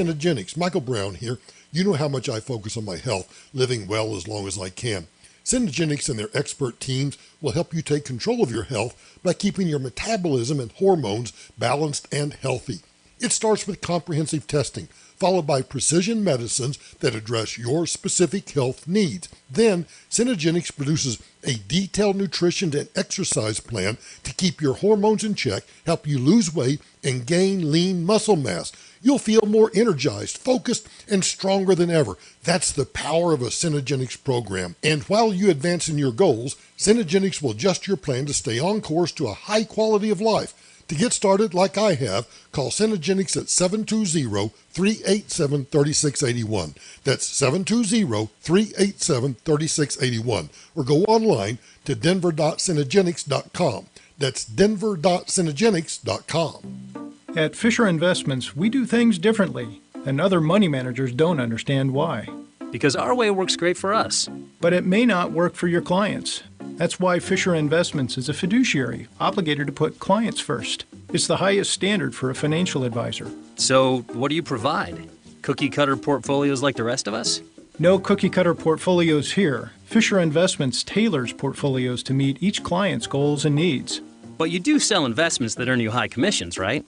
Synergenics, Michael Brown here. You know how much I focus on my health, living well as long as I can. Synergenics and their expert teams will help you take control of your health by keeping your metabolism and hormones balanced and healthy. It starts with comprehensive testing, followed by precision medicines that address your specific health needs. Then, Synergenics produces a detailed nutrition and exercise plan to keep your hormones in check, help you lose weight, and gain lean muscle mass. You'll feel more energized, focused, and stronger than ever. That's the power of a Synergenics program. And while you advance in your goals, Synergenics will adjust your plan to stay on course to a high quality of life. To get started like I have, call Synergenics at 720-387-3681. That's 720-387-3681. Or go online to denver.synergenics.com. That's denver.synergenics.com. At Fisher Investments, we do things differently, and other money managers don't understand why. Because our way works great for us. But it may not work for your clients. That's why Fisher Investments is a fiduciary, obligated to put clients first. It's the highest standard for a financial advisor. So, what do you provide? Cookie-cutter portfolios like the rest of us? No cookie-cutter portfolios here. Fisher Investments tailors portfolios to meet each client's goals and needs. But you do sell investments that earn you high commissions, right?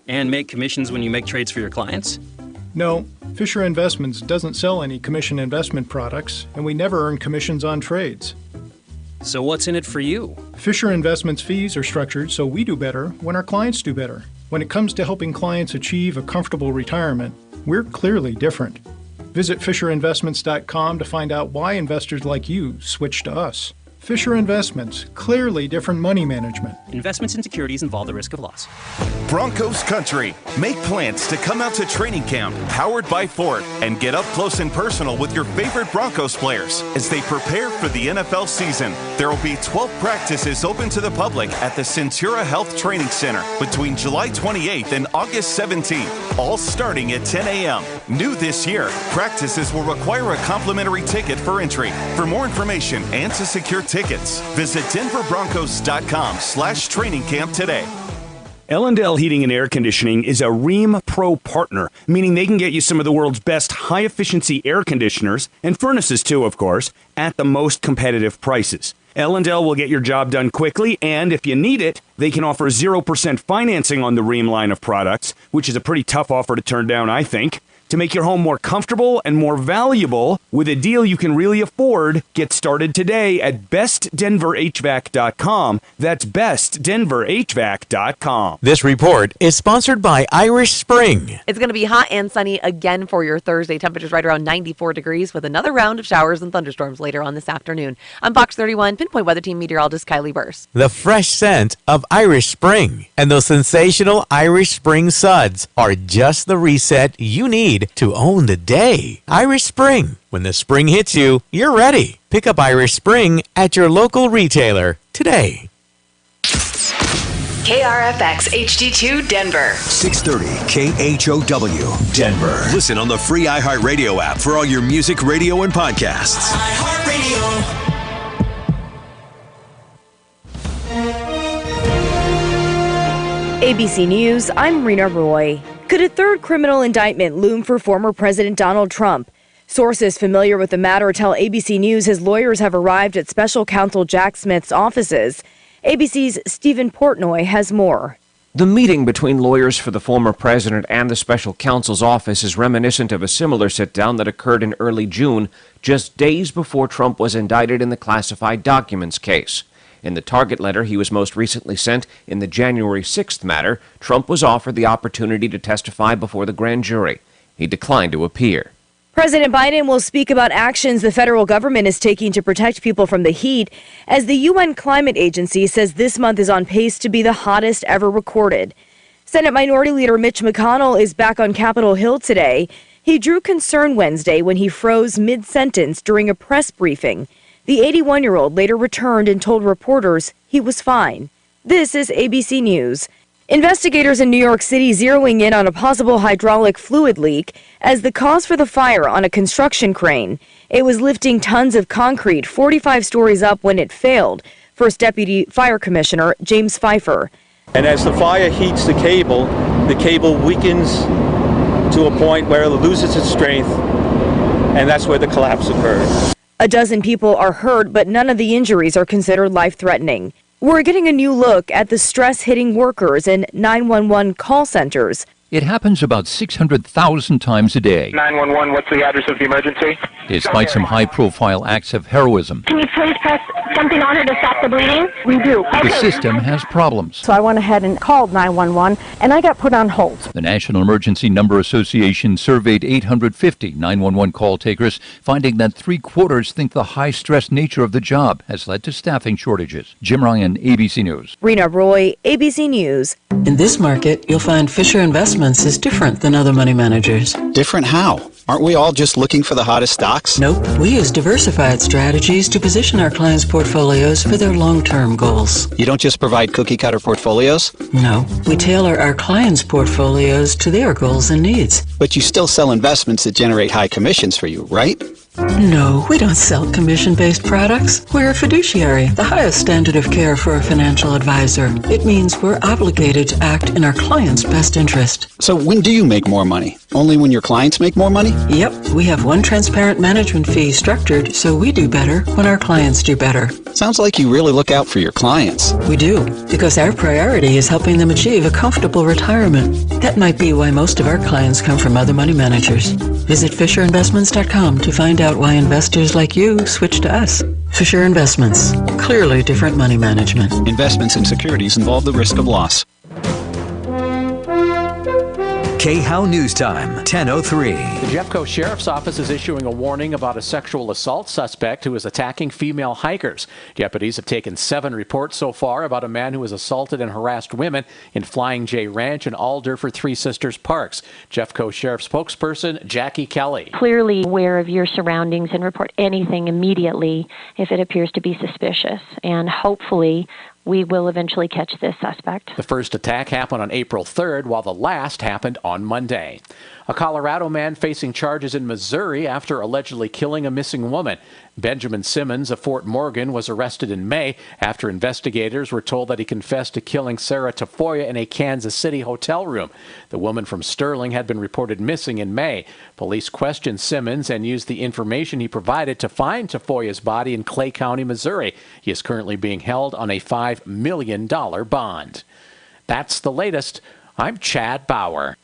And make commissions when you make trades for your clients? No, Fisher Investments doesn't sell any commission investment products, and we never earn commissions on trades. So what's in it for you? Fisher Investments fees are structured so we do better when our clients do better. When it comes to helping clients achieve a comfortable retirement, we're clearly different. Visit FisherInvestments.com to find out why investors like you switch to us. Fisher Investments, clearly different money management. Investments in securities involve the risk of loss. Broncos Country. Make plans to come out to training camp, powered by Ford, and get up close and personal with your favorite Broncos players as they prepare for the NFL season. There will be 12 practices open to the public at the Centura Health Training Center between July 28th and August 17th, all starting at 10 a.m. New this year, practices will require a complimentary ticket for entry. For more information and to secure tickets, visit denverbroncos.com/training camp today. Ellendale Heating and Air Conditioning is a Rheem Pro partner, meaning they can get you some of the world's best high-efficiency air conditioners, and furnaces too, of course, at the most competitive prices. Ellendale will get your job done quickly, and if you need it, they can offer 0% financing on the Rheem line of products, which is a pretty tough offer to turn down, I think. To make your home more comfortable and more valuable with a deal you can really afford, get started today at bestdenverhvac.com. That's bestdenverhvac.com. This report is sponsored by Irish Spring. It's going to be hot and sunny again for your Thursday. Temperatures right around 94 degrees with another round of showers and thunderstorms later on this afternoon. I'm Fox 31 Pinpoint Weather Team meteorologist Kylie Burse. The fresh scent of Irish Spring and those sensational Irish Spring suds are just the reset you need to own the day. Irish Spring. When the spring hits you, you're ready. Pick up Irish Spring at your local retailer today. KRFX HD2 Denver. 630 KHOW Denver. Listen on the free iHeartRadio app for all your music, radio, and podcasts. iHeartRadio. ABC News, I'm Rena Roy. Could a third criminal indictment loom for former President Donald Trump? Sources familiar with the matter tell ABC News his lawyers have arrived at special counsel Jack Smith's offices. ABC's Stephen Portnoy has more. The meeting between lawyers for the former president and the special counsel's office is reminiscent of a similar sit-down that occurred in early June, just days before Trump was indicted in the classified documents case. In the target letter he was most recently sent in the January 6th matter, Trump was offered the opportunity to testify before the grand jury. He declined to appear. President Biden will speak about actions the federal government is taking to protect people from the heat, as the UN Climate Agency says this month is on pace to be the hottest ever recorded. Senate Minority Leader Mitch McConnell is back on Capitol Hill today. He drew concern Wednesday when he froze mid-sentence during a press briefing. The 81-year-old later returned and told reporters he was fine. This is ABC News. Investigators in New York City zeroing in on a possible hydraulic fluid leak as the cause for the fire on a construction crane. It was lifting tons of concrete 45 stories up when it failed. First Deputy Fire Commissioner James Pfeiffer. And as the fire heats the cable weakens to a point where it loses its strength, and that's where the collapse occurred. A dozen people are hurt, but none of the injuries are considered life-threatening. We're getting a new look at the stress hitting workers in 911 call centers. It happens about 600,000 times a day. 911, what's the address of the emergency? Despite some high-profile acts of heroism, Can you please press something on her to stop the bleeding? We do. the system has problems. So I went ahead and called 911, and I got put on hold. The National Emergency Number Association surveyed 850 911 call takers, finding that 3/4 think the high-stress nature of the job has led to staffing shortages. Jim Ryan, ABC News. Rena Roy, ABC News. In this market, you'll find Fisher Investments is different than other money managers. Different how? Aren't we all just looking for the hottest stocks? Nope. We use diversified strategies to position our clients' portfolios for their long-term goals. You don't just provide cookie-cutter portfolios? No. We tailor our clients' portfolios to their goals and needs. But you still sell investments that generate high commissions for you, right? No, we don't sell commission-based products. We're a fiduciary, the highest standard of care for a financial advisor. It means we're obligated to act in our client's best interest. So when do you make more money? Only when your clients make more money? Yep, we have one transparent management fee structured so we do better when our clients do better. Sounds like you really look out for your clients. We do, because our priority is helping them achieve a comfortable retirement. That might be why most of our clients come from other money managers. Visit FisherInvestments.com to find out why investors like you switch to us. Fisher Investments. Clearly different money management. Investments in securities involve the risk of loss. KHOW News Time, 10:03. The Jeffco Sheriff's Office is issuing a warning about a sexual assault suspect who is attacking female hikers. Deputies have taken 7 reports so far about a man who has assaulted and harassed women in Flying J Ranch and Alder for Three Sisters Parks. Jeffco Sheriff spokesperson Jackie Kelly. Clearly aware of your surroundings and report anything immediately if it appears to be suspicious. And hopefully we will eventually catch this suspect. The first attack happened on April 3rd, while the last happened on Monday. A Colorado man facing charges in Missouri after allegedly killing a missing woman. Benjamin Simmons of Fort Morgan was arrested in May after investigators were told that he confessed to killing Sarah Tafoya in a Kansas City hotel room. The woman from Sterling had been reported missing in May. Police questioned Simmons and used the information he provided to find Tafoya's body in Clay County, Missouri. He is currently being held on a $5 million bond. That's the latest. I'm Chad Bauer.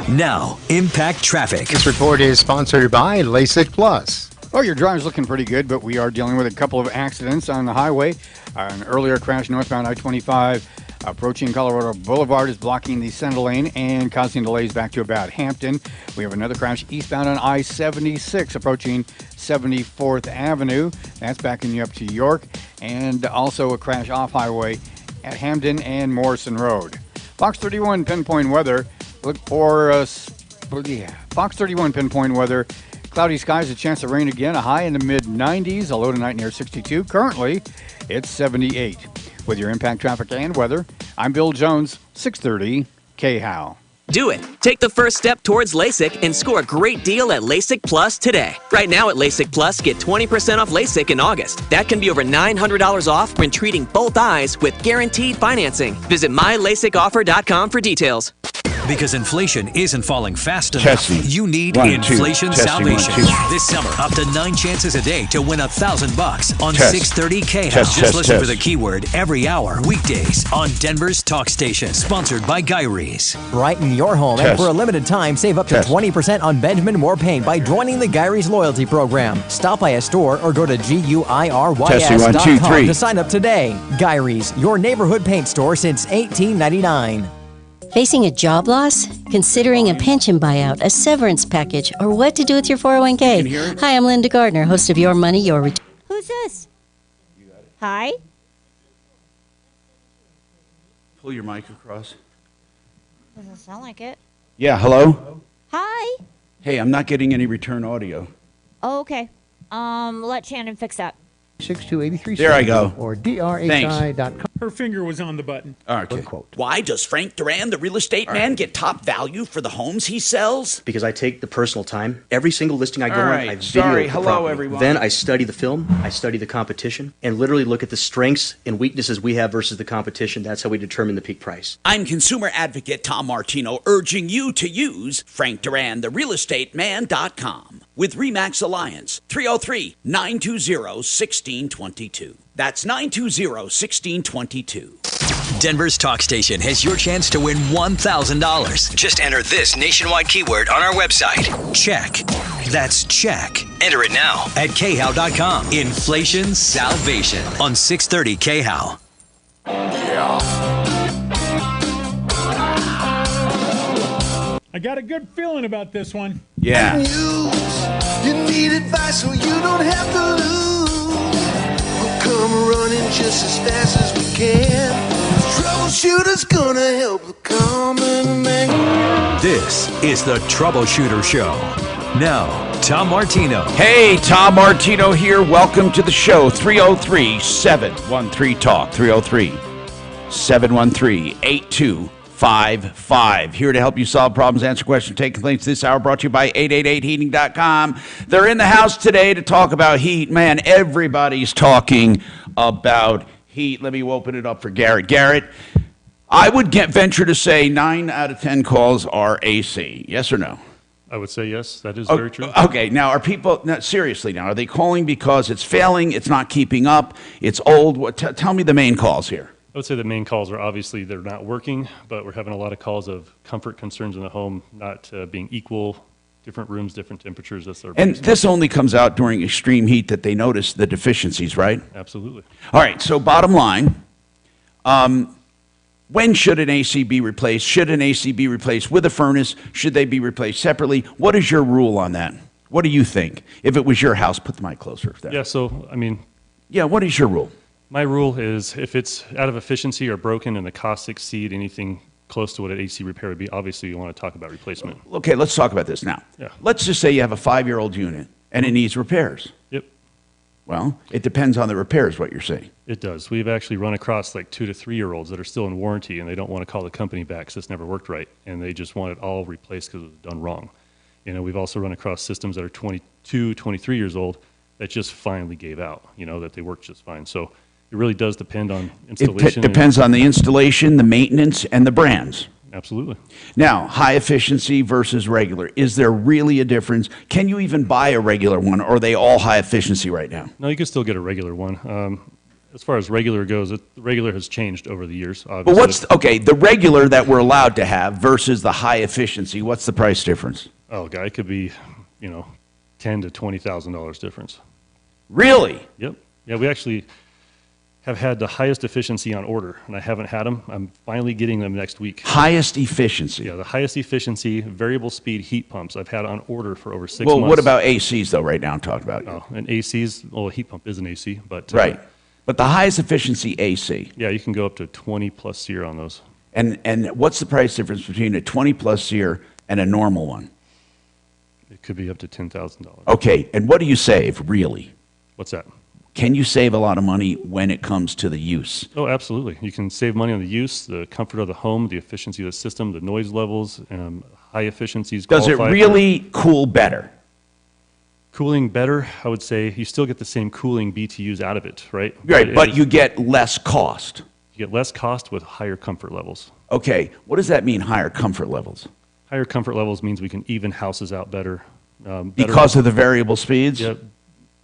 Now, Impact Traffic. This report is sponsored by LASIK Plus. Well, your drive's looking pretty good, but we are dealing with a couple of accidents on the highway. An earlier crash northbound I-25 approaching Colorado Boulevard is blocking the center lane and causing delays back to about Hampton. We have another crash eastbound on I-76 approaching 74th Avenue. That's backing you up to York. And also a crash off-highway at Hamden and Morrison Road. Fox 31 pinpoint weather. Look for Fox 31 pinpoint weather. Cloudy skies, a chance of rain again. A high in the mid-90s, a low tonight near 62. Currently, it's 78. With your impact traffic and weather, I'm Bill Jones, 630 KHOW. Do it. Take the first step towards LASIK and score a great deal at LASIK Plus today. Right now at LASIK Plus, get 20% off LASIK in August. That can be over $900 off when treating both eyes with guaranteed financing. Visit mylasicoffer.com for details. Because inflation isn't falling fast enough, you need inflation salvation. This summer, up to 9 chances a day to win $1,000 on 630 KHOW. Just listen for the keyword every hour, weekdays on Denver's talk station. Sponsored by Gyrie's. Brighten your home and for a limited time, save up to 20% on Benjamin Moore Paint by joining the Gyrie's loyalty program. Stop by a store or go to GUIRYS.com to sign up today. Gyrie's, your neighborhood paint store since 1899. Facing a job loss? Considering a pension buyout, a severance package, or what to do with your 401k? Hi, I'm Linda Gardner, host of Your Money, Your Return. Who's this? Hi? Pull your mic across. Doesn't sound like it. Yeah, hello? Hi? Hey, I'm not getting any return audio. Oh, okay. Let Shannon fix that. 6283. There I go. Or drhi.com. Her finger was on the button. Okay. Why does Frank Duran, the real estate man, get top value for the homes he sells? Because I take the personal time. Every single listing I go on, I video Sorry. the Hello, property. everyone. Then I study the film, I study the competition, and literally look at the strengths and weaknesses we have versus the competition. That's how we determine the peak price. I'm consumer advocate Tom Martino, urging you to use Frank Duran, the realestateman.com. With RE/MAX Alliance, 303-920-1622. That's 920-1622. Denver's talk station has your chance to win $1,000. Just enter this nationwide keyword on our website. Check. That's check. Enter it now at khow.com. Inflation Salvation on 630 KHOW. I got a good feeling about this one. Yeah. You need advice so you don't have to lose. We'll come running just as fast as we can. Troubleshooter's gonna help the common man. This is the Troubleshooter Show. Now, Tom Martino. Hey, Tom Martino here. Welcome to the show. 303-713-TALK. 303-713-8255. Here to help you solve problems, answer questions, take complaints. This hour brought to you by 888heating.com. They're in the house today to talk about heat. Man, everybody's talking about heat. Let me open it up for Garrett. Garrett, I would venture to say 9 out of 10 calls are AC. Yes or no? I would say yes. That is very true. Okay. Now, are people, seriously now, are they calling because it's failing, it's not keeping up, it's old? Tell me the main calls here. I would say the main calls are obviously they're not working, but we're having a lot of calls of comfort concerns in the home, not being equal, different rooms, different temperatures. That's and this only comes out during extreme heat that they notice the deficiencies, right? Absolutely. All right, so bottom line, when should an AC be replaced? Should an AC be replaced with a furnace? Should they be replaced separately? What is your rule on that? What do you think? If it was your house, put the mic closer. Yeah, so, I mean... Yeah, what is your rule? My rule is if it's out of efficiency or broken and the costs exceed anything close to what an AC repair would be, obviously you want to talk about replacement. Okay, let's talk about this now. Yeah. Let's just say you have a 5-year-old unit and it needs repairs. Yep. Well, it depends on the repairs, what you're saying. It does. We've actually run across like 2 to 3-year-olds that are still in warranty and they don't want to call the company back because it's never worked right. And they just want it all replaced because it was done wrong. You know, we've also run across systems that are 22, 23 years old that just finally gave out, you know, that they work just fine. So it really does depend on installation. It depends on the installation, the maintenance, and the brands. Absolutely. Now, high efficiency versus regular. Is there really a difference? Can you even buy a regular one, or are they all high efficiency right now? No, you can still get a regular one. As far as regular goes, the regular has changed over the years, obviously. But what's, okay, the regular that we're allowed to have versus the high efficiency, what's the price difference? Oh, God, it could be, you know, $10,000 to $20,000 difference. Really? Yep. Yeah, we actually have had the highest efficiency on order, and I haven't had them. I'm finally getting them next week. Highest efficiency? Yeah, the highest efficiency variable speed heat pumps I've had on order for over 6 months. Well, what about ACs, though, right now I'm talking about? Oh, and ACs, well, a heat pump is an AC, but... Right. But the highest efficiency AC? Yeah, you can go up to 20-plus SEER on those. And what's the price difference between a 20-plus SEER and a normal one? It could be up to $10,000. Okay, and what do you save, really? What's that? Can you save a lot of money when it comes to the use? Oh, absolutely. You can save money on the use, the comfort of the home, the efficiency of the system, the noise levels, high efficiencies. Does it really cool better? Cooling better, I would say. You still get the same cooling BTUs out of it, right? Right, but you get less cost. You get less cost with higher comfort levels. Okay, what does that mean, higher comfort levels? Higher comfort levels means we can even houses out better. Because of the variable speeds? Yeah,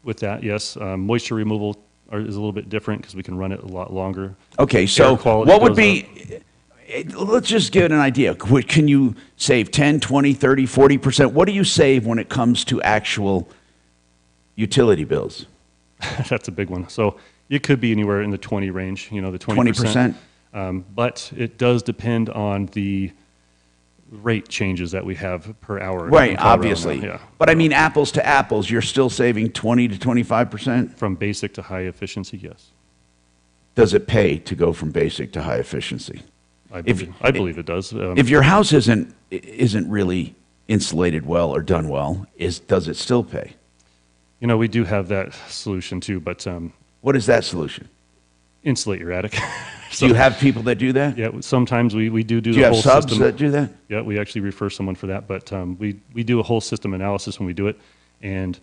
with that, yes. Moisture removal is a little bit different because we can run it a lot longer. Okay, so what would be, let's just get an idea. Can you save 10, 20, 30, 40%? What do you save when it comes to actual utility bills? That's a big one. So it could be anywhere in the 20 range, you know, the 20%. But it does depend on the rate changes that we have per hour. Right, obviously. Yeah. But I mean, apples to apples, you're still saving 20 to 25%? From basic to high efficiency, yes. Does it pay to go from basic to high efficiency? I believe it does. If your house isn't really insulated well or done well, does it still pay? You know, we do have that solution too, but What is that solution? Insulate your attic. Do you have people that do that? Yeah, sometimes we do Do the you whole have subs system. that do that? Yeah, we actually refer someone for that, but we do a whole system analysis when we do it, and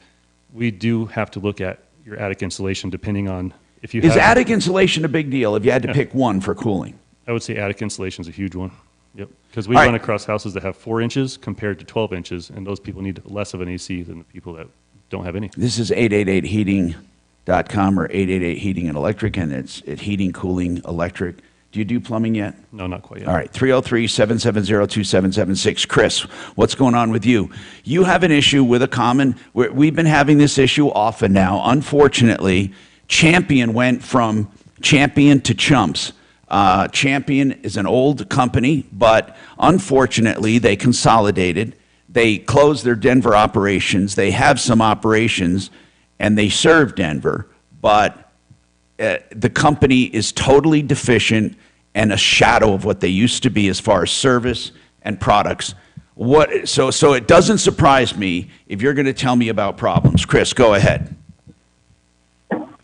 we do have to look at your attic insulation depending on if you Is have... attic insulation a big deal if you had to pick one for cooling? I would say attic insulation is a huge one. Yep, because we All run right. across houses that have 4 inches compared to 12 inches, and those people need less of an AC than the people that don't have any. This is 888heating.com or 888 Heating and Electric, and it's at Heating, Cooling, Electric. Do you do plumbing yet? No, not quite yet. All right, 303-770-2776. Chris, what's going on with you? You have an issue with a common, we've been having this issue often now. Unfortunately, Champion went from Champion to Chumps. Champion is an old company, but unfortunately they consolidated. They closed their Denver operations. They have some operations, and they serve Denver, but the company is totally deficient and a shadow of what they used to be as far as service and products. So it doesn't surprise me if you're going to tell me about problems. Chris, go ahead.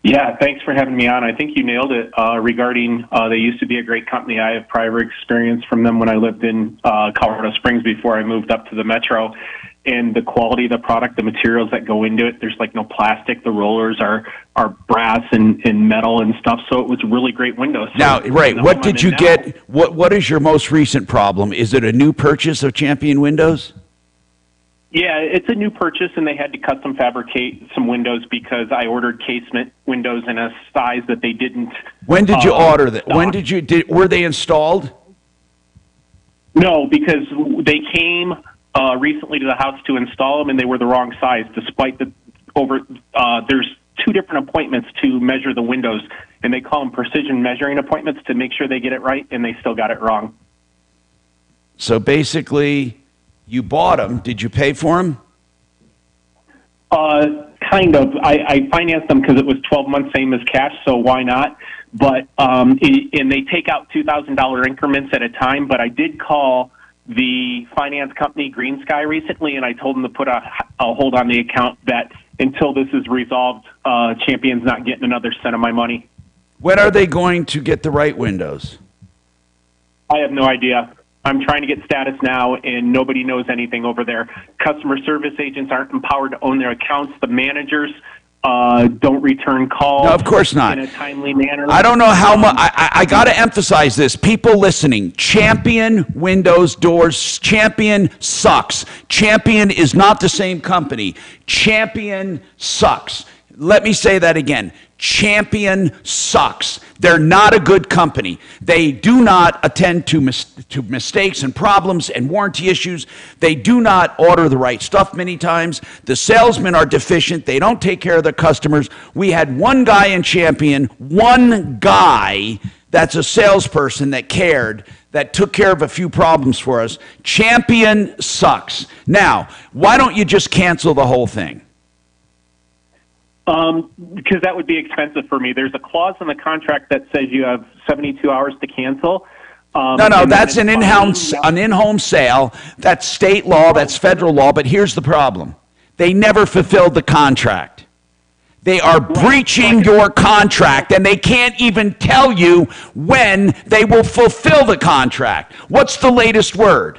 Yeah, thanks for having me on. I think you nailed it regarding they used to be a great company. I have prior experience from them when I lived in Colorado Springs before I moved up to the metro. And the quality of the product, the materials that go into it, there's like no plastic. The rollers are brass and metal and stuff. So it was really great windows. So Now, right, what did you get? What is your most recent problem? Is it a new purchase of Champion Windows? Yeah, it's a new purchase, and they had to custom fabricate some windows because I ordered casement windows in a size that they didn't. When did you order that? When were they installed? No, because they came recently to the house to install them, and they were the wrong size. Despite there's 2 different appointments to measure the windows, and they call them precision measuring appointments to make sure they get it right, and they still got it wrong. So basically, you bought them. Did you pay for them? Kind of. I financed them because it was 12 months, same as cash, so why not? But and they take out $2,000 increments at a time. But I did call the finance company Green Sky recently, and I told them to put a hold on the account that until this is resolved, Champion's not getting another cent of my money. When are they going to get the right windows? I have no idea. I'm trying to get status now, and nobody knows anything over there. Customer service agents aren't empowered to own their accounts. The managers don't return calls. No, of course not. In a timely manner. I don't know how much. I got to emphasize this. People listening, Champion Windows Doors, Champion sucks. Champion is not the same company. Champion sucks. Let me say that again. Champion sucks. They're not a good company. They do not attend to mistakes and problems and warranty issues. They do not order the right stuff many times. The salesmen are deficient. They don't take care of their customers. We had one guy in Champion, one guy that's a salesperson that cared, that took care of a few problems for us. Champion sucks. Now, why don't you just cancel the whole thing? Because that would be expensive for me. There's a clause in the contract that says you have 72 hours to cancel. No, that's an in-home sale. That's state law, that's federal law, but here's the problem. They never fulfilled the contract. They are breaching your contract, and they can't even tell you when they will fulfill the contract. What's the latest word?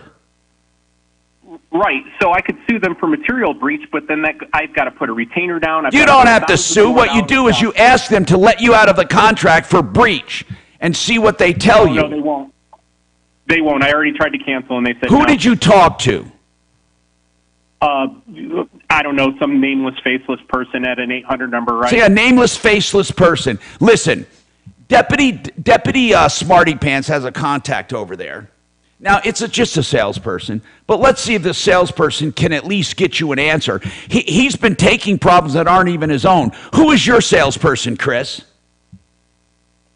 Right, so I could sue them for material breach, but then I've got to put a retainer down. You don't have to sue. What you do is you ask them to let you out of the contract for breach and see what they tell you. No, they won't. They won't. I already tried to cancel, and they said Who did you talk to? I don't know, some nameless, faceless person at an 800 number, right? See, a nameless, faceless person. Listen, Deputy Smarty Pants has a contact over there. Now, it's just a salesperson, but let's see if the salesperson can at least get you an answer. He's been taking problems that aren't even his own. Who is your salesperson, Chris?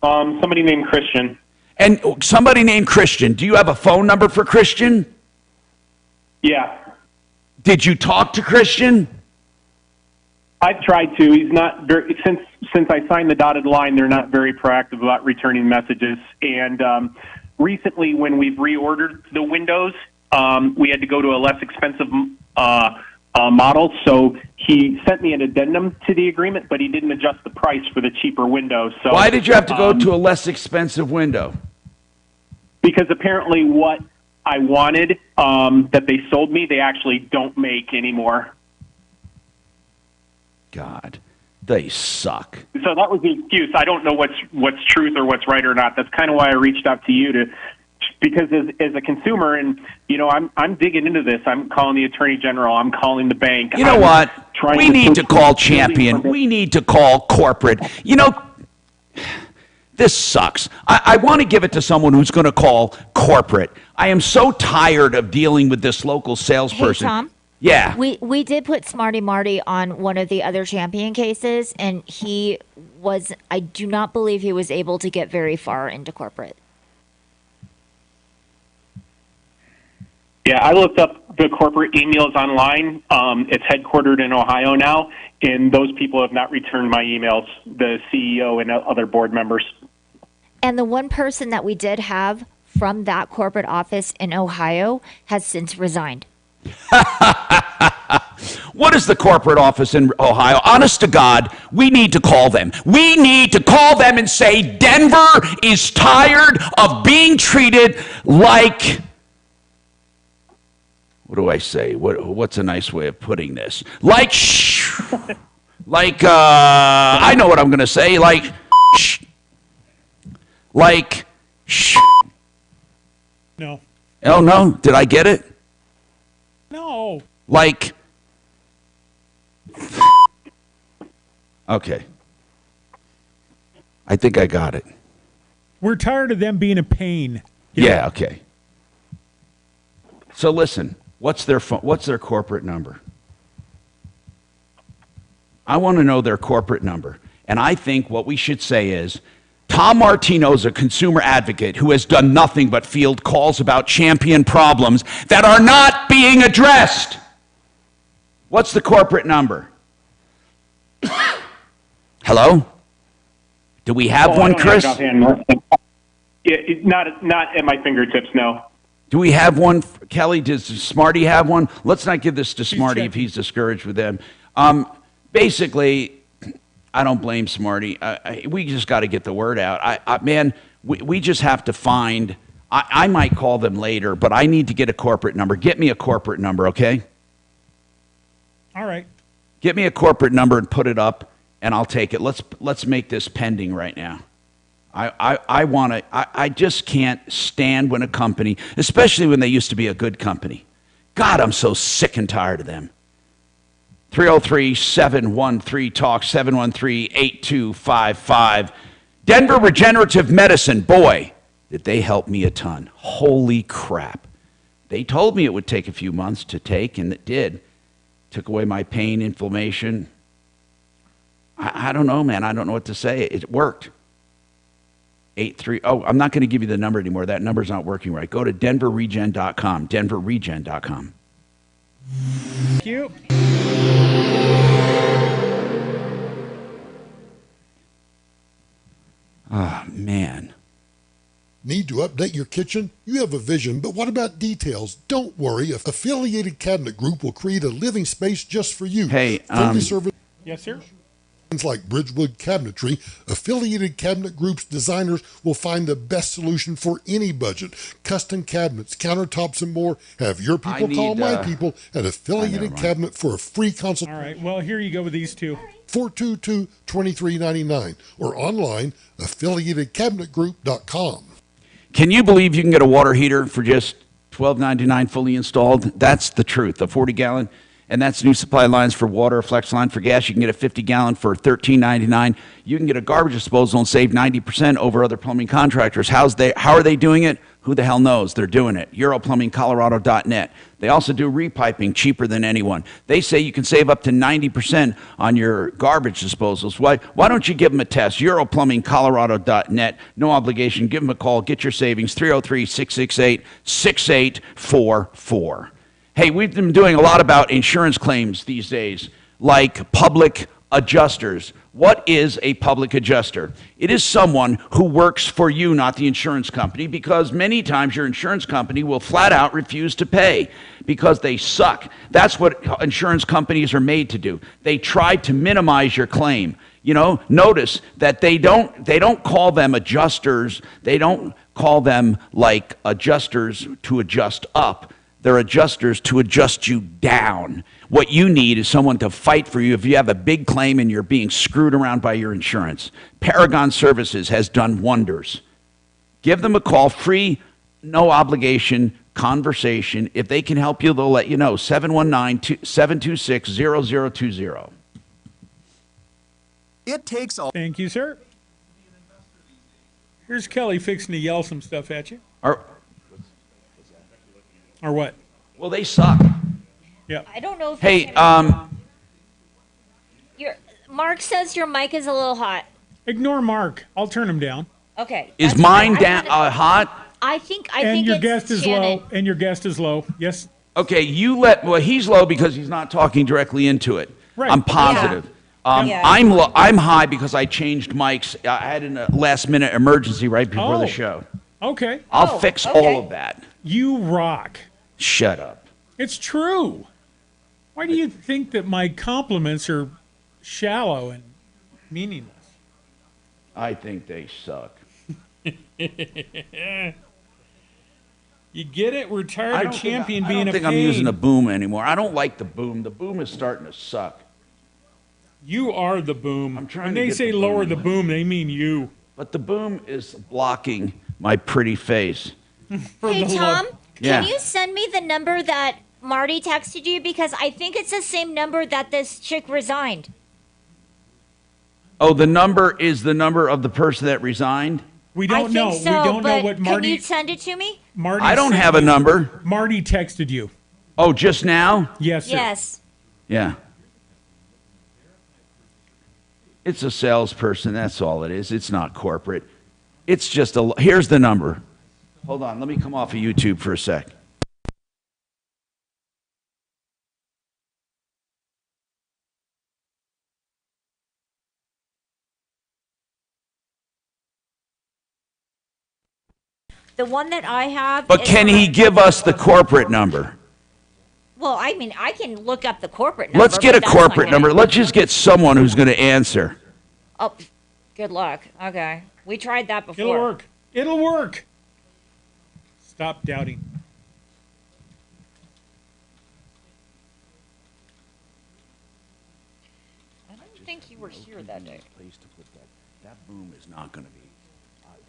Somebody named Christian. And somebody named Christian. Do you have a phone number for Christian? Yeah. Did you talk to Christian? I've tried to. He's not very, since I signed the dotted line, they're not very proactive about returning messages. And recently, when we've reordered the windows, we had to go to a less expensive model. So he sent me an addendum to the agreement, but he didn't adjust the price for the cheaper window. So why did you have to go to a less expensive window? Because apparently what I wanted that they sold me, they actually don't make anymore. God, they suck. So that was the excuse. I don't know what's truth or what's right or not. That's kind of why I reached out to you because as a consumer, and I'm digging into this. I'm calling the Attorney General. I'm calling the bank. You know what? We need to call Champion. We need to call corporate. This sucks. I want to give it to someone who's going to call corporate. I am so tired of dealing with this local salesperson. Hey, Tom? Yeah. We did put Smarty Marty on one of the other Champion cases, and I do not believe he was able to get very far into corporate. Yeah, I looked up the corporate emails online. It's headquartered in Ohio now, and those people have not returned my emails, the CEO and other board members. And the one person that we did have from that corporate office in Ohio has since resigned. What is the corporate office in Ohio? Honest to God, we need to call them. We need to call them and say, Denver is tired of being treated like... What do I say? What's a nice way of putting this? I know what I'm going to say. No. Oh, no? Did I get it? No. Okay. I think I got it. We're tired of them being a pain. Yeah, okay. So listen, what's their corporate number? I want to know their corporate number. And I think what we should say is, Tom Martino is a consumer advocate who has done nothing but field calls about Champion problems that are not being addressed. What's the corporate number? Hello? Do we have one, Chris? Not at my fingertips, no. Do we have one? Kelly, does Smarty have one? Let's not give this to Smarty if he's discouraged with them. Basically, I don't blame Smarty. We just got to get the word out. We just have to find... I might call them later, but I need to get a corporate number. Get me a corporate number, okay? All right. Get me a corporate number and put it up, and I'll take it. Let's make this pending right now. I just can't stand when a company, especially when they used to be a good company. God, I'm so sick and tired of them. 303-713-TALK, 713-8255. Denver Regenerative Medicine, boy, did they help me a ton. Holy crap. They told me it would take a few months to take, and it did. Took away my pain, inflammation. I don't know, man. I don't know what to say. It worked. 83. Oh, I'm not going to give you the number anymore. That number's not working right. Go to denverregen.com. denverregen.com. Thank you. Oh, man. Need to update your kitchen? You have a vision, but what about details? Don't worry. Affiliated Cabinet Group will create a living space just for you. Hey, friendly service. Yes, sir. Like Bridgewood Cabinetry, Affiliated Cabinet Group's designers will find the best solution for any budget. Custom cabinets, countertops, and more. Have your people call my people at Affiliated Cabinet for a free consult. All right. Well, here you go with these two. 422-2399 or online, affiliatedcabinetgroup.com. Can you believe you can get a water heater for just $12.99 fully installed? That's the truth. A 40-gallon. And that's new supply lines for water, a flex line for gas. You can get a 50-gallon for $13.99. You can get a garbage disposal and save 90% over other plumbing contractors. How are they doing it? Who the hell knows? They're doing it. EuroPlumbingColorado.net. They also do repiping cheaper than anyone. They say you can save up to 90% on your garbage disposals. Why don't you give them a test? EuroPlumbingColorado.net. No obligation. Give them a call. Get your savings. 303-668-6844. Hey, we've been doing a lot about insurance claims these days, like public adjusters. What is a public adjuster? It is someone who works for you, not the insurance company, because many times your insurance company will flat out refuse to pay because they suck. That's what insurance companies are made to do. They try to minimize your claim. You know, notice that they don't call them adjusters. They don't call them like adjusters to adjust up. They're adjusters to adjust you down. What you need is someone to fight for you if you have a big claim and you're being screwed around by your insurance. Paragon Services has done wonders. Give them a call, free, no obligation conversation. If they can help you, they'll let you know. 719-726-0020. It takes all. Thank you, sir. Here's Kelly fixing to yell some stuff at you. Or what? Well, they suck. Yeah. I don't know if Hey, Mark says your mic is a little hot. Ignore Mark. I'll turn him down. Okay. Is mine down hot? I think your it's guest is Shannon. low. And your guest is low. Yes. Okay, he's low because he's not talking directly into it. Right. I'm positive. Yeah. I'm high because I changed mics. I had a last-minute emergency right before the show. Okay. I'll fix all of that. You rock. Shut up. It's true. Why do you think that my compliments are shallow and meaningless? I think they suck. You get it? We're tired of champion being a pain. I don't think I'm using a boom anymore. I don't like the boom. The boom is starting to suck. You are the boom. I'm trying when to they get say the lower boom the lit. boom, they mean you. But the boom is blocking my pretty face. Hey, Tom, Yeah. can you send me the number that Marty texted you? Because I think it's the same number that this chick resigned. Oh, the number is the number of the person that resigned? We I don't know. think so, we don't know but what Marty. Can you send it to me? Marty I don't sent have a you. number. Marty texted you. Oh, just now? Yes, sir. Yes. Yeah. It's a salesperson. That's all it is. It's not corporate. It's just here's the number. Hold on. Let me come off of YouTube for a sec. The one that I have. But is can he give us the corporate number? Well, I mean, I can look up the corporate number. Let's get a but that's not corporate gonna- number. Let's just get someone who's going to answer. Oh, good luck. Okay. We tried that before. It'll work. It'll work. Stop doubting. I don't think you were here that day. Place to put that. That boom is not going to be.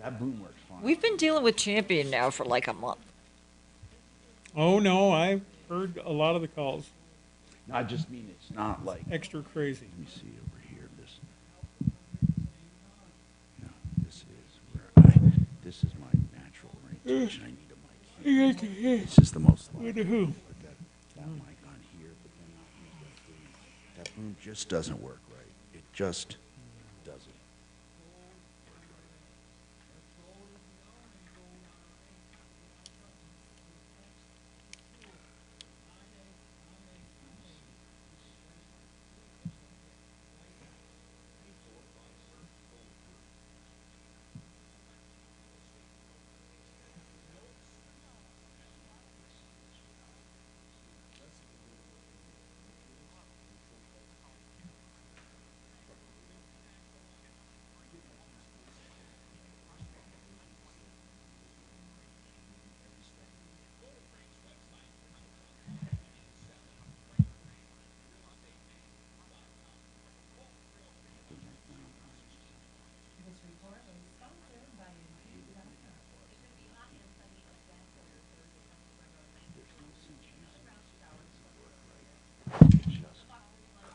That boom works fine. We've been dealing with Champion now for like a month. Oh, no. I've heard a lot of the calls. No, I just mean it's not like extra crazy. Let me see over here. This is my natural range. I need a mic here. This is the most. Who to who? Put that mic on here, but then not use that boom. That boom just doesn't work right. It just doesn't.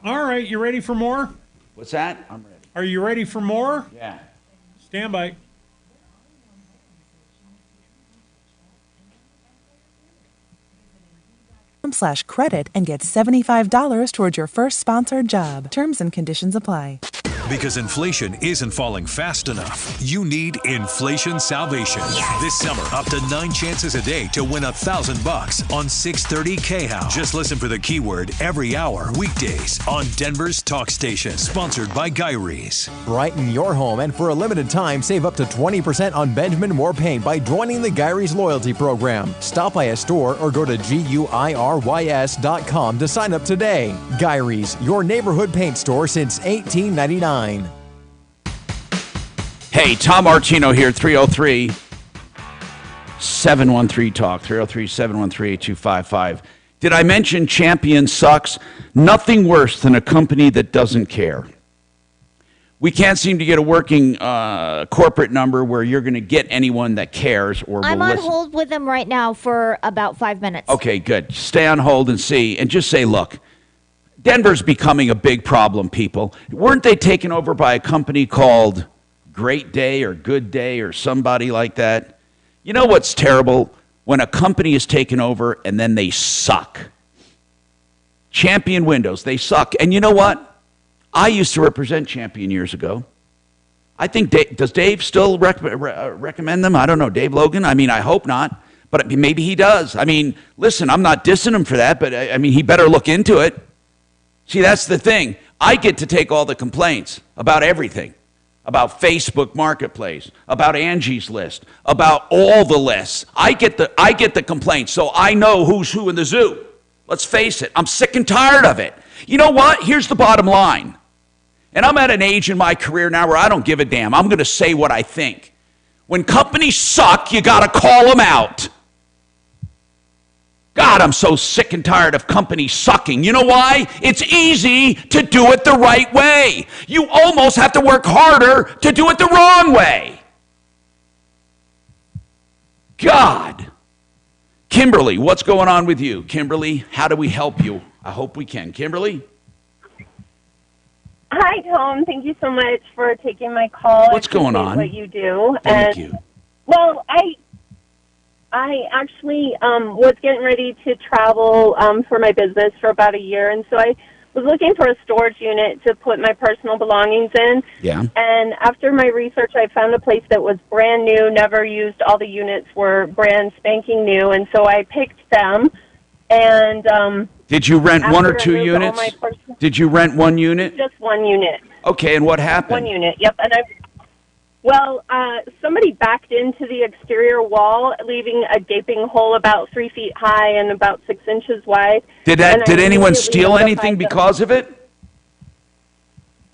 All right, you ready for more? What's that? I'm ready. Are you ready for more? Yeah. Stand by. /credit and get $75 towards your first sponsored job. Terms and conditions apply. Because inflation isn't falling fast enough. You need Inflation Salvation. This summer, up to 9 chances a day to win $1,000 on 630 KHOW. Just listen for the keyword every hour, weekdays on Denver's Talk Station. Sponsored by Gyrie's. Brighten your home and for a limited time, save up to 20% on Benjamin Moore Paint by joining the Gyrie's loyalty program. Stop by a store or go to GUIRYS.com to sign up today. Gyrie's, your neighborhood paint store since 1899. Hey, Tom Martino here, 303-713-TALK, 303-713-8255. Did I mention Champion sucks? Nothing worse than a company that doesn't care. We can't seem to get a working corporate number where you're going to get anyone that cares or I'm will on listen. hold with them right now for about 5 minutes. Okay, good. Stay on hold and see, and just say, look, Denver's becoming a big problem, people. Weren't they taken over by a company called Great Day or Good Day or somebody like that? You know what's terrible? When a company is taken over and then they suck. Champion Windows, they suck. And you know what? I used to represent Champion years ago. I think, does Dave still recommend them? I don't know. Dave Logan? I mean, I hope not. But maybe he does. I mean, listen, I'm not dissing him for that, but I mean, he better look into it. See, that's the thing. I get to take all the complaints about everything. About Facebook Marketplace, about Angie's List, about all the lists. I get the complaints, so I know who's who in the zoo. Let's face it, I'm sick and tired of it. You know what? Here's the bottom line. And I'm at an age in my career now where I don't give a damn. I'm going to say what I think. When companies suck, you got to call them out. God, I'm so sick and tired of companies sucking. You know why? It's easy to do it the right way. You almost have to work harder to do it the wrong way. God. Kimberly, what's going on with you? Kimberly, how do we help you? I hope we can. Kimberly? Hi, Tom. Thank you so much for taking my call. What's going on? What you do. Thank you. Well, I actually was getting ready to travel for my business for about a year, and so I was looking for a storage unit to put my personal belongings in. Yeah. And after my research, I found a place that was brand new, never used. All the units were brand spanking new, and so I picked them. And did you rent one or two units? Did you rent one unit? Just one unit. Okay, and what happened? One unit, yep. And somebody backed into the exterior wall, leaving a gaping hole about 3 feet high and about 6 inches wide. Did anyone steal anything because of it?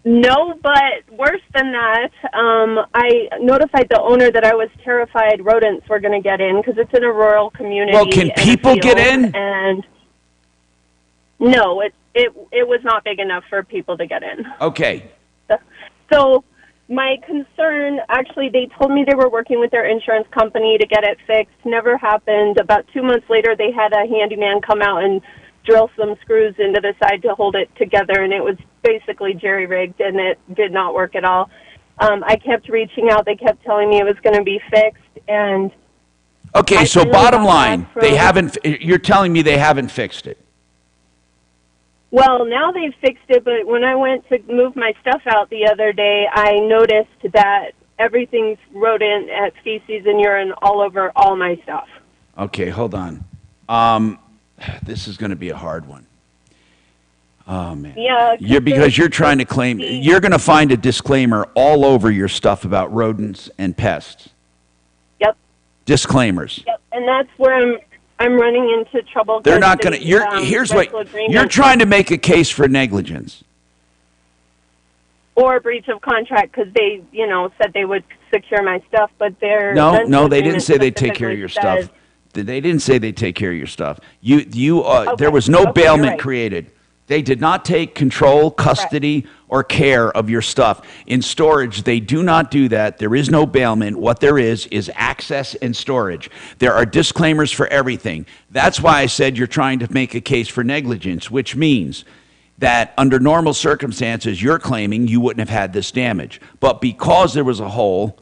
No, but worse than that, I notified the owner that I was terrified rodents were going to get in because it's in a rural community. Well, can people get in? And no, it was not big enough for people to get in. Okay. So my concern, actually, they told me they were working with their insurance company to get it fixed. Never happened. About 2 months later, they had a handyman come out and drill some screws into the side to hold it together, and it was basically jerry-rigged, and it did not work at all. I kept reaching out. They kept telling me it was going to be fixed, and okay, so bottom line, you're telling me they haven't fixed it. Well, now they've fixed it, but when I went to move my stuff out the other day, I noticed that everything's rodent at feces and urine all over all my stuff. Okay, hold on. This is going to be a hard one. Oh, man. Yeah. Because you're trying to claim, you're going to find a disclaimer all over your stuff about rodents and pests. Yep. Disclaimers. Yep, and that's where I'm running into trouble. They're not going to, here's what, you're trying to make a case for negligence. Or breach of contract because they, said they would secure my stuff, but they're... No, they didn't say they'd take care of your stuff. They didn't say they'd take care of your stuff. There was no bailment created. They did not take control, custody, or care of your stuff. In storage, they do not do that. There is no bailment. What there is access and storage. There are disclaimers for everything. That's why I said you're trying to make a case for negligence, which means that under normal circumstances, you're claiming you wouldn't have had this damage. But because there was a hole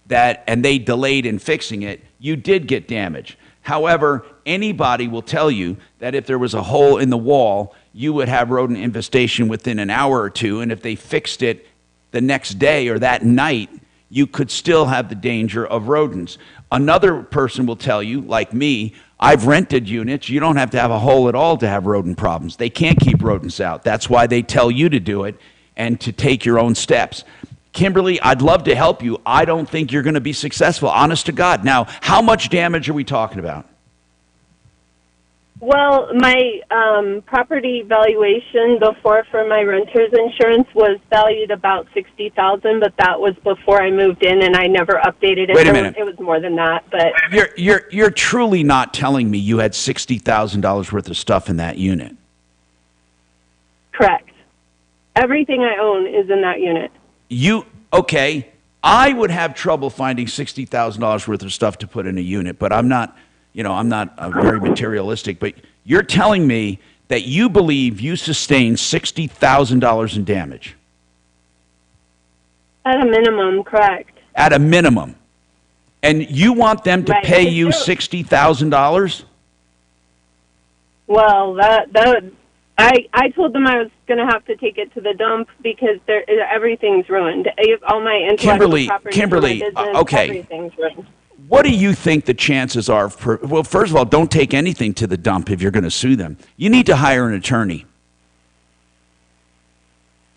and they delayed in fixing it, you did get damage. However, anybody will tell you that if there was a hole in the wall, you would have rodent infestation within an hour or two, and if they fixed it the next day or that night, you could still have the danger of rodents. Another person will tell you, like me, I've rented units. You don't have to have a hole at all to have rodent problems. They can't keep rodents out. That's why they tell you to do it and to take your own steps. Kimberly, I'd love to help you. I don't think you're going to be successful, honest to God. Now, how much damage are we talking about? Well, my property valuation before for my renter's insurance was valued about $60,000, but that was before I moved in, and I never updated it. Wait a minute. It was more than that, but You're truly not telling me you had $60,000 worth of stuff in that unit. correct. Everything I own is in that unit. Okay? I would have trouble finding $60,000 worth of stuff to put in a unit, but I'm not very materialistic, but you're telling me that you believe you sustained $60,000 in damage. At a minimum, correct. At a minimum. And you want them to Right. pay you $60,000? Well, I told them I was going to have to take it to the dump because everything's ruined. All my intellectual property, Kimberly, my business, okay. everything's ruined. What do you think the chances are well, first of all, don't take anything to the dump if you're going to sue them. You need to hire an attorney.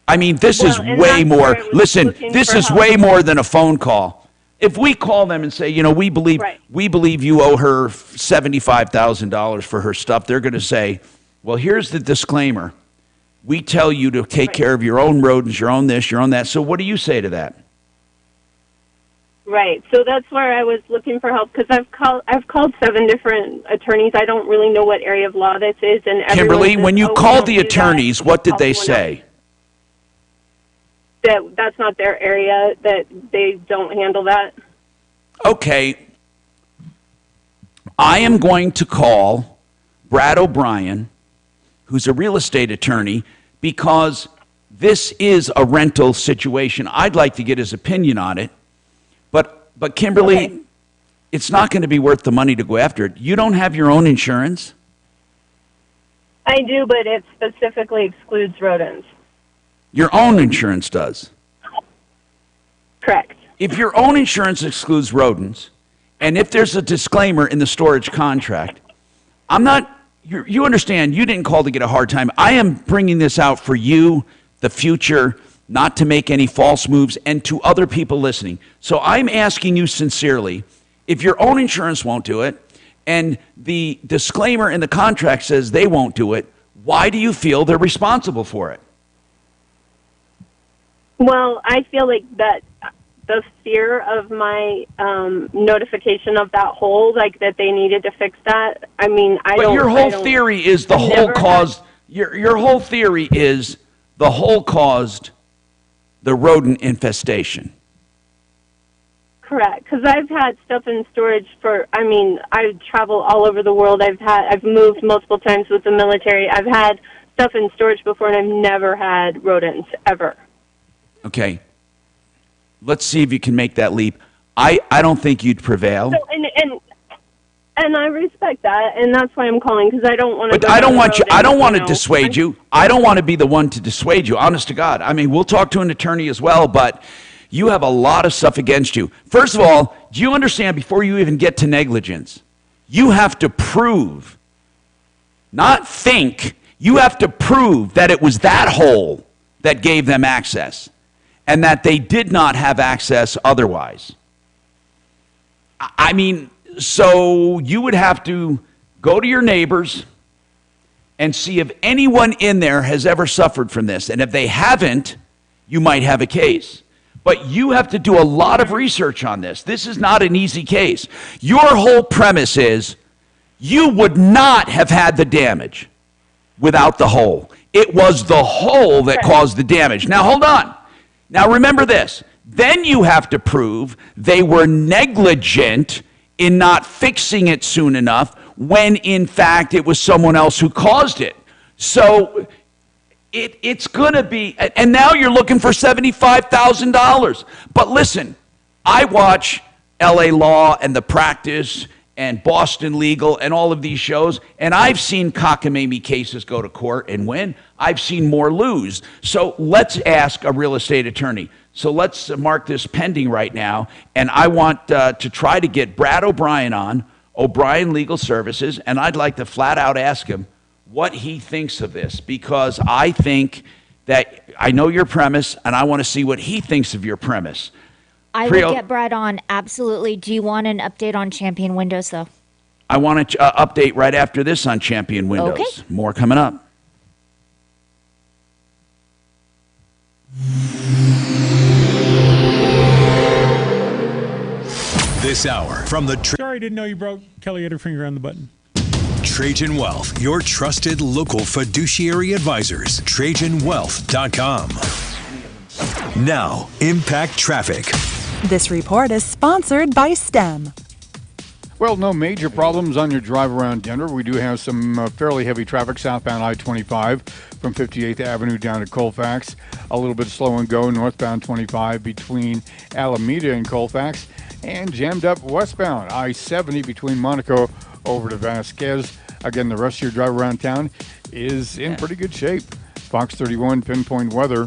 I mean, this is way more. Listen, this is way more than a phone call. If we call them and say, we believe you owe her $75,000 for her stuff, they're going to say, well, here's the disclaimer. We tell you to take care of your own rodents, your own this, your own that. So what do you say to that? Right. So that's where I was looking for help because I've called 7 different attorneys. I don't really know what area of law this is. And Kimberly, says, when you called the attorneys, what did they say? That's not their area, that they don't handle that. Okay. I am going to call Brad O'Brien, who's a real estate attorney, because this is a rental situation. I'd like to get his opinion on it. But Kimberly, it's not going to be worth the money to go after it. You don't have your own insurance? I do, but it specifically excludes rodents. Your own insurance does? Correct. If your own insurance excludes rodents, and if there's a disclaimer in the storage contract, you understand, you didn't call to get a hard time. I am bringing this out for you, the future, not to make any false moves, and to other people listening. So I'm asking you sincerely, if your own insurance won't do it, and the disclaimer in the contract says they won't do it, why do you feel they're responsible for it? Well, I feel like that the fear of my notification of that hole, like that they needed to fix that. I mean, But your whole theory is the hole caused. Your whole theory is the hole caused the rodent infestation. Correct, because I've had stuff in storage I travel all over the world. I've moved multiple times with the military. I've had stuff in storage before, and I've never had rodents ever. Okay. Let's see if you can make that leap. I don't think you'd prevail. So, and I respect that, and that's why I'm calling, because I don't want to. But I don't want to dissuade you. I don't want to be the one to dissuade you, honest to God. I mean, we'll talk to an attorney as well, but you have a lot of stuff against you. First of all, do you understand, before you even get to negligence, you have to prove, not think, you have to prove that it was that hole that gave them access and that they did not have access otherwise. I mean, so you would have to go to your neighbors and see if anyone in there has ever suffered from this. And if they haven't, you might have a case. But you have to do a lot of research on this. This is not an easy case. Your whole premise is you would not have had the damage without the hole. It was the hole that caused the damage. Now, hold on. Now, remember this. Then you have to prove they were negligent in not fixing it soon enough when, in fact, it was someone else who caused it. So it's going to be, and now you're looking for $75,000. But listen, I watch LA Law and The Practice and Boston Legal and all of these shows, and I've seen cockamamie cases go to court and win. I've seen more lose. So let's ask a real estate attorney. So let's mark this pending right now, and I want to try to get Brad O'Brien on, O'Brien Legal Services, and I'd like to flat out ask him what he thinks of this, because I think that I know your premise, and I want to see what he thinks of your premise. I will get Brad on, absolutely. Do you want an update on Champion Windows, though? I want to update right after this on Champion Windows. Okay. More coming up. This hour from the Sorry, didn't know you broke. Kelly had her finger on the button. Trajan Wealth, your trusted local fiduciary advisors. TrajanWealth.com. Now, Impact Traffic. This report is sponsored by STEM. Well, no major problems on your drive around Denver. We do have some fairly heavy traffic southbound I-25 from 58th Avenue down to Colfax. A little bit slow and go northbound 25 between Alameda and Colfax. And jammed up westbound I-70 between Monaco over to Vasquez. Again, the rest of your drive around town is in pretty good shape. Fox 31 pinpoint weather.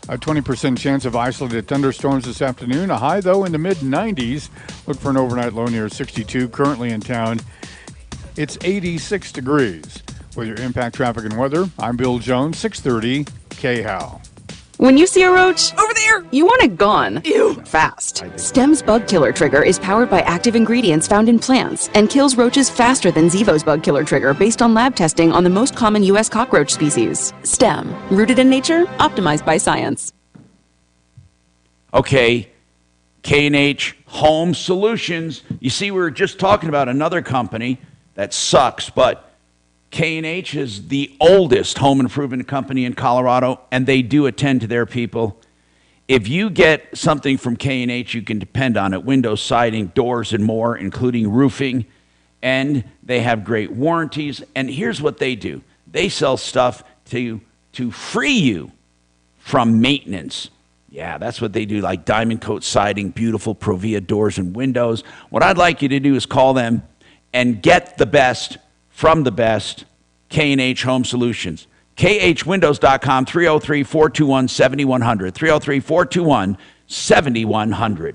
A 20% chance of isolated thunderstorms this afternoon. A high, though, in the mid-90s. Look for an overnight low near 62. Currently in town, it's 86 degrees. With your impact traffic and weather, I'm Bill Jones, 630 KHOW. When you see a roach, over there, you want it gone. Ew. Fast. STEM's Bug Killer Trigger is powered by active ingredients found in plants and kills roaches faster than Zevo's Bug Killer Trigger based on lab testing on the most common U.S. cockroach species. STEM, rooted in nature, optimized by science. Okay, K&H Home Solutions. You see, we were just talking about another company that sucks, but K&H is the oldest home improvement company in Colorado, and they do attend to their people. If you get something from K&H, you can depend on it. Windows, siding, doors, and more, including roofing. And they have great warranties. And here's what they do. They sell stuff to free you from maintenance. Yeah, that's what they do, like diamond coat siding, beautiful Provia doors and windows. What I'd like you to do is call them and get the best from the best, K&H Home Solutions. KHWindows.com, 303-421-7100. 303-421-7100.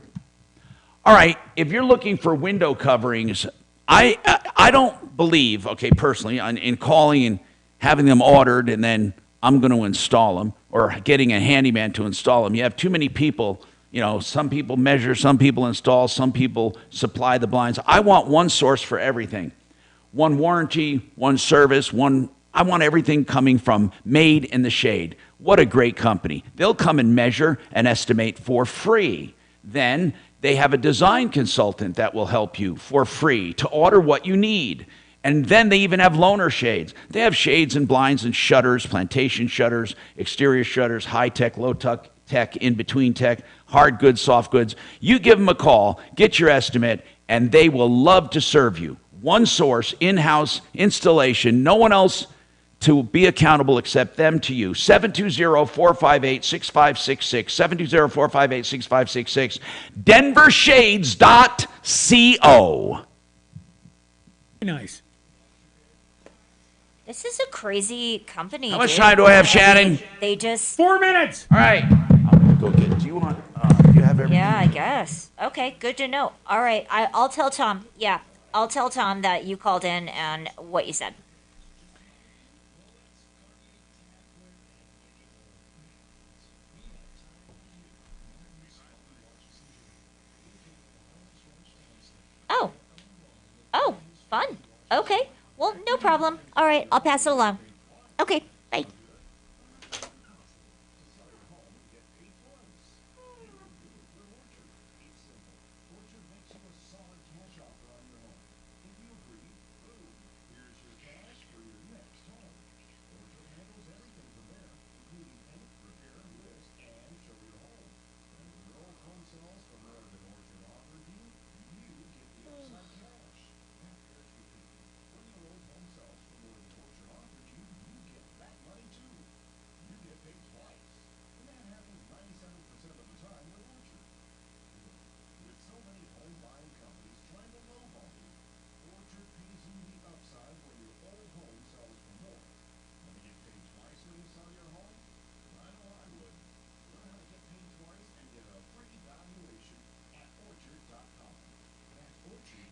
All right, if you're looking for window coverings, I don't believe, okay, personally, in calling and having them ordered and then I'm going to install them, or getting a handyman to install them. You have too many people. You know, some people measure, some people install, some people supply the blinds. I want one source for everything. One warranty, one service, I want everything coming from Made in the Shade. What a great company. They'll come and measure and estimate for free. Then they have a design consultant that will help you for free to order what you need. And then they even have loaner shades. They have shades and blinds and shutters, plantation shutters, exterior shutters, high-tech, low-tech, in-between tech, hard goods, soft goods. You give them a call, get your estimate, and they will love to serve you. One source, in-house installation, no one else to be accountable except them to you. 720-458-6566, 720-458-6566, denvershades.co. Nice. This is a crazy company. How much time do I have, Shannon? They just 4 minutes. All right. I'm going to go get, do you have everything? Yeah, I guess. Okay, good to know. All right, I'll tell Tom. Yeah, I'll tell Tom that you called in and what you said. Oh, fun. Okay. Well, no problem. All right, I'll pass it along. Okay, bye.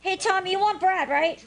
Hey, Tom, you want Brad, right?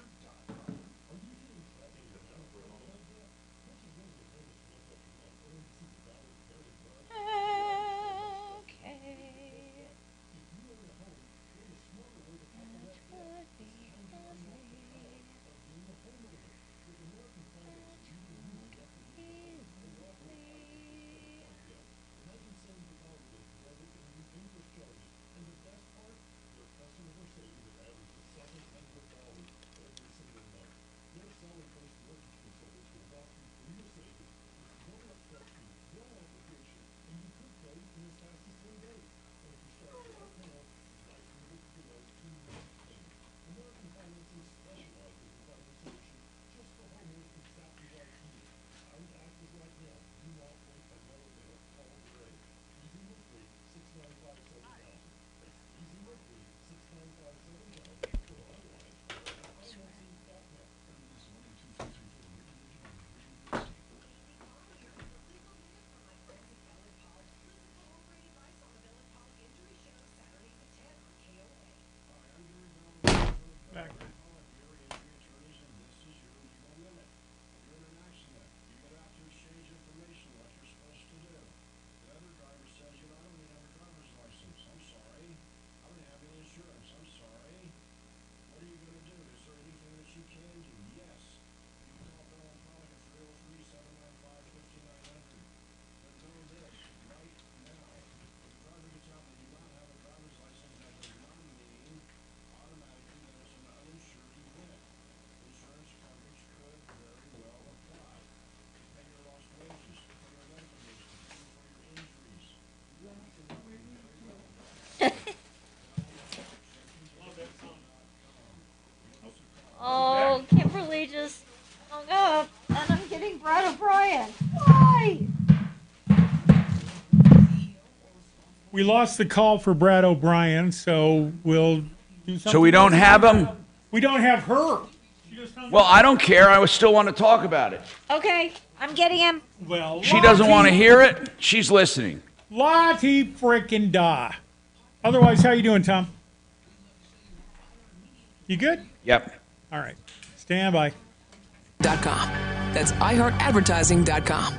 Oh, Kimberly just hung up, and I'm getting Brad O'Brien. Why? We lost the call for Brad O'Brien, so we'll do something. So we don't have him? We don't have her. Well, I don't care. I still want to talk about it. Okay, I'm getting him. Well, She doesn't want to hear it. She's listening. Lottie frickin' da. Otherwise, how you doing, Tom? You good? Yep. All right. Stand by. .com. That's iHeartAdvertising.com.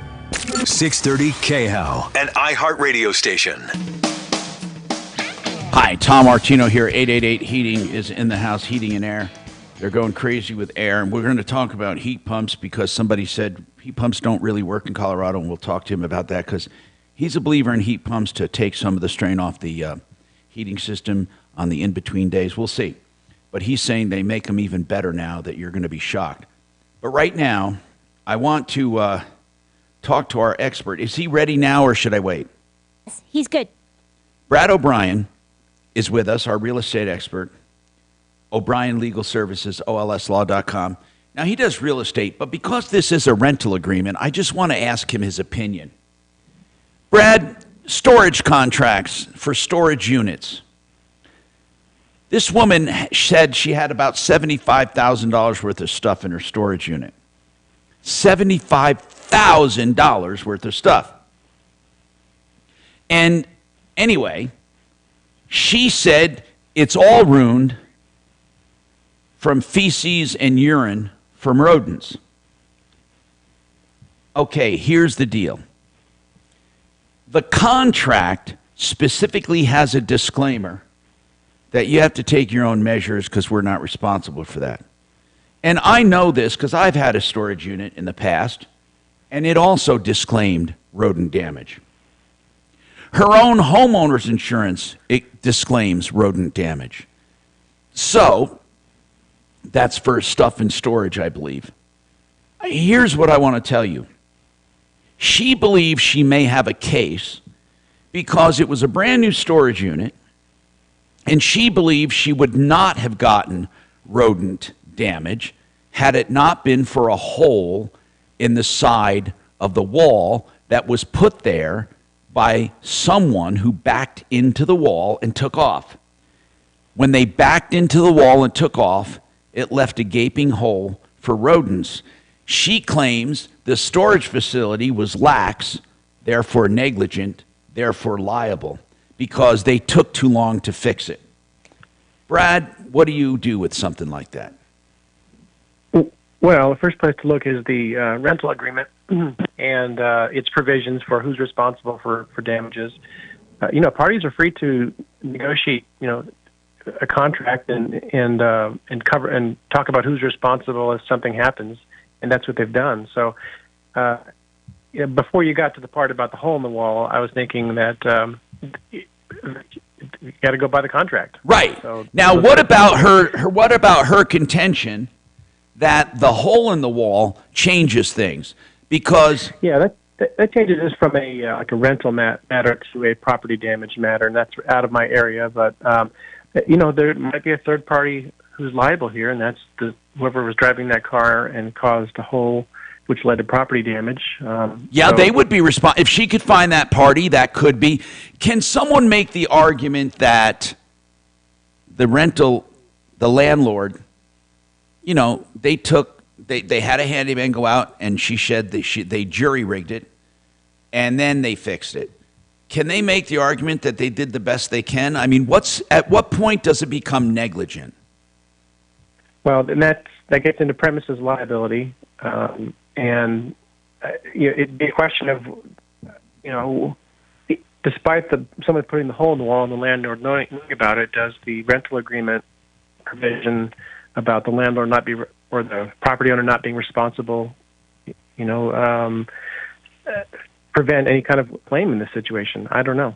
630 KHOW, an iHeartRadio station. Hi, Tom Martino here. 888 Heating is in the house, heating and air. They're going crazy with air, and we're going to talk about heat pumps because somebody said heat pumps don't really work in Colorado, and we'll talk to him about that because he's a believer in heat pumps to take some of the strain off the heating system on the in-between days. We'll see. But he's saying they make them even better now that you're going to be shocked. But right now, I want to talk to our expert. Is he ready now, or should I wait? He's good. Brad O'Brien is with us, our real estate expert. O'Brien Legal Services, olslaw.com. Now, he does real estate, but because this is a rental agreement, I just want to ask him his opinion. Brad, storage contracts for storage units. This woman said she had about $75,000 worth of stuff in her storage unit. $75,000 worth of stuff. And anyway, she said it's all ruined from feces and urine from rodents. Okay, here's the deal. The contract specifically has a disclaimer that you have to take your own measures because we're not responsible for that. And I know this because I've had a storage unit in the past, and it also disclaimed rodent damage. Her own homeowner's insurance, it disclaims rodent damage. So, that's for stuff in storage, I believe. Here's what I want to tell you. She believes she may have a case because it was a brand new storage unit, and she believes she would not have gotten rodent damage had it not been for a hole in the side of the wall that was put there by someone who backed into the wall and took off. When they backed into the wall and took off, it left a gaping hole for rodents. She claims the storage facility was lax, therefore negligent, therefore liable, because they took too long to fix it. Brad, what do you do with something like that? Well, the first place to look is the rental agreement and its provisions for who's responsible for damages. Parties are free to negotiate, a contract and cover and talk about who's responsible if something happens, and that's what they've done. So, before you got to the part about the hole in the wall, I was thinking that you got to go by the contract. Right. So, now, what about her contention that the hole in the wall changes things? Because that changes this from a rental matter to a property damage matter, and that's out of my area. But there might be a third party who's liable here, and that's whoever was driving that car and caused a hole, which led to property damage. They would be responsible. If she could find that party, that could be. Can someone make the argument that the landlord, they had a handyman go out and they jury-rigged it, and then they fixed it. Can they make the argument that they did the best they can? I mean, at what point does it become negligent? Well, then that gets into premises liability, and it'd be a question of, despite someone putting the hole in the wall and the landlord knowing about it, does the rental agreement provision about the landlord or the property owner not being responsible, prevent any kind of claim in this situation? I don't know.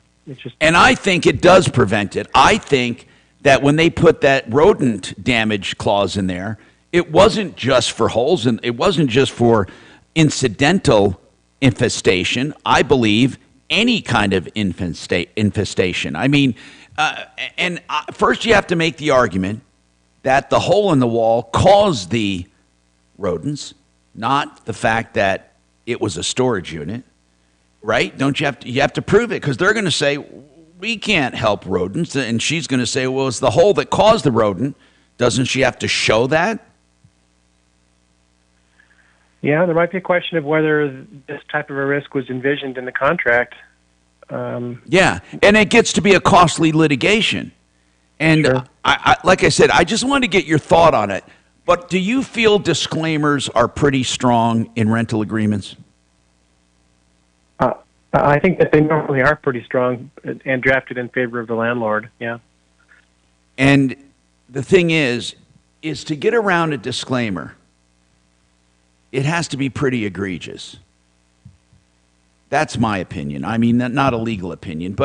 And I think it does prevent it. I think that when they put that rodent damage clause in there, it wasn't just for holes and it wasn't just for incidental infestation. I believe any kind of infestation. I mean, first you have to make the argument that the hole in the wall caused the rodents, not the fact that it was a storage unit, right? You have to prove it, because they're going to say, we can't help rodents, and she's going to say, well, it's the hole that caused the rodent. Doesn't she have to show that? Yeah, there might be a question of whether this type of a risk was envisioned in the contract. Yeah, and it gets to be a costly litigation. And sure. Like I said, I just wanted to get your thought on it. But do you feel disclaimers are pretty strong in rental agreements? I think that they normally are pretty strong and drafted in favor of the landlord, yeah. And the thing is to get around a disclaimer, it has to be pretty egregious. That's my opinion. I mean, not a legal opinion,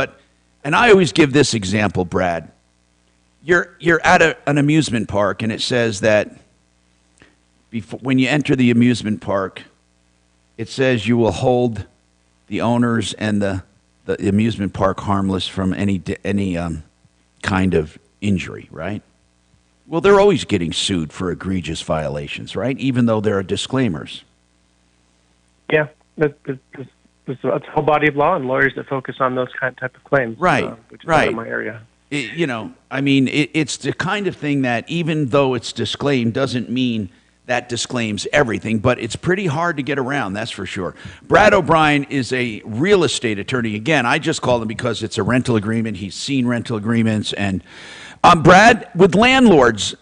and I always give this example, Brad. You're at an amusement park, and it says that when you enter the amusement park, it says you will hold the owners and the amusement park harmless from any kind of injury, right? Well, they're always getting sued for egregious violations, right? Even though there are disclaimers. Yeah, there's a whole body of law and lawyers that focus on those type of claims. Right, which is right. in my area. It's the kind of thing that even though it's disclaimed doesn't mean that disclaims everything, but it's pretty hard to get around, that's for sure. Brad O'Brien is a real estate attorney. Again, I just call him because it's a rental agreement. He's seen rental agreements. And Brad, with landlords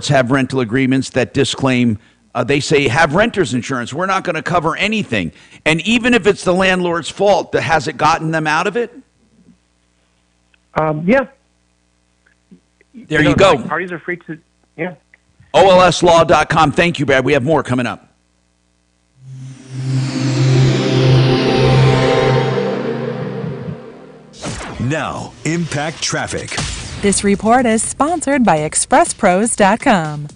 have rental agreements that disclaim, they say, have renter's insurance. We're not going to cover anything. And even if it's the landlord's fault, has it gotten them out of it? Yeah. There you go. Parties are free to, yeah. OLSlaw.com. Thank you, Brad. We have more coming up. Now, Impact Traffic. This report is sponsored by ExpressPros.com.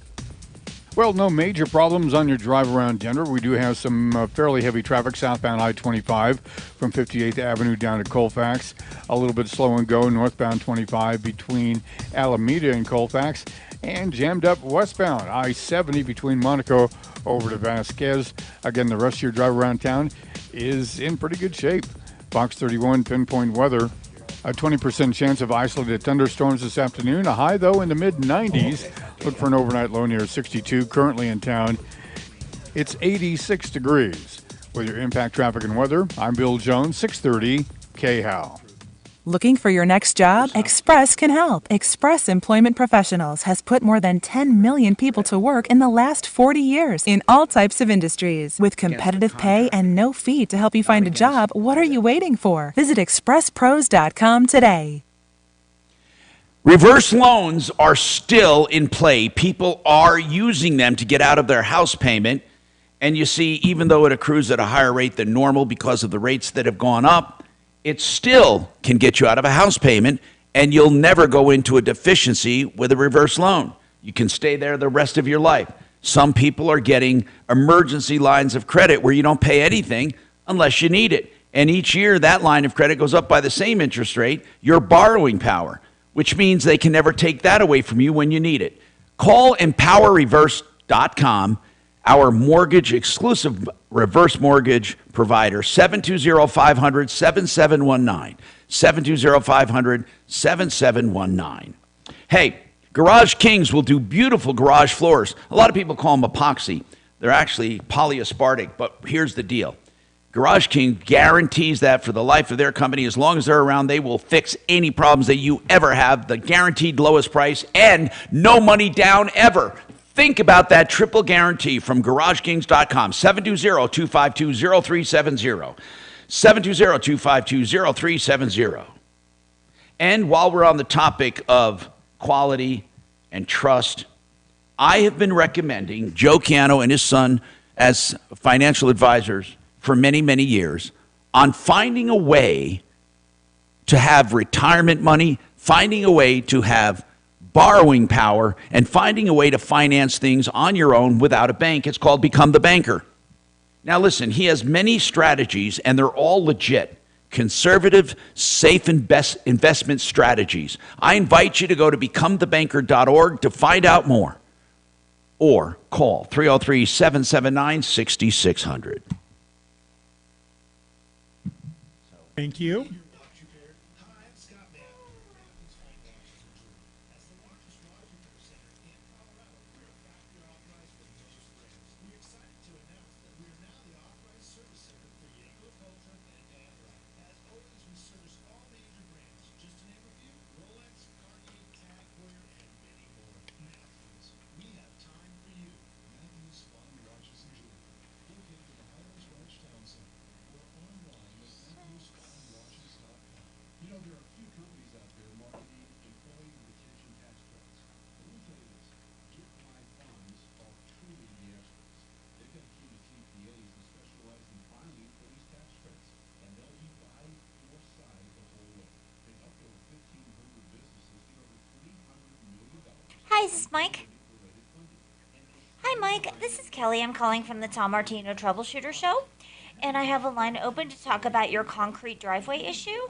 Well, no major problems on your drive around Denver. We do have some fairly heavy traffic southbound I-25 from 58th Avenue down to Colfax. A little bit slow and go northbound 25 between Alameda and Colfax. And jammed up westbound I-70 between Monaco over to Vasquez. Again, the rest of your drive around town is in pretty good shape. Fox 31 pinpoint weather. A 20% chance of isolated thunderstorms this afternoon. A high, though, in the mid-90s. Look for an overnight low near 62. Currently in town, it's 86 degrees. With your impact traffic and weather, I'm Bill Jones, 630 KHOW. Looking for your next job? Express can help. Express Employment Professionals has put more than 10 million people to work in the last 40 years in all types of industries. With competitive pay and no fee to help you find a job, what are you waiting for? Visit expresspros.com today. Reverse loans are still in play. People are using them to get out of their house payment. And you see, even though it accrues at a higher rate than normal because of the rates that have gone up, it still can get you out of a house payment, and you'll never go into a deficiency with a reverse loan. You can stay there the rest of your life. Some people are getting emergency lines of credit where you don't pay anything unless you need it. And each year, that line of credit goes up by the same interest rate, your borrowing power, which means they can never take that away from you when you need it. Call EmpowerReverse.com, our mortgage exclusive reverse mortgage provider, 720-500-7719, 720-500-7719. Hey, Garage Kings will do beautiful garage floors. A lot of people call them epoxy. They're actually polyaspartic, but here's the deal. Garage King guarantees that for the life of their company, as long as they're around, they will fix any problems that you ever have, the guaranteed lowest price, and no money down ever. Think about that triple guarantee from GarageKings.com, 720-252-0370, 720-252-0370. And while we're on the topic of quality and trust, I have been recommending Joe Ciano and his son as financial advisors for many, many years on finding a way to have retirement money, finding a way to have borrowing power, and finding a way to finance things on your own without a bank. It's called Become the Banker. Now listen, he has many strategies, and they're all legit. Conservative, safe investment strategies. I invite you to go to becomethebanker.org to find out more. Or call 303-779-6600. Thank you. Hi, is this Mike? Hi, Mike. This is Kelly. I'm calling from the Tom Martino Troubleshooter Show, and I have a line open to talk about your concrete driveway issue.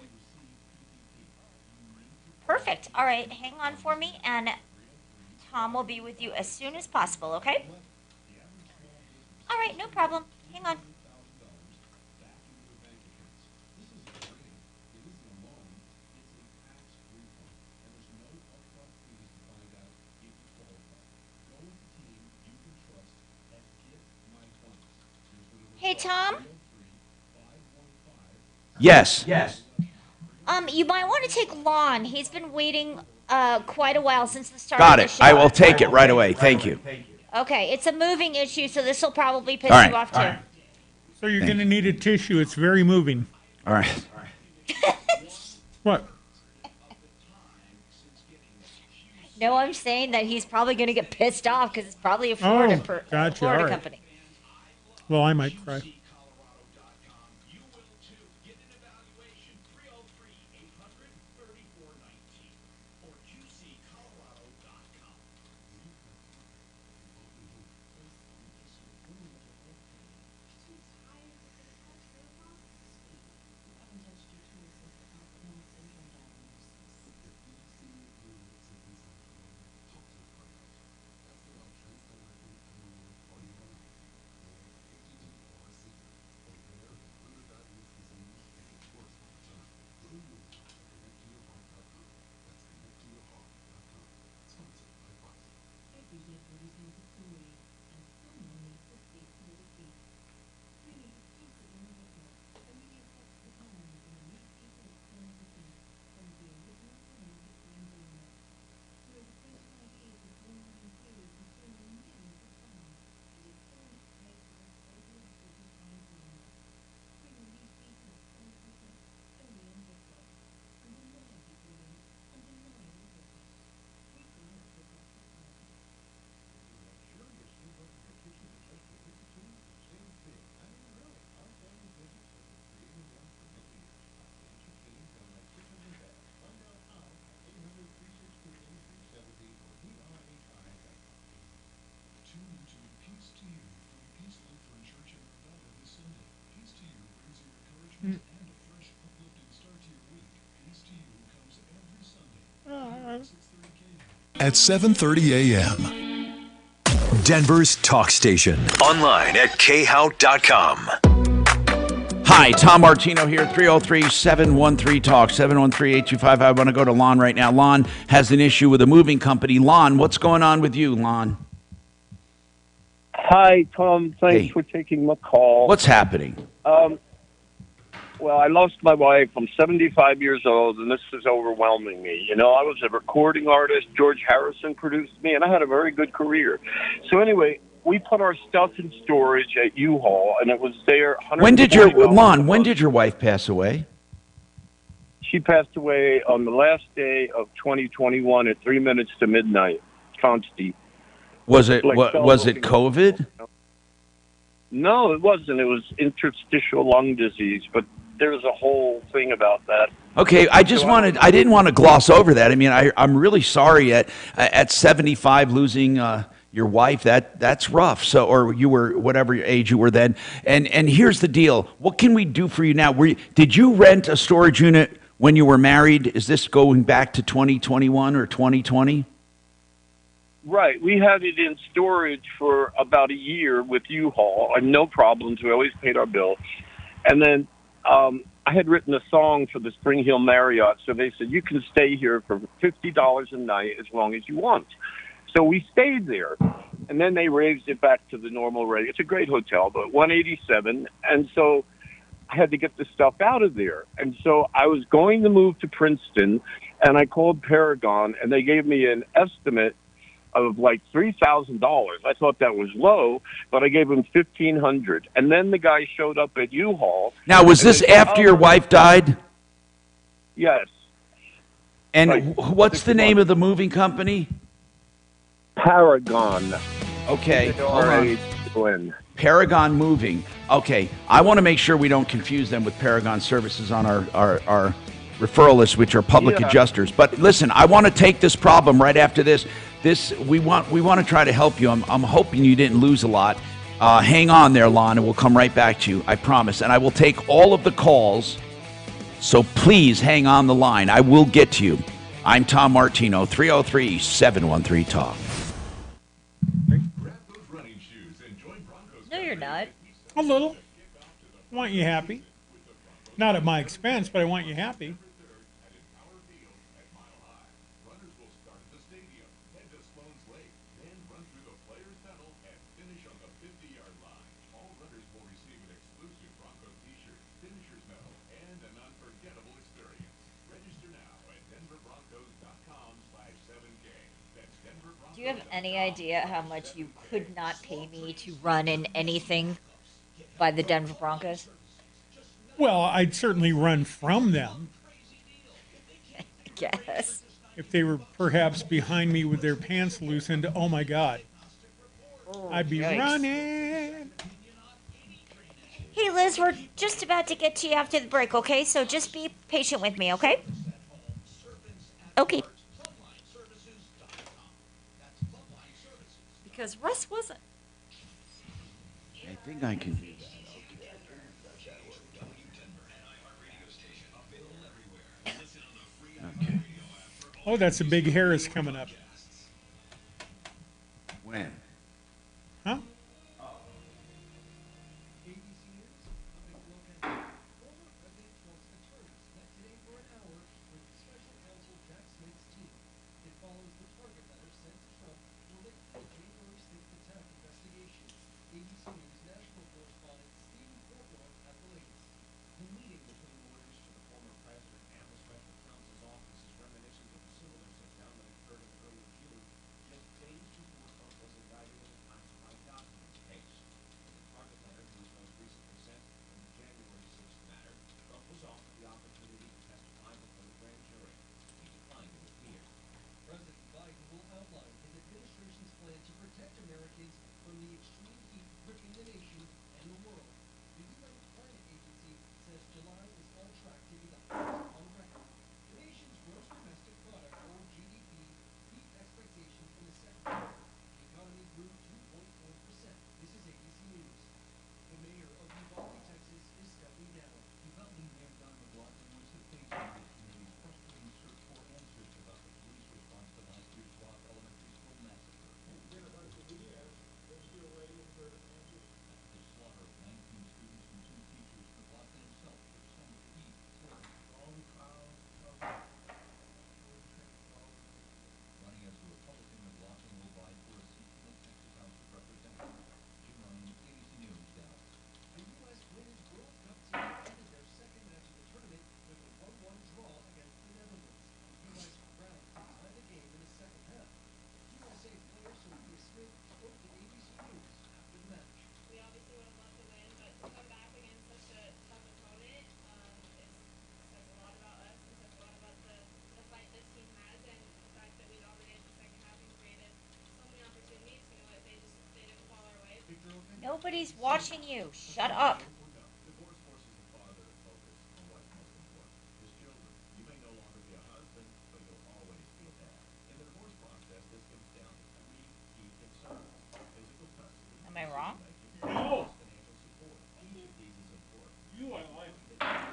Perfect. All right, hang on for me, and Tom will be with you as soon as possible, okay? All right, no problem. Hang on. Hey, Tom? Yes. You might want to take Lon. He's been waiting quite a while since the start Got of it. the show. I will take it right away. Thank you. Okay, it's a moving issue, so this will probably piss All right. you off too. All right. So you're going to need a tissue. It's very moving. All right. What? No, I'm saying that he's probably going to get pissed off because it's probably a Florida, Gotcha. Florida All right. company. Well, I might cry. at 7:30 a.m. Denver's talk station. Online at khout.com. Hi, Tom Martino here, 303-713-TALK, 713-8255. I want to go to Lon right now. Lon has an issue with a moving company. Lon, what's going on with you, Lon? Hi, Tom. Thanks for taking my call. What's happening? Well, I lost my wife. I'm 75 years old, and this is overwhelming me. You know, I was a recording artist. George Harrison produced me, and I had a very good career. So anyway, we put our stuff in storage at U-Haul, and it was there. When did your wife pass away? She passed away on the last day of 2021 at 3 minutes to midnight. Consti. Was it COVID? No, it wasn't. It was interstitial lung disease, but there's a whole thing about that. Okay, I didn't want to gloss over that. I mean, I'm really sorry at 75 losing your wife. That's rough. So, or you were whatever age you were then. And here's the deal. What can we do for you now? Did you rent a storage unit when you were married? Is this going back to 2021 or 2020? Right. We had it in storage for about a year with U-Haul, and no problems. We always paid our bill. And then I had written a song for the Spring Hill Marriott, so they said, you can stay here for $50 a night as long as you want. So we stayed there, and then they raised it back to the normal rate. It's a great hotel, but $187, and so I had to get the stuff out of there. And so I was going to move to Princeton, and I called Paragon, and they gave me an estimate of like $3,000. I thought that was low, but I gave him $1,500. And then the guy showed up at U-Haul. Now, was this after your wife died? Yes. And what's the name of the moving company? Paragon. Okay. Hold on. Paragon Moving. Okay. I want to make sure we don't confuse them with Paragon Services on our referral list, which are public adjusters. But listen, I want to take this problem right after this. We want to try to help you. I'm hoping you didn't lose a lot. Hang on there, Lon, and we'll come right back to you. I promise. And I will take all of the calls. So please hang on the line. I will get to you. I'm Tom Martino, 303-713-TALK. No, you're not. A little. I want you happy. Not at my expense, but I want you happy. Do you have any idea how much you could not pay me to run in anything by the Denver Broncos? Well, I'd certainly run from them. I guess. If they were perhaps behind me with their pants loosened, oh my God. I'd be running. Hey, Liz, we're just about to get to you after the break, okay? So just be patient with me, okay? Okay. Because Russ wasn't. I think I can. Okay. Oh, that's a big Harris coming up. When? Huh? Nobody's watching you. Shut up. Am I wrong? No. You, I like.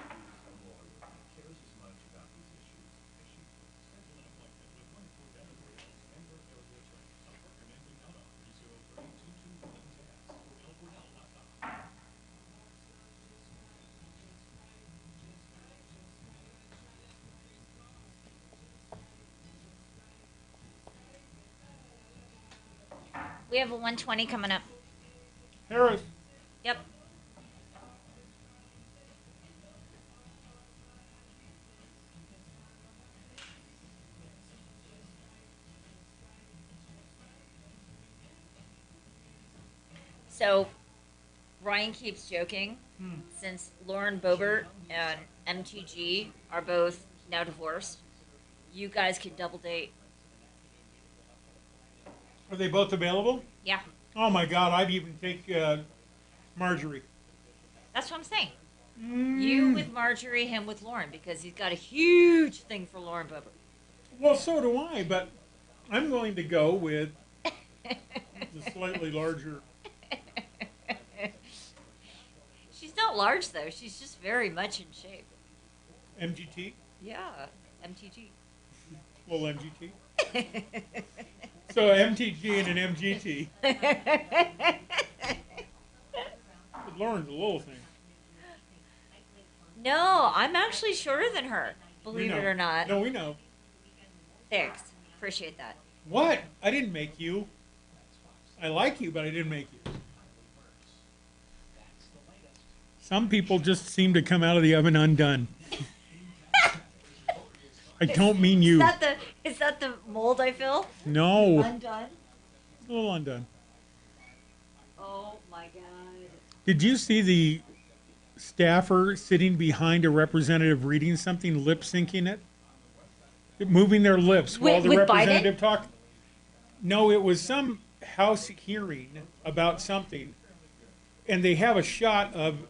We have a 120 coming up. Harris. Yep. So, Ryan keeps joking, since Lauren Boebert and MTG are both now divorced, you guys could double date. Are they both available? Yeah. Oh my God, I'd even take Marjorie. That's what I'm saying. You with Marjorie, him with Lauren, because he's got a huge thing for Lauren Boebert. Well, so do I, but I'm going to go with the slightly larger. She's not large, though. She's just very much in shape. MGT? Yeah, MTG. Well, MGT. So MTG and an MGT. But Lauren's a little thing. No, I'm actually shorter than her, believe We it know. or not. No, we know. Thanks. Appreciate that. What? I didn't make you. I like you, but I didn't make you. Some people just seem to come out of the oven undone. I don't mean you. Is that the mold I feel? No. Undone? A little undone. Oh my God. Did you see the staffer sitting behind a representative reading something, lip syncing it? Moving their lips while the With representative Biden? talked? No, it was some House hearing about something. And they have a shot of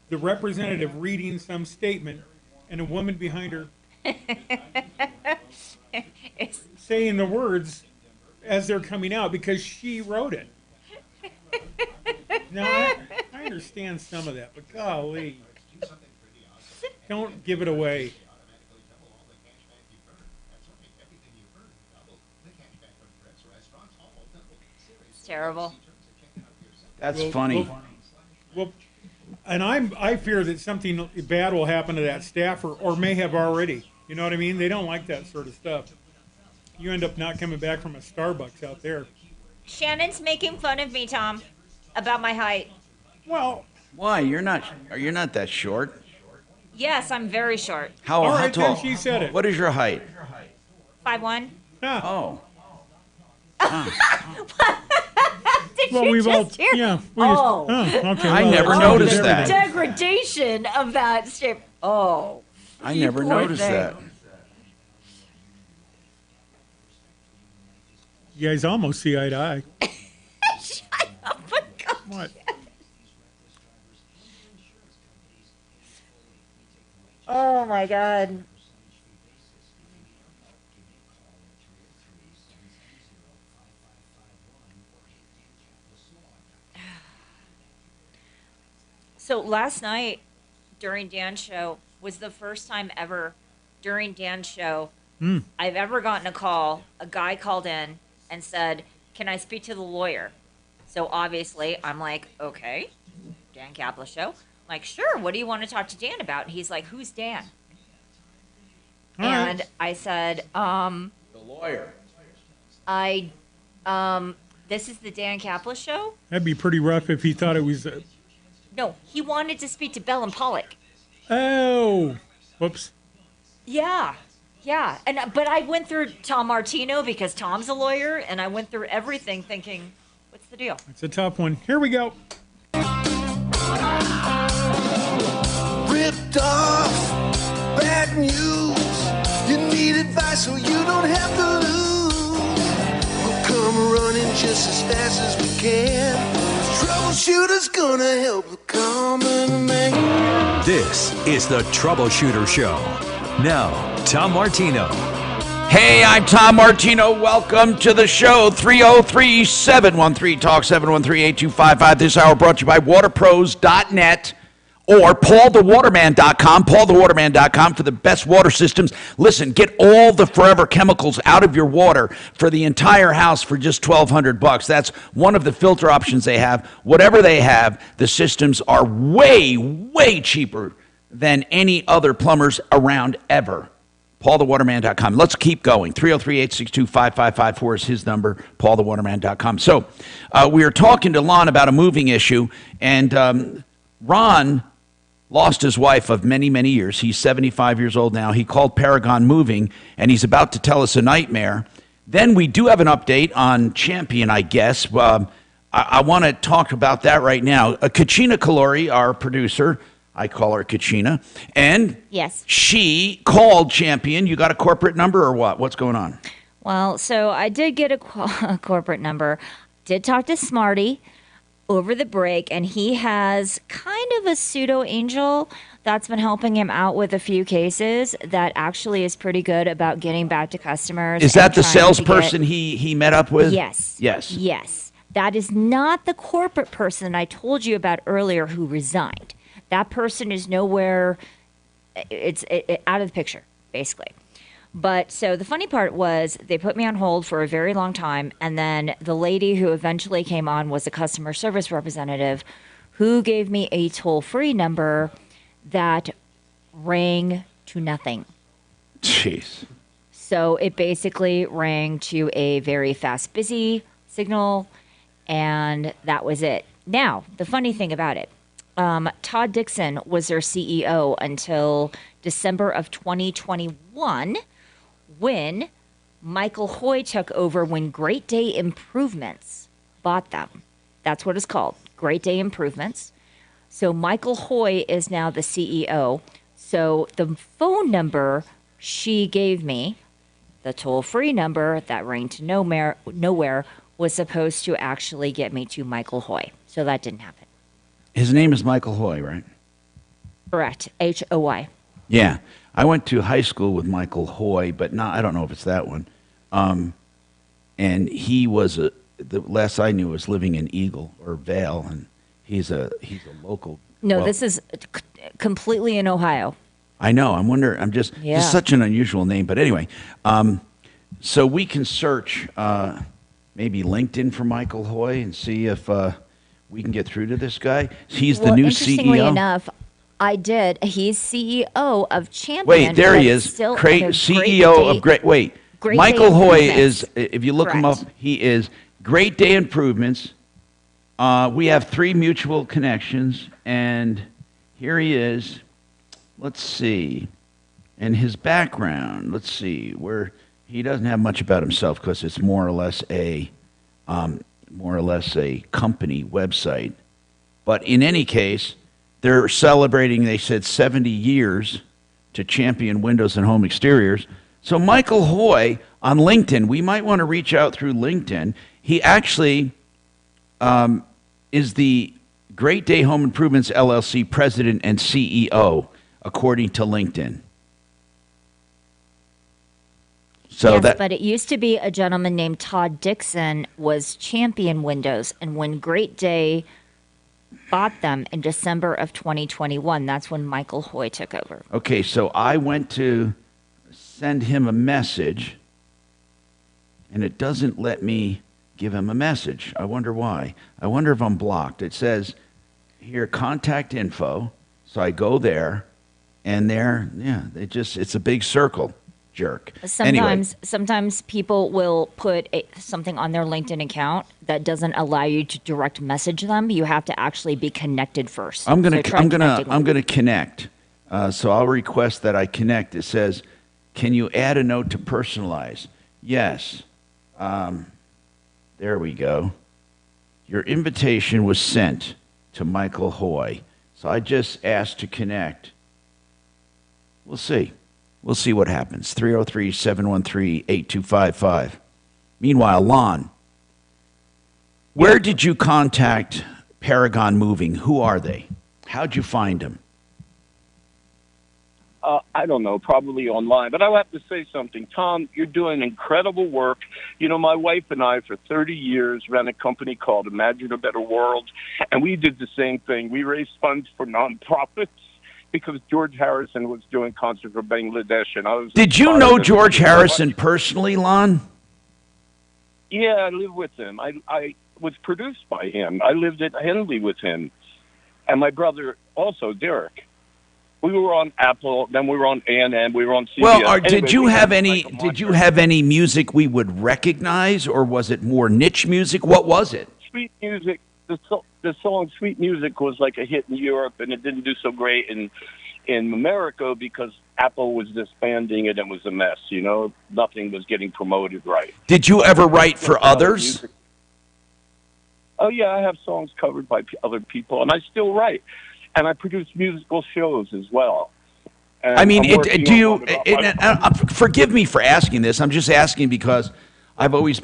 the representative reading some statement and a woman behind her saying the words as they're coming out because she wrote it. Now, I understand some of that, but golly, don't give it away. It's terrible. That's funny. Well, and I fear that something bad will happen to that staffer, or may have already. You know what I mean? They don't like that sort of stuff. You end up not coming back from a Starbucks out there. Shannon's making fun of me, Tom, about my height. Well, why? You're not that short. Yes, I'm very short. How right, tall? then she said it. What is your height? 5'1". Oh. Did Well, you we've just all, hear? yeah. Oh. Okay. I well, never that's noticed everything. that. Degradation of that shape. Oh. I you never poor noticed thing. that. You guys almost see eye to eye. Shut up. Oh, God. What? Oh, my God. So last night during Dan's show was the first time ever during Dan's show I've ever gotten a call. A guy called in and said, "Can I speak to the lawyer?" So obviously I'm like, okay, Dan Kaplan show. I'm like, sure. What do you want to talk to Dan about? And he's like, who's Dan? All and right. I said, The lawyer. this is the Dan Kaplan show. That'd be pretty rough if he thought it was. No, he wanted to speak to Bell and Pollock. Oh, whoops. Yeah, and but I went through Tom Martino because Tom's a lawyer, and I went through everything thinking, what's the deal? It's a tough one. Here we go. Ripped off, bad news. You need advice so you don't have to lose. We'll come running just as fast as we can. Troubleshooter's gonna help the common man. This is the Troubleshooter Show. Now, Tom Martino. Hey, I'm Tom Martino. Welcome to the show. 303-713-TALK, 713-8255. This hour brought to you by waterpros.net or paulthewaterman.com, paulthewaterman.com for the best water systems. Listen, get all the forever chemicals out of your water for the entire house for just $1,200. That's one of the filter options they have. Whatever they have, the systems are way, way cheaper than any other plumbers around ever. paulthewaterman.com. Let's keep going. 303-862-5554 is his number, paulthewaterman.com. So we were talking to Lon about a moving issue, and Ron lost his wife of many, many years. He's 75 years old now. He called Paragon Moving, and he's about to tell us a nightmare. Then we do have an update on Champion, I guess. I want to talk about that right now. Kachina Kalori, our producer, I call her Kachina, and yes, she called Champion. You got a corporate number or what? What's going on? Well, so I did get a corporate number. Did talk to Smarty over the break, and he has kind of a pseudo angel that's been helping him out with a few cases that actually is pretty good about getting back to customers. Is that the salesperson he met up with? Yes. Yes. Yes. That is not the corporate person I told you about earlier who resigned. That person is nowhere, it's out of the picture, basically. But so the funny part was they put me on hold for a very long time, and then the lady who eventually came on was a customer service representative who gave me a toll-free number that rang to nothing. Jeez. So it basically rang to a very fast, busy signal, and that was it. Now, the funny thing about it, Todd Dixon was their CEO until December of 2021, when Michael Hoy took over, when Great Day Improvements bought them. That's what it's called, Great Day Improvements. So Michael Hoy is now the CEO. So the phone number she gave me, the toll-free number that rang to nowhere, was supposed to actually get me to Michael Hoy. So that didn't happen. His name is Michael Hoy, right? Correct. H-O-Y. Yeah. I went to high school with Michael Hoy, but I don't know if it's that one. And he was the last I knew was living in Eagle or Vale, and he's a local. No, this is completely in Ohio. I know. I'm wondering. Just such an unusual name, but anyway. So we can search maybe LinkedIn for Michael Hoy and see if we can get through to this guy. He's the new interestingly CEO. Enough, I did. He's CEO of Champion. Wait, there he is. CEO of Great. Wait, Great Michael Day Hoy Improvements. is. If you look him Correct. up, he is Great Day Improvements. We have 3 mutual connections, and here he is. Let's see, and his background. Let's see where he doesn't have much about himself because it's more or less a company website. But in any case, they're celebrating, they said, 70 years to Champion Windows and Home Exteriors. So Michael Hoy on LinkedIn, we might want to reach out through LinkedIn. He actually is the Great Day Home Improvements LLC president and CEO, according to LinkedIn. So yes, but it used to be a gentleman named Todd Dixon was Champion Windows, and when Great Day bought them in December of 2021, that's when Michael Hoy took over. Okay, so I went to send him a message, and it doesn't let me give him a message. I wonder why. I wonder if I'm blocked. It says here, contact info. So I go there, and it's a big circle. Jerk. Sometimes people will put something on their LinkedIn account that doesn't allow you to direct message them. You have to actually be connected first. I'm gonna connect. So I'll request that I connect. It says, "Can you add a note to personalize?" Yes. There we go. Your invitation was sent to Michael Hoy. So I just asked to connect. We'll see. We'll see what happens. 303-713-8255. Meanwhile, Lon, where did you contact Paragon Moving. Who are they? How'd you find them? I don't know, probably online. But I have to say something. Tom, you're doing incredible work. You know, my wife and I, for 30 years, ran a company called Imagine a Better World, and we did the same thing. We raised funds for nonprofits because George Harrison was doing concert for Bangladesh, and I was. Did you know George Harrison personally, Lon? Yeah, I lived with him. I was produced by him. I lived at Henley with him, and my brother also, Derek. We were on Apple, then we were on A&M, we were on CBS. Well, did you have any music we would recognize, or was it more niche music? What was it? Sweet music. The song "Sweet Music" was like a hit in Europe, and it didn't do so great in America because Apple was disbanding it and it was a mess. You know, nothing was getting promoted right. Did you ever write for others? Oh yeah, I have songs covered by other people, and I still write. And I produce musical shows as well. And I mean, forgive me for asking this. I'm just asking because I've always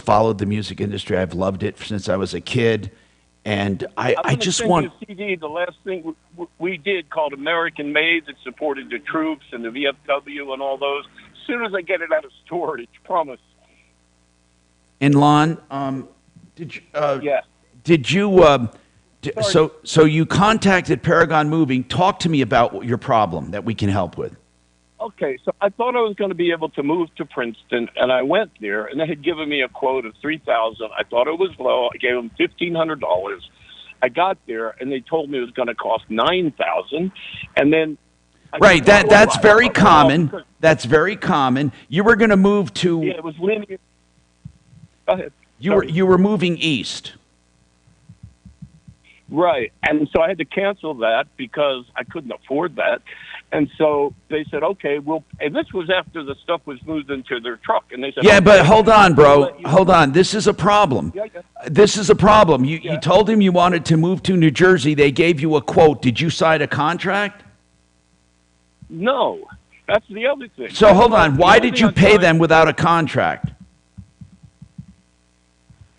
followed the music industry. I've loved it since I was a kid, and I just want a CD. The last thing we did called American Made that supported the troops and the VFW and all those. As soon as I get it out of storage, promise. And Lon, did you? Yeah. Did you? So you contacted Paragon Moving. Talk to me about your problem that we can help with. Okay, so I thought I was going to be able to move to Princeton, and I went there, and they had given me a quote of $3,000. I thought it was low. I gave them $1,500. I got there, and they told me it was going to cost $9,000, and then. Right, that's very common. That's very common. You were going to move to. Yeah, it was linear. Go ahead. You were moving east. Right. And so I had to cancel that because I couldn't afford that. And so they said, okay, and this was after the stuff was moved into their truck. And they said, yeah, okay, but hold on, bro. Hold on. This is a problem. Yeah. This is a problem. You told him you wanted to move to New Jersey. They gave you a quote. Did you sign a contract? No. That's the other thing. So hold on. Why did you pay them without a contract?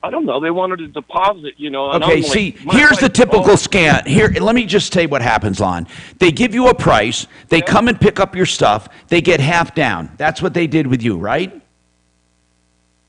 I don't know. They wanted a deposit, you know. And Okay, see, here's the typical scam. Here, let me just say what happens, Lon. They give you a price. They come and pick up your stuff. They get half down. That's what they did with you, right?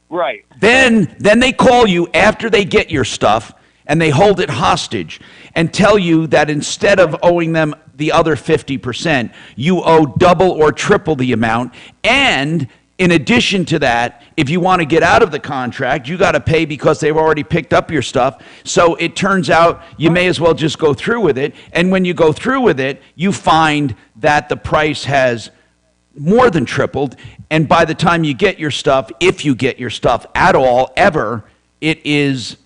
Right. Then they call you after they get your stuff, and they hold it hostage and tell you that instead of owing them the other 50%, you owe double or triple the amount, and in addition to that, if you want to get out of the contract, you got to pay because they've already picked up your stuff. So it turns out you may as well just go through with it. And when you go through with it, you find that the price has more than tripled. And by the time you get your stuff, if you get your stuff at all, ever, it is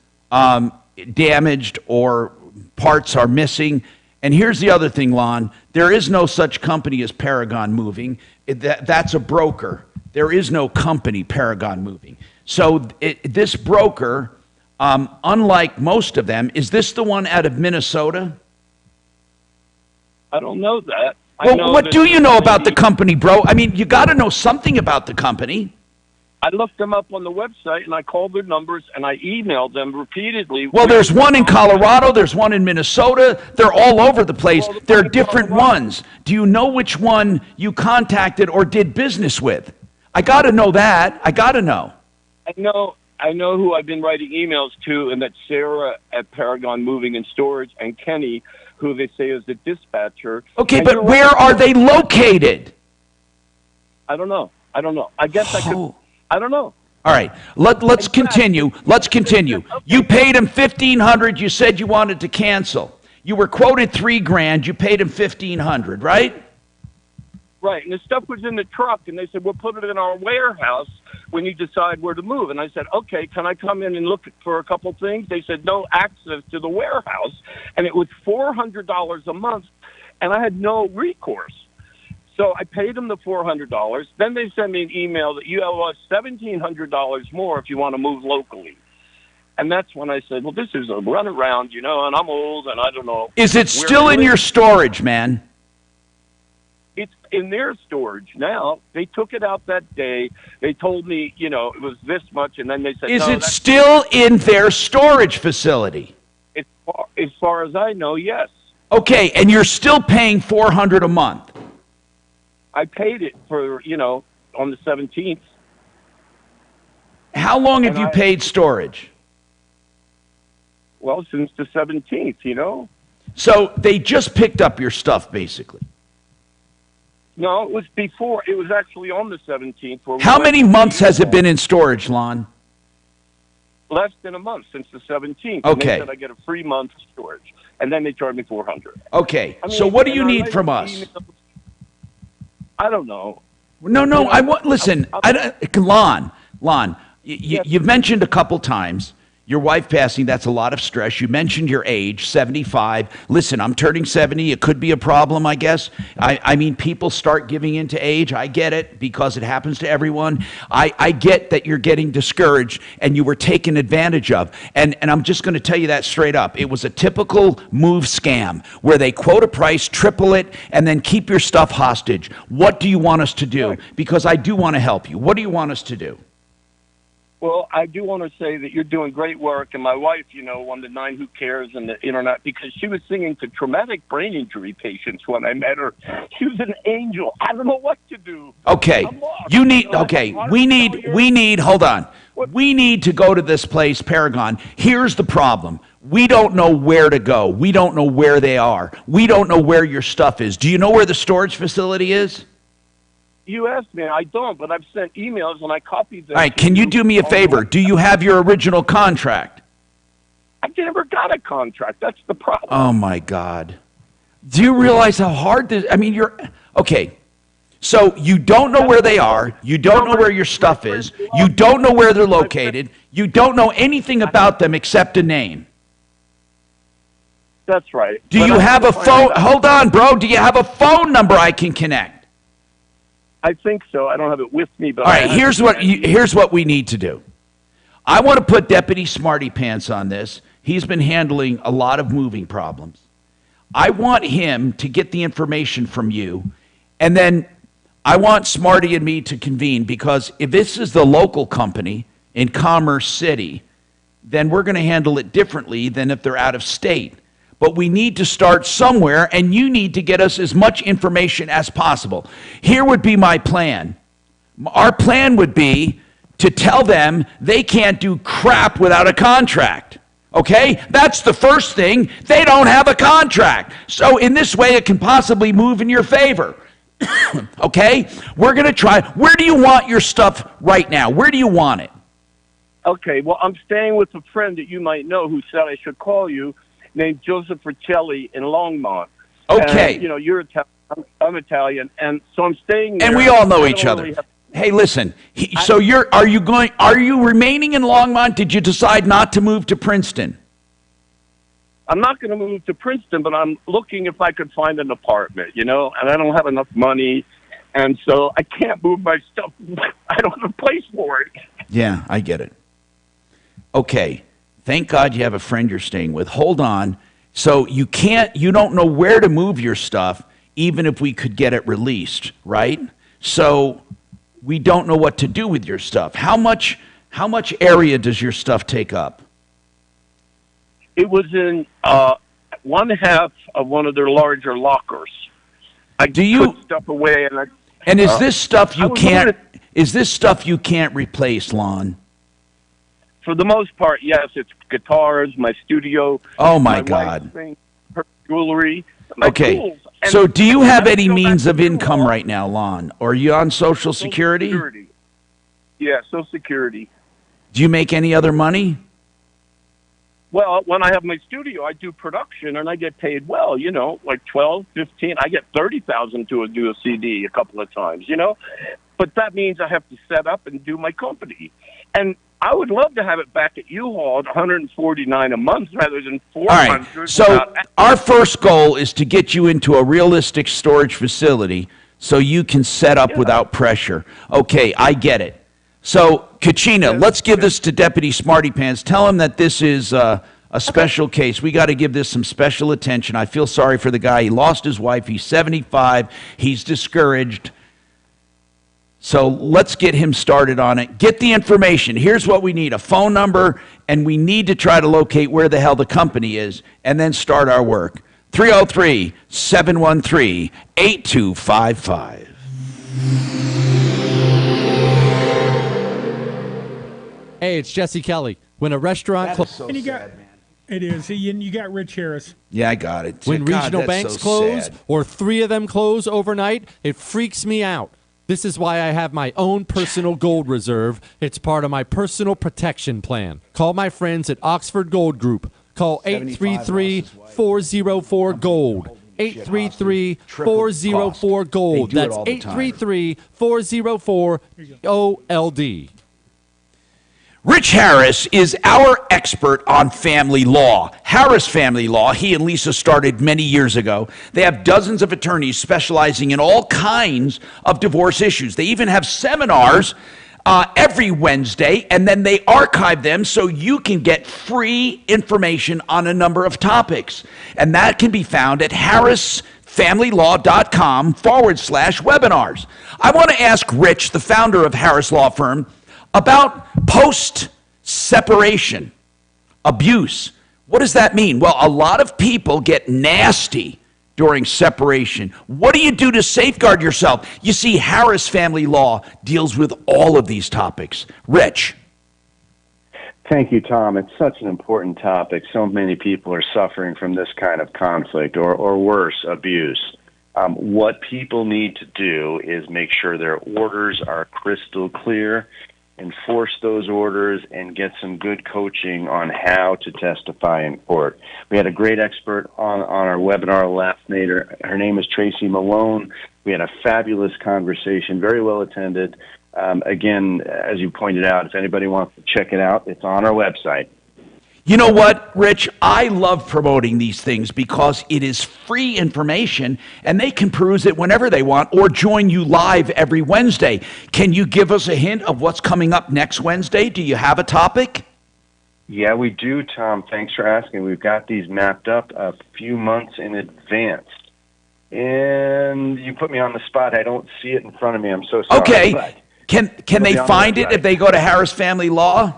damaged or parts are missing. And here's the other thing, Lon. There is no such company as Paragon Moving. That's a broker. There is no company, Paragon Moving. So this broker, unlike most of them, is this the one out of Minnesota? I don't know that. Well, what do you know about the company, bro? I mean, you got to know something about the company. I looked them up on the website, and I called their numbers, and I emailed them repeatedly. Well, there's one in Colorado. There's one in Minnesota. They're all over the place. They're different ones. Do you know which one you contacted or did business with? I got to know that. I got to know. I know who I've been writing emails to, and that's Sarah at Paragon Moving and Storage, and Kenny, who they say is the dispatcher. Okay, but where are they located? I don't know. I guess I could. I don't know. All right, let's continue. Let's continue. You paid him $1,500. You said you wanted to cancel. You were quoted $3,000. You paid him $1,500, right? Right, and the stuff was in the truck, and they said, we'll put it in our warehouse when you decide where to move. And I said, okay, can I come in and look for a couple things? They said, no access to the warehouse. And it was $400 a month, and I had no recourse. So I paid them the $400. Then they sent me an email that you owe us $1,700 more if you want to move locally. And that's when I said, well, this is a runaround, you know, and I'm old, and I don't know. Is it still in your storage, man? It's in their storage now. They took it out that day. They told me, it was this much, and then they said, Is no, it that's still in their storage facility? as far as I know, yes. Okay, and you're still paying $400 a month. I paid it for, on the 17th. How long have you paid storage? Well, since the 17th, So they just picked up your stuff, basically. No, it was before. It was actually on the 17th. How many months has it been in storage, Lon? Less than a month, since the 17th. Okay. And they said I get a free month storage. And then they charged me $400. Okay. I mean, So what do you and I need write from us? emails. I don't know. No, I want. Listen, Lon, you've mentioned a couple times your wife passing. That's a lot of stress. You mentioned your age, 75. Listen, I'm turning 70. It could be a problem, I guess. I mean, people start giving into age. I get it because it happens to everyone. I get that you're getting discouraged and you were taken advantage of. And I'm just going to tell you that straight up. It was a typical move scam where they quote a price, triple it, and then keep your stuff hostage. What do you want us to do? Because I do want to help you. What do you want us to do? Well, I do want to say that you're doing great work, and my wife, won the 9 Who Cares and the internet because she was singing to traumatic brain injury patients when I met her. She was an angel. I don't know what to do. Okay, we need, hold on. We need to go to this place, Paragon. Here's the problem. We don't know where to go. We don't know where they are. We don't know where your stuff is. Do you know where the storage facility is? You asked me. I don't, but I've sent emails and I copied them. All right, can you do me a favor? Do you have your original contract? I never got a contract. That's the problem. Oh, my God. Do you realize how hard this... I mean, okay, so you don't know where they are. You don't know where your stuff is. You don't know where they're located. You don't know anything about them except a name. That's right. Do you have a phone... Hold on, bro. Do you have a phone number I can connect? I think so. I don't have it with me, but all right. Here's what we need to do. I want to put Deputy Smarty Pants on this. He's been handling a lot of moving problems. I want him to get the information from you, and then I want Smarty and me to convene because if this is the local company in Commerce City, then we're going to handle it differently than if they're out of state. But we need to start somewhere, and you need to get us as much information as possible. Here would be my plan. Our plan would be to tell them they can't do crap without a contract. Okay? That's the first thing. They don't have a contract. So in this way, it can possibly move in your favor. Okay? We're going to try. Where do you want your stuff right now? Where do you want it? Okay, well, I'm staying with a friend that you might know who said I should call you, named Joseph Riccelli in Longmont. Okay. And, you're Italian, I'm Italian, and so I'm staying there. And we all know each other. Hey, listen. So are you remaining in Longmont? Did you decide not to move to Princeton? I'm not going to move to Princeton, but I'm looking if I could find an apartment, and I don't have enough money, and so I can't move my stuff. I don't have a place for it. Yeah, I get it. Okay. Thank God you have a friend you're staying with. Hold on. So you don't know where to move your stuff, even if we could get it released, right? So we don't know what to do with your stuff. How much area does your stuff take up? It was in one half of one of their larger lockers. I put stuff away, and is this stuff you can't? Is this stuff you can't replace, Lon? For the most part, yes. It's guitars, my studio. Oh, my God. Thing, her jewelry. My tools. So do you have any means of income right now, Lon? Or are you on Social Security? Yeah, Social Security. Do you make any other money? Well, when I have my studio, I do production, and I get paid well, like 12, 15. I get $30,000 to do a CD a couple of times, But that means I have to set up and do my company. And I would love to have it back at U-Haul at $149 a month rather than $400. All right. So our first goal is to get you into a realistic storage facility so you can set up without pressure. Okay, I get it. So, Kachina, let's give this to Deputy Smarty Pants. Tell him that this is a a special case. We got to give this some special attention. I feel sorry for the guy. He lost his wife. He's 75. He's discouraged. So let's get him started on it. Get the information. Here's what we need: a phone number, and we need to try to locate where the hell the company is, and then start our work. 303-713-8255. Hey, it's Jesse Kelly. When a restaurant So and you got, sad, man. It is. You got Rich Harris. Yeah, I got it. When God, regional that's banks so close sad. or 3 of them close overnight, it freaks me out. This is why I have my own personal gold reserve. It's part of my personal protection plan. Call my friends at Oxford Gold Group. Call 833-404-GOLD. 833-404-GOLD. That's 833-404-OLD. Rich Harris is our expert on family law. Harris Family Law, he and Lisa started many years ago. They have dozens of attorneys specializing in all kinds of divorce issues. They even have seminars every Wednesday, and then they archive them so you can get free information on a number of topics. And that can be found at harrisfamilylaw.com/webinars. I want to ask Rich, the founder of Harris Law Firm, about post-separation abuse. What does that mean? Well, a lot of people get nasty during separation. What do you do to safeguard yourself? You see, Harris Family Law deals with all of these topics. Rich. Thank you, Tom. It's such an important topic. So many people are suffering from this kind of conflict or worse, abuse. What people need to do is make sure their orders are crystal clear, enforce those orders, and get some good coaching on how to testify in court. We had a great expert on our webinar last night. Her name is Tracy Malone. We had a fabulous conversation, very well attended. Again, as you pointed out, if anybody wants to check it out, it's on our website. You know what, Rich? I love promoting these things because it is free information and they can peruse it whenever they want or join you live every Wednesday. Can you give us a hint of what's coming up next Wednesday? Do you have a topic? Yeah, we do, Tom. Thanks for asking. We've got these mapped up a few months in advance. And you put me on the spot. I don't see it in front of me. I'm so sorry. Okay. Can they find it if they go to Harris Family Law?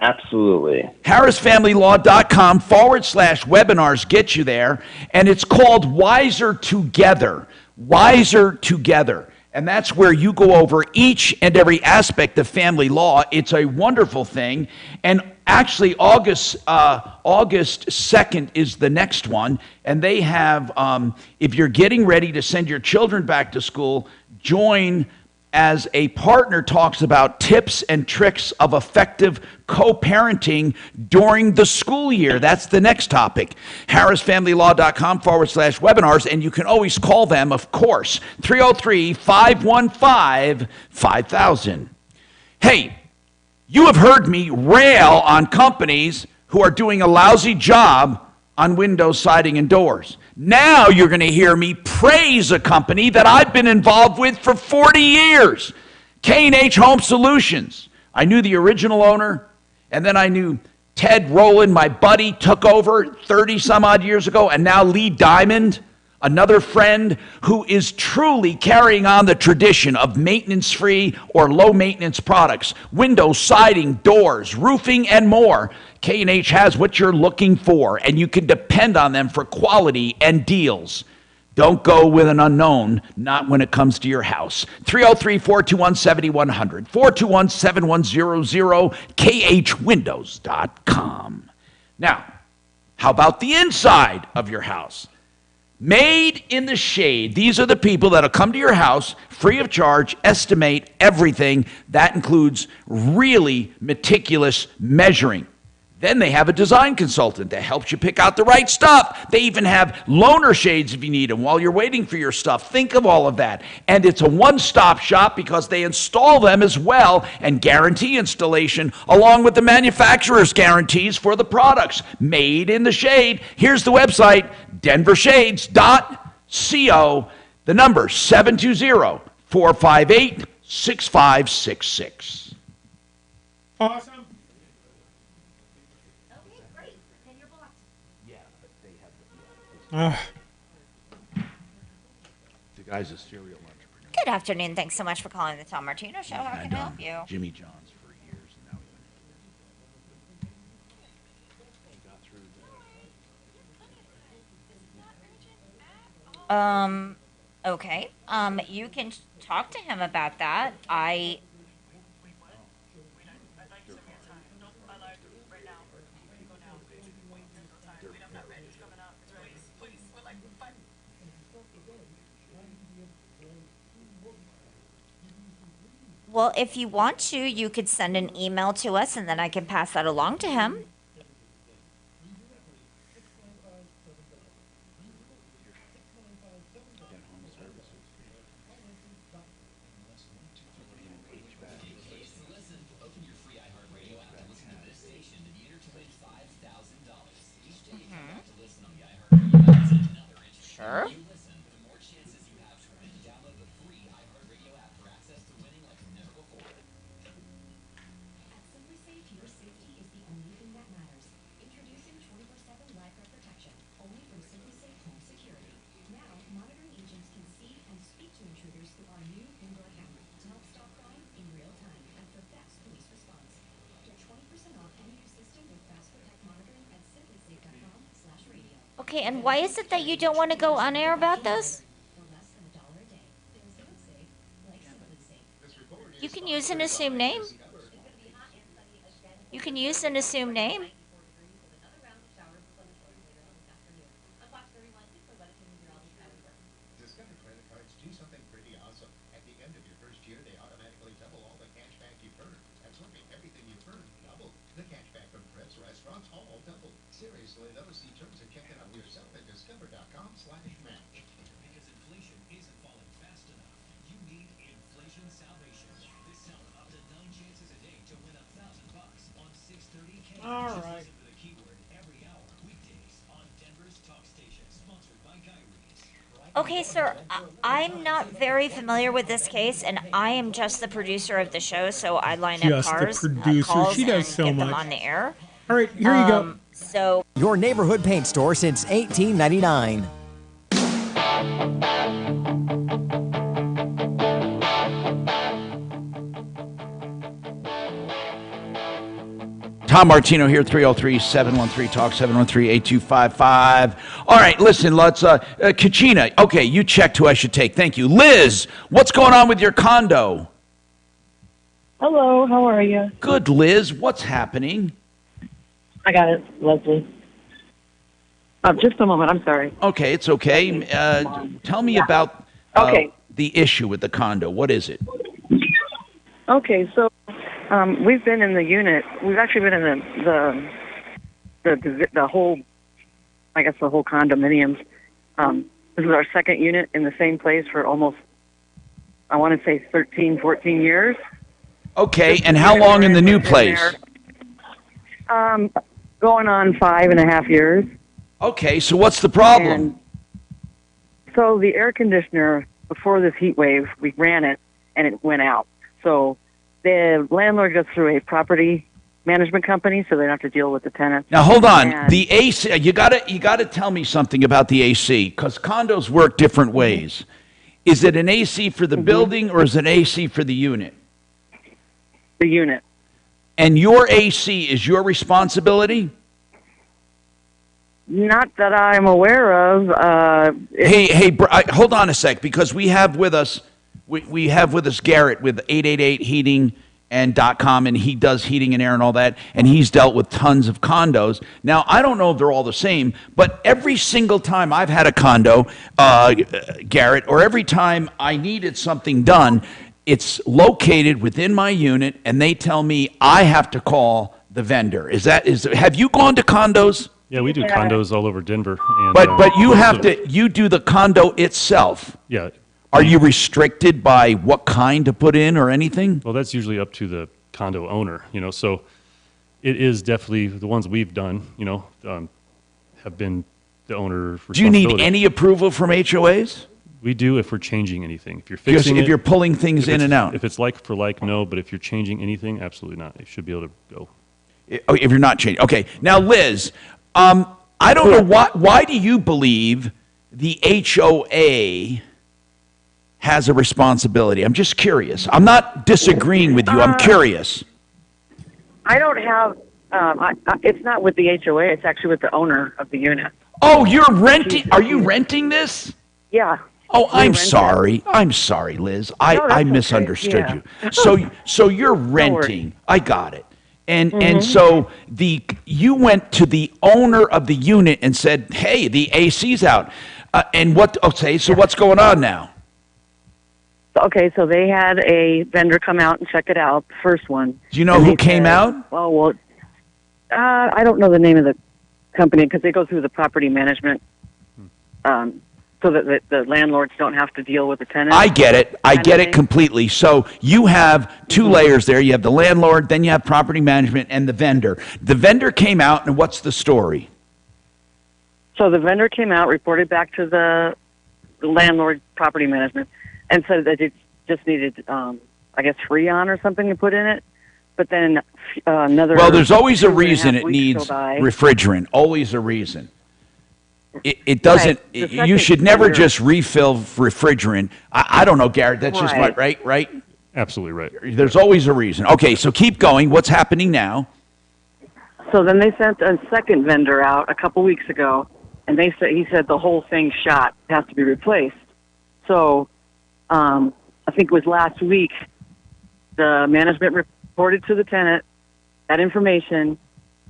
Absolutely. harrisfamilylaw.com/webinars gets you there, and it's called Wiser Together. Wiser Together. And that's where you go over each and every aspect of family law. It's a wonderful thing. And actually, August 2nd is the next one. And they have, if you're getting ready to send your children back to school, join as a partner talks about tips and tricks of effective co-parenting during the school year. That's the next topic. harrisfamilylaw.com/webinars, and you can always call them, of course, 303-515-5000. Hey, you have heard me rail on companies who are doing a lousy job on windows, siding, and doors. Now you're going to hear me praise a company that I've been involved with for 40 years, K&H Home Solutions. I knew the original owner, and then I knew Ted Rowland, my buddy, took over 30-some-odd years ago, and now Lee Diamond, another friend who is truly carrying on the tradition of maintenance-free or low-maintenance products, windows, siding, doors, roofing, and more. K&H has what you're looking for, and you can depend on them for quality and deals. Don't go with an unknown, not when it comes to your house. 303-421-7100, 421-7100, khwindows.com. Now, how about the inside of your house? Made in the Shade. These are the people that'll come to your house free of charge, estimate everything. That includes really meticulous measuring. Then they have a design consultant that helps you pick out the right stuff. They even have loaner shades if you need them while you're waiting for your stuff. Think of all of that. And it's a one-stop shop because they install them as well and guarantee installation along with the manufacturer's guarantees for the products. Made in the Shade. Here's the website, denvershades.co. The number, 720-458-6566. Awesome. The guy's a serial entrepreneur. Good afternoon. Thanks so much for calling the Tom Martino Show. How can I help you? Jimmy John's for years, and now Okay. You can talk to him about that. Well, if you want to, you could send an email to us, and then I can pass that along to him. Sure. Okay, and why is it that you don't want to go on air about this? You can use an assumed name. You can use an assumed name. All right. Okay, sir, I'm not very familiar with this case, and I am just the producer of the show, so I line up Just the cars, producer. calls, She does and so get them much. on the air. All right, here you go. So Your neighborhood paint store since 1899. Tom Martino here, 303-713-TALK, 713-8255. All right, listen, let's, Kachina, okay, you checked who I should take. Thank you. Liz, what's going on with your condo? Hello, how are you? Good, Liz. What's happening? I got it, Leslie. Just a moment, I'm sorry. Okay, it's okay. Tell me about the issue with the condo. What is it? Okay, so we've been in the unit. We've actually been in the whole, I guess, the whole condominiums. This is our second unit in the same place for almost, I want to say 13, 14 years. Okay, and how long in the new place? Going on 5.5 years. Okay, so what's the problem? And so the air conditioner, before this heat wave, we ran it, and it went out. So the landlord goes through a property management company, so they don't have to deal with the tenants. Now hold on, And the AC. You gotta tell me something about the AC, because condos work different ways. Is it an AC for the building or is it an AC for the unit? The unit. And your AC is your responsibility? Not that I'm aware of. Hold on a sec, because we have with us Garrett with 888 Heating and .com, and he does heating and air and all that, and he's dealt with tons of condos. Now, I don't know if they're all the same, but every single time I've had a condo, Garrett, or every time I needed something done, it's located within my unit, and they tell me I have to call the vendor. Have you gone to condos? Yeah, we do condos all over Denver. And, But you do the condo itself. Yeah. Are you restricted by what kind to put in or anything? Well, that's usually up to the condo owner, so it is definitely the ones we've done, have been the owner's responsibility. Do you need any approval from HOAs? We do if we're changing anything. If you're fixing if you're pulling things in and out. If it's like for like, no, but if you're changing anything, absolutely not. You should be able to go. If you're not changing. Okay. Now, Liz, I'm I don't know why do you believe the HOA has a responsibility? I'm just curious. I'm not disagreeing with you. I'm curious. I don't have. It's not with the HOA. It's actually with the owner of the unit. Oh, you're renting? Are you renting this? Yeah. Oh, I'm sorry. I'm sorry, Liz. I misunderstood you. So you're renting. I got it. And so you went to the owner of the unit and said, "Hey, the AC's out." And what? Okay, so what's going on now? Okay, so they had a vendor come out and check it out, the first one. Do you know who came out? Oh, well, I don't know the name of the company because they go through the property management so that the landlords don't have to deal with the tenants. I get it. I get it completely. So you have two layers there. You have the landlord, then you have property management, and the vendor. The vendor came out, and what's the story? So the vendor came out, reported back to the landlord property management, and said that it just needed, I guess, Freon or something to put in it. But then another... Well, there's always a reason it needs refrigerant. Always a reason. It doesn't... Right. You should never just refill refrigerant. I don't know, Garrett. That's just my... Right? Absolutely right. There's always a reason. Okay, so keep going. What's happening now? So then they sent a second vendor out a couple weeks ago, and he said the whole thing shot. It has to be replaced. So... I think it was last week, the management reported to the tenant that information,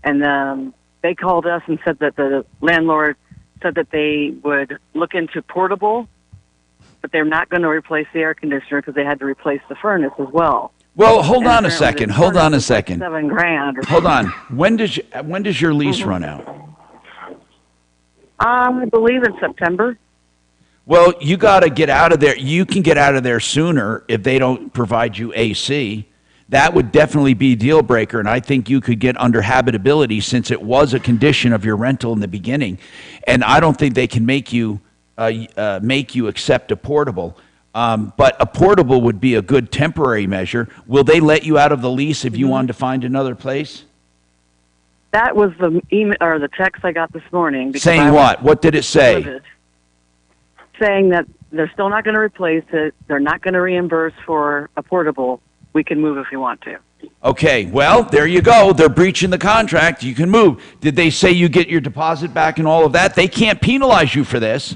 and they called us and said that the landlord said that they would look into portable, but they're not going to replace the air conditioner because they had to replace the furnace as well. Well, hold on a second. Hold on a second. Like $7,000. Hold on. When does your lease run out? I believe in September. Well, you got to get out of there. You can get out of there sooner if they don't provide you AC. That would definitely be a deal breaker, and I think you could get under habitability since it was a condition of your rental in the beginning. And I don't think they can make you accept a portable. But a portable would be a good temporary measure. Will they let you out of the lease if you wanted to find another place? That was the email or the text I got this morning. Saying what? What did it say? Saying that they're still not going to replace it. They're not going to reimburse for a portable. We can move if you want to. Okay, well, there you go. They're breaching the contract. You can move. Did they say you get your deposit back and all of that? They can't penalize you for this.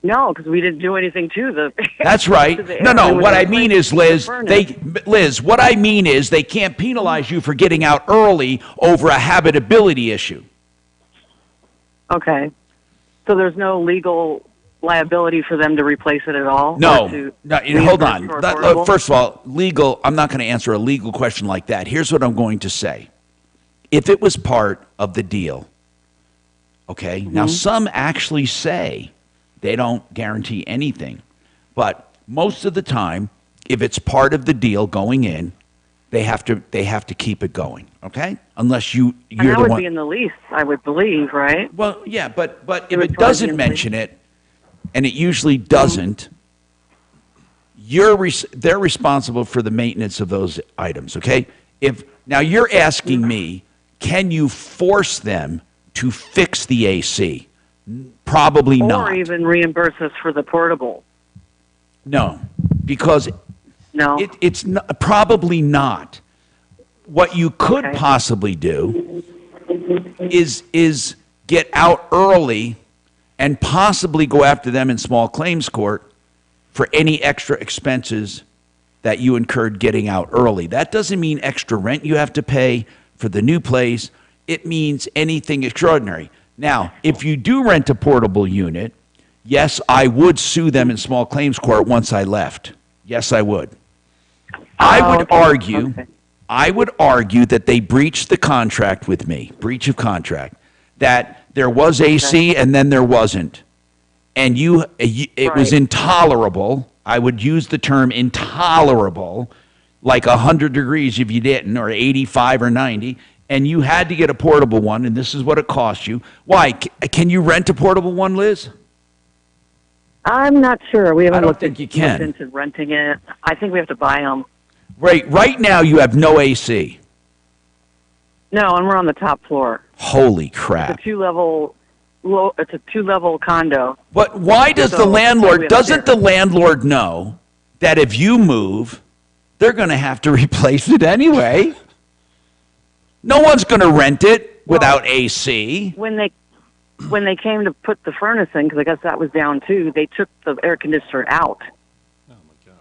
No, because we didn't do anything to the... That's right. No. What I mean is, Liz, what I mean is they can't penalize you for getting out early over a habitability issue. Okay. So there's no legal liability for them to replace it at all? No, hold on. First of all, legal, I'm not going to answer a legal question like that. Here's what I'm going to say. If it was part of the deal, okay, now some actually say they don't guarantee anything. But most of the time, if it's part of the deal going in, they have to keep it going, okay? Unless you're the one. And that would be in the lease, I would believe, right? Well, yeah, but if it doesn't mention it, and it usually doesn't, they're responsible for the maintenance of those items, okay? Now you're asking me, can you force them to fix the AC? Probably not. Or even reimburse us for the portable. No, because no, it's probably not. What you could possibly do is get out early and possibly go after them in small claims court for any extra expenses that you incurred getting out early. That doesn't mean extra rent you have to pay for the new place. It means anything extraordinary. Now, if you do rent a portable unit, yes, I would sue them in small claims court once I left. Yes, I would. I would argue that they breached the contract with me, breach of contract, that there was AC and then there wasn't. And it was intolerable. I would use the term intolerable, like 100 degrees if you didn't, or 85 or 90. And you had to get a portable one, and this is what it cost you. Why? Can you rent a portable one, Liz? I'm not sure. We haven't looked can. into renting it. I think we have to buy them. Right now you have no AC. No, and we're on the top floor. Holy It's crap. a two-level condo. But why does the landlord, doesn't the landlord know that if you move, they're going to have to replace it anyway? No one's going to rent it without AC. When they came to put the furnace in, because I guess that was down too, they took the air conditioner out. Oh my gosh!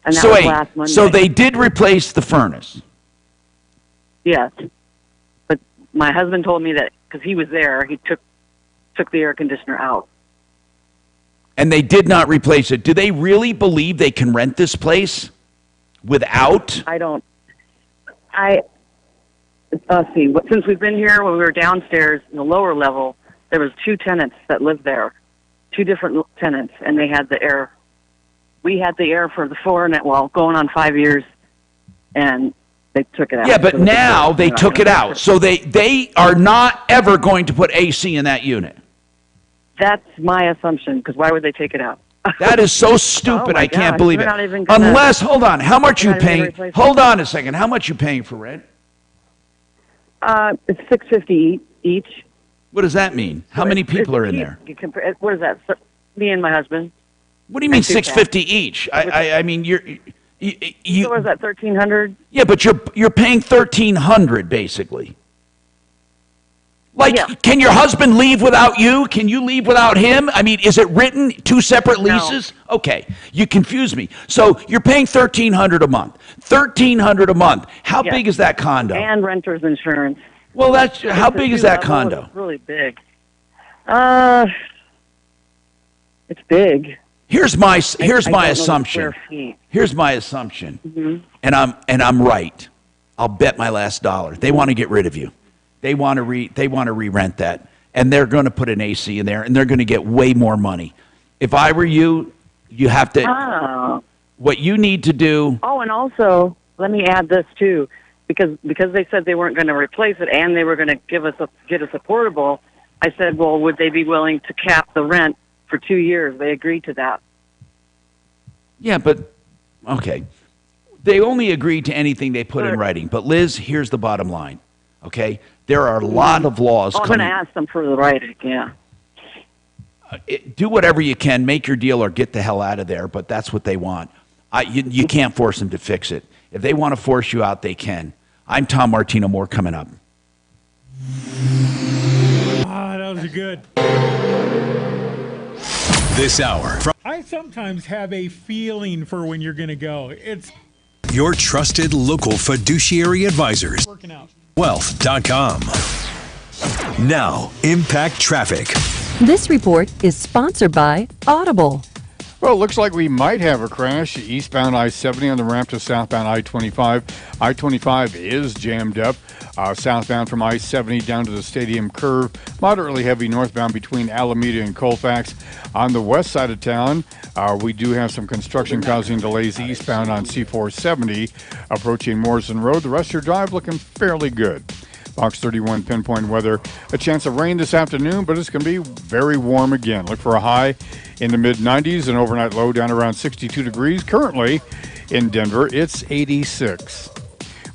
And that was last Monday. So they did replace the furnace. Yes, but my husband told me that because he was there, he took the air conditioner out. And they did not replace it. Do they really believe they can rent this place without? I don't. Let's see. Since we've been here, when we were downstairs in the lower level, there was 2 tenants that lived there, 2 different tenants, and they had the air. We had the air for the 4, going on 5 years, and they took it out. Yeah, but now they took it out. So they are not ever going to put AC in that unit. That's my assumption, because why would they take it out? That is so stupid. I can't gosh, believe they're it. not even gonna- Unless, hold on, how much you They're not even gonna paying? replace Hold it. on a second. How much you paying for rent? It's $650 each. What does that mean? How many people are in there? What is that? Me and my husband. What do you mean And 2 cats. $650 each? I mean you. So what is that, $1,300? Yeah, but you're paying $1,300 basically. Like, can your husband leave without you? Can you leave without him? I mean, is it written 2 separate leases? No. Okay, you confuse me. So you're paying $1,300 a month. $1,300 a month. How big is that condo? And renter's insurance. Well, how big is that condo? It's really big. It's big. Here's my I don't know the assumption. square feet. Here's my assumption, Mhm. and I'm right. I'll bet my last dollar. They want to get rid of you. They want to re-rent that, and they're going to put an AC in there, and they're going to get way more money. If I were you, you have to. Oh. What you need to do. Oh, and also let me add this too, because they said they weren't going to replace it and they were going to get us a portable. I said, well, would they be willing to cap the rent for 2 years? They agreed to that. Yeah, but okay. They only agreed to anything they put in writing. But Liz, here's the bottom line. Okay, there are a lot of laws. I'm going to ask them for the writing. Yeah. Do whatever you can, make your deal, or get the hell out of there. But that's what they want. You can't force them to fix it. If they want to force you out, they can. I'm Tom Martino. More coming up. That was good. This hour. I sometimes have a feeling for when you're going to go. It's Your trusted local fiduciary advisors. working out. Wealth.com. Now, Impact Traffic. This report is sponsored by Audible. Well, it looks like we might have a crash eastbound I-70 on the ramp to southbound I-25. I-25 is jammed up. Southbound from I-70 down to the stadium curve. Moderately heavy northbound between Alameda and Colfax. On the west side of town, we do have some construction causing delays eastbound on C-470 approaching Morrison Road. The rest of your drive looking fairly good. Fox 31 pinpoint weather. A chance of rain this afternoon, but it's going to be very warm again. Look for a high in the mid-90s and overnight low down around 62 degrees. Currently in Denver, it's 86.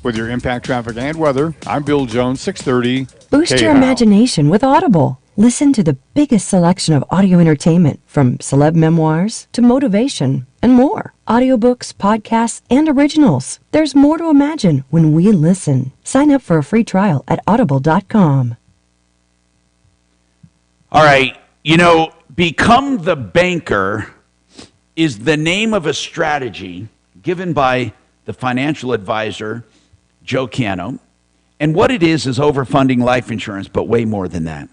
With your impact traffic and weather, I'm Bill Jones, 630. Boost your KHOW. imagination with Audible. Listen to the biggest selection of audio entertainment, from celeb memoirs to motivation and more. Audiobooks, podcasts, and originals. There's more to imagine when we listen. Sign up for a free trial at audible.com. All right, Become the Banker is the name of a strategy given by the financial advisor, Joe Ciano. And what it is overfunding life insurance, but way more than that.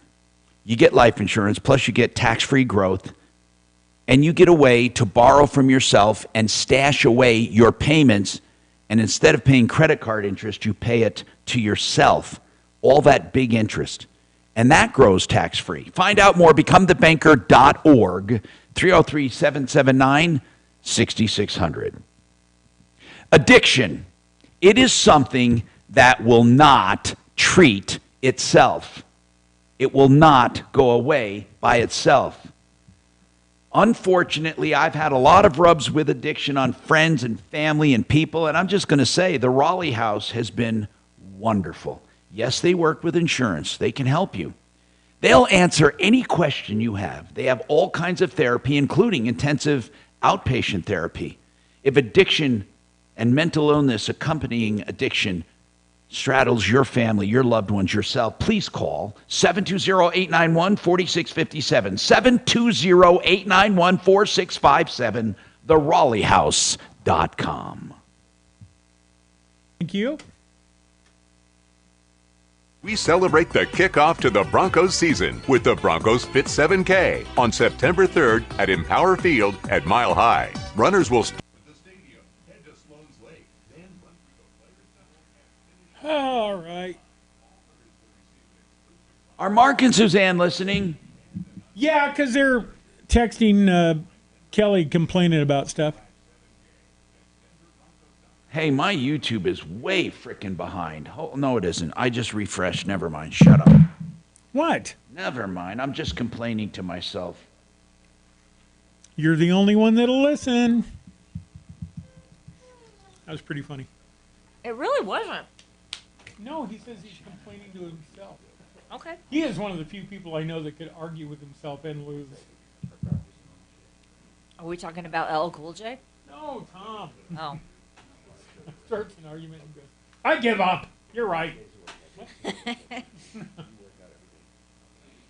You get life insurance, plus you get tax-free growth, and you get a way to borrow from yourself and stash away your payments, and instead of paying credit card interest, you pay it to yourself, all that big interest. And that grows tax-free. Find out more, becomethebanker.org, 303-779-6600. Addiction. It is something that will not treat itself. It will not go away by itself. Unfortunately, I've had a lot of rubs with addiction on friends and family and people, and I'm just going to say the Raleigh House has been wonderful. Yes, they work with insurance. They can help you. They'll answer any question you have. They have all kinds of therapy, including intensive outpatient therapy. If addiction and mental illness accompanying addiction straddles your family, your loved ones, yourself, please call 720-891-4657, 720-891-4657, theraleighouse.com. Thank you. We celebrate the kickoff to the Broncos season with the Broncos Fit 7K on September 3rd at Empower Field at Mile High. Runners will start at the stadium, head to Sloan's Lake, then run through the players. All right. Are Mark and Suzanne listening? Yeah, because they're texting Kelly complaining about stuff. Hey, my YouTube is way freaking behind. Oh, no, it isn't. I just refreshed. Never mind. Shut up. What? Never mind. I'm just complaining to myself. You're the only one that'll listen. That was pretty funny. It really wasn't. No, he says he's complaining to himself. Okay. He is one of the few people I know that could argue with himself and lose. Are we talking about LL Cool J? No, Tom. Oh. Starts an argument and goes, I give up. You're right.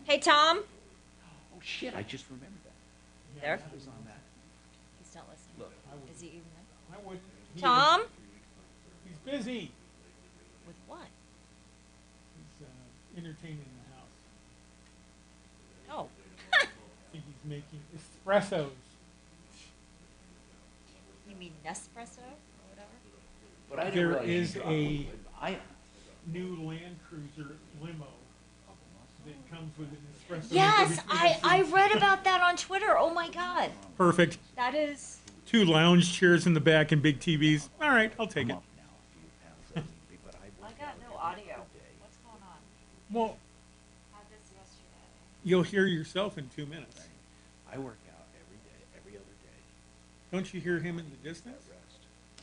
Hey, Tom. Oh, shit. I just remembered that. There? Who's on that? He's not listening. Look. Is he even there? I wouldn't. Tom? He's busy. With what? He's entertaining the house. Oh. I think he's making espressos. You mean Nespresso or whatever? But I didn't There realize you is dropped a I- new Land Cruiser limo that comes with an espresso. Yes, I read about that on Twitter. Oh my God. Perfect. That is. 2 lounge chairs in the back and big TVs. All right, I'll take it. I got no audio. What's going on? Well, Had this yesterday. you'll hear yourself in 2 minutes. I work out every day, every other day. Don't you hear him in the distance?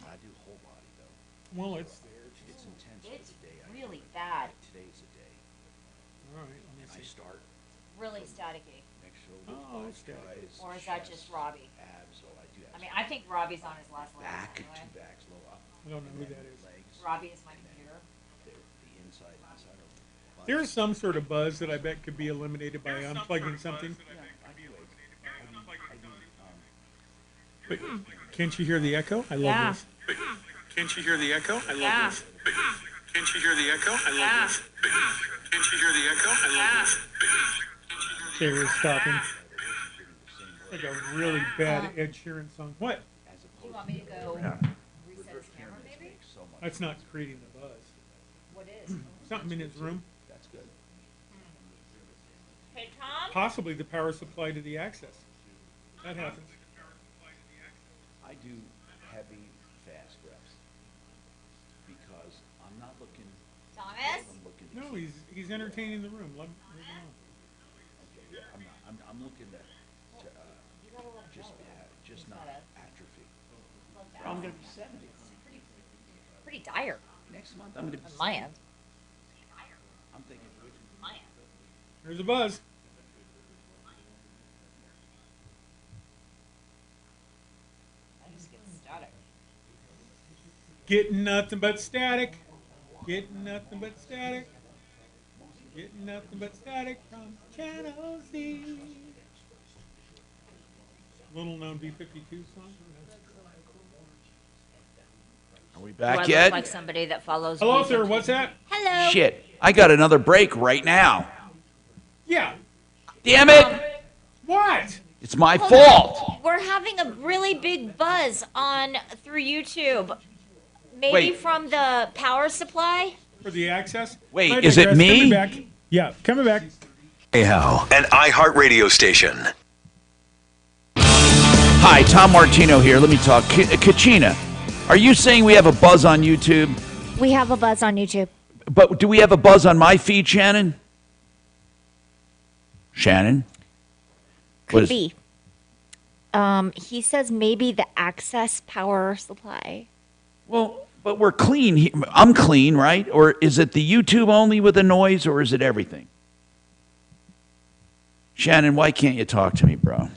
I do whole body, though. Well, it's there. It's intense. It's the day really bad. Today's the day. All right, let me And I see. start Really staticky. next shoulder, Oh, it's static. thighs, Or is that chest, just Robbie? abs. Oh, I do I mean, I think Robbie's on his last leg back, anyway. two backs, low up. I don't know who that is. Legs, Robbie is my computer. the inside of the butt. There's some sort of buzz that I bet could be eliminated by unplugging something. But can't you hear the echo? I love Yeah. this. Can't you hear the echo? I love Yeah. this. Can't you hear the echo? I love this. Can't you hear the echo? I love this. Okay, we're stopping. Like a really bad Ed Sheeran song. What? Do you want me to go reset his camera, maybe? That's not creating the buzz. What is? Something in his room. That's good. Hey, Tom? Possibly the power supply to the access. That happens. I do heavy, fast reps because I'm not looking. Thomas? I'm looking. No, he's entertaining the room. Let him on. Okay, yeah, I'm not. I'm looking to just not atrophy. I'm gonna be 70 Pretty dire. next month. I'm gonna be On my end. I'm thinking. My end. There's a buzz. I just get static. Getting nothing but static. Getting nothing but static. Getting nothing but static from Channel Z. Little known B-52 song. Are we Do back I yet? look like somebody that follows Hello, me? sir. What's that? Hello. Shit! I got another break right now. Yeah. Damn it! What? It's my Hold fault. on. We're having a really big buzz on through YouTube. Maybe Wait. from the power supply? For the access? Wait, I is it digress. me? Coming back. Yeah, coming back. Anyhow, an iHeartRadio station. Hi, Tom Martino here. Let me talk. Kachina, are you saying we have a buzz on YouTube? We have a buzz on YouTube. But do we have a buzz on my feed, Shannon? Shannon? Could be. He says maybe the access power supply. Well, But we're clean. I'm clean, right? Or is it the YouTube only with the noise, or is it everything? Shannon, why can't you talk to me, bro?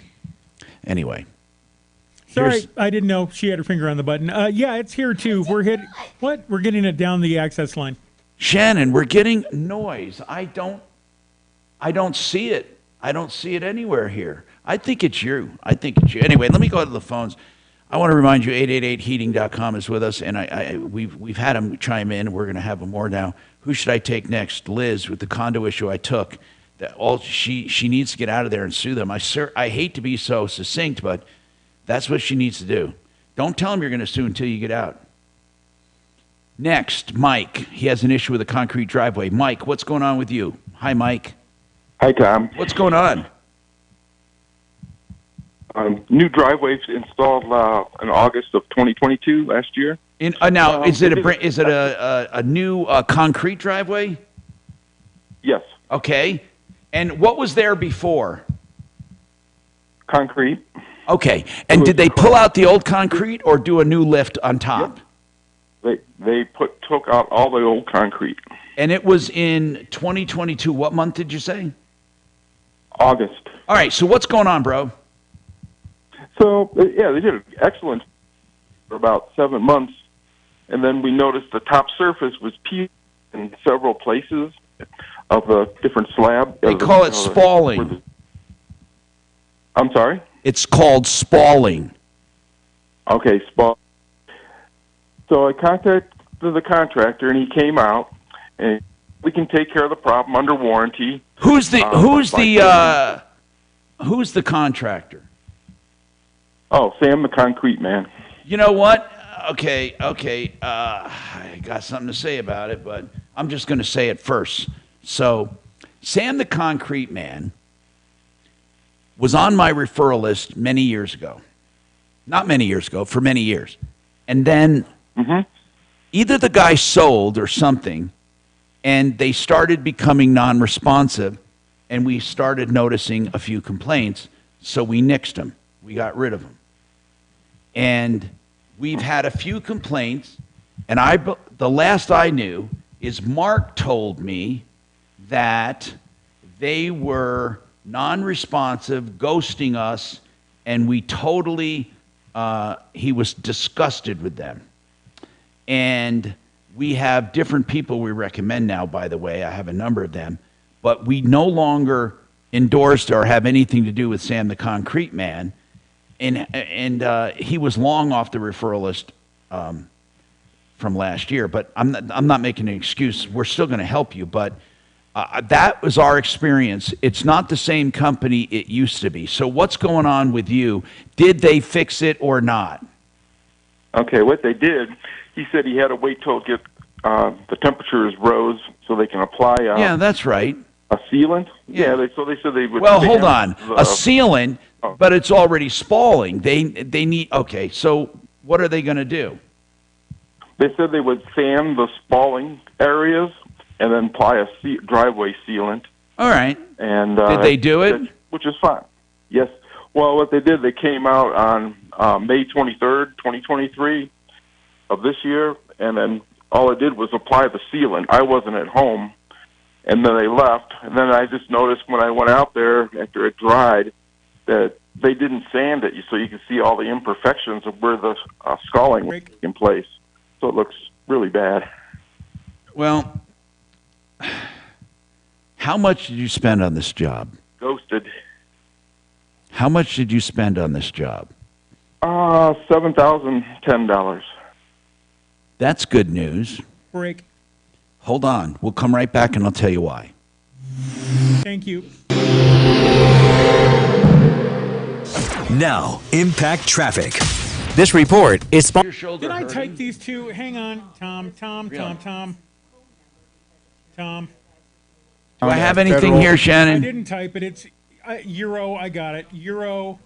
Anyway. Sorry, I didn't know she had her finger on the button. Yeah, it's here too. We're getting it down the access line. Shannon, we're getting noise. I don't see it. I don't see it anywhere here. I think it's you. Anyway, let me go to the phones. I want to remind you, 888heating.com is with us, and we've had him chime in. We're going to have him more now. Who should I take next? Liz, with the condo issue I took. She needs to get out of there and sue them. I hate to be so succinct, but that's what she needs to do. Don't tell them you're going to sue until you get out. Next, Mike. He has an issue with a concrete driveway. Mike, what's going on with you? Hi, Mike. Hi, Tom. What's going on? New driveways installed in August of 2022 last year. Now, is it a new concrete driveway? Yes. Okay. And what was there before? Concrete. Okay. And did they pull out the old concrete or do a new lift on top? Yep. They took out all the old concrete. And it was in 2022. What month did you say? August. All right. So what's going on, bro? So, yeah, they did an excellent for about 7 months. And then we noticed the top surface was peeled in several places of a different slab. They call it spalling. I'm sorry? It's called spalling. Okay, spalling. So I contacted the contractor, and he came out, and we can take care of the problem under warranty. Who's the contractor? Oh, Sam the Concrete Man. You know what? Okay. I got something to say about it, but I'm just going to say it first. So, Sam the Concrete Man was on my referral list many years ago. Not many years ago, for many years. And then either the guy sold or something, and they started becoming non-responsive, and we started noticing a few complaints, so we nixed him. We got rid of him. And we've had a few complaints, and the last I knew is Mark told me that they were non-responsive, ghosting us, and we totally, he was disgusted with them. And we have different people we recommend now, by the way. I have a number of them. But we no longer endorsed or have anything to do with Sam the Concrete Man. And he was long off the referral list from last year. But I'm not making an excuse. We're still going to help you. But that was our experience. It's not the same company it used to be. So what's going on with you? Did they fix it or not? Okay, what they did, he said he had to wait till the temperatures rose so they can apply. Yeah, that's right. A sealant. Yeah, they said they would. Well, hold on. A sealant, but it's already spalling. They need. Okay, so what are they going to do? They said they would sand the spalling areas and then apply a driveway sealant. All right. And did they do it? Which is fine. Yes. Well, what they did, they came out on May 23rd, 2023 of this year, and then all it did was apply the sealant. I wasn't at home, and then they left. And then I just noticed when I went out there after it dried that they didn't sand it, so you can see all the imperfections of where the scalding was in place. So it looks really bad. Well, how much did you spend on this job? Ghosted. How much did you spend on this job? $7,010. That's good news. Break. Hold on. We'll come right back and I'll tell you why. Thank you. Now, Impact Traffic. This report is sponsored. Did I type these two? Hang on. Tom. Do I have anything here, Shannon? I didn't type it. It's Euro. I got it. Euro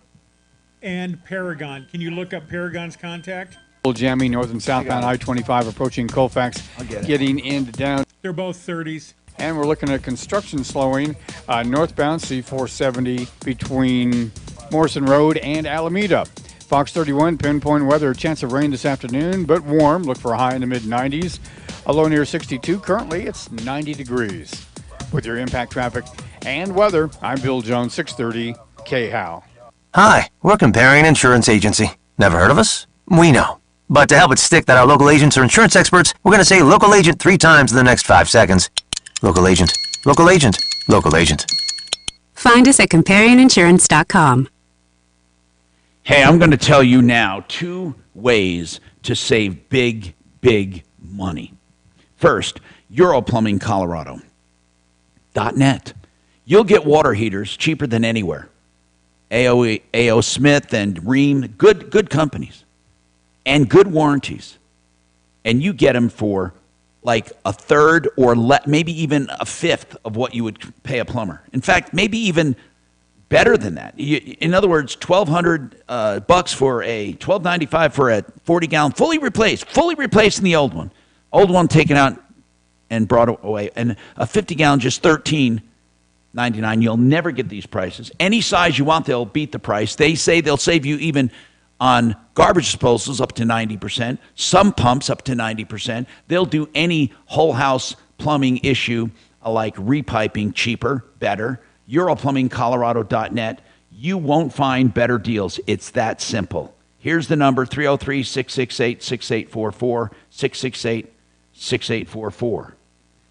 and Paragon. Can you look up Paragon's contact? Jamming north and southbound I-25 approaching Colfax, getting into down. They're both 30s. And we're looking at construction slowing northbound C470 between Morrison Road and Alameda. Fox 31, pinpoint weather, chance of rain this afternoon, but warm. Look for a high in the mid-90s. A low near 62. Currently, it's 90 degrees. With your impact traffic and weather, I'm Bill Jones, 630 KHOW. Hi, we're Comparion Insurance Agency. Never heard of us? We know. But to help it stick that our local agents are insurance experts, we're going to say local agent 3 times in the next 5 seconds. Local agent, local agent, local agent. Find us at ComparionInsurance.com. Hey, I'm going to tell you now 2 ways to save big, big money. First, EuroPlumbingColorado.net. You'll get water heaters cheaper than anywhere. A.O. Smith and Rheem, good companies and good warranties. And you get them for like a third or maybe even a fifth of what you would pay a plumber. In fact, maybe even better than that. In other words, $1,200 for a $1,295 for a 40-gallon, fully replacing the old one taken out and brought away, and a 50-gallon just $13.99. You'll never get these prices. Any size you want, they'll beat the price. They say they'll save you even on garbage disposals up to 90%, some pumps up to 90%. They'll do any whole house plumbing issue like repiping cheaper, better. EuroPlumbingColorado.net. You won't find better deals. It's that simple. Here's the number, 303-668-6844, 668-6844.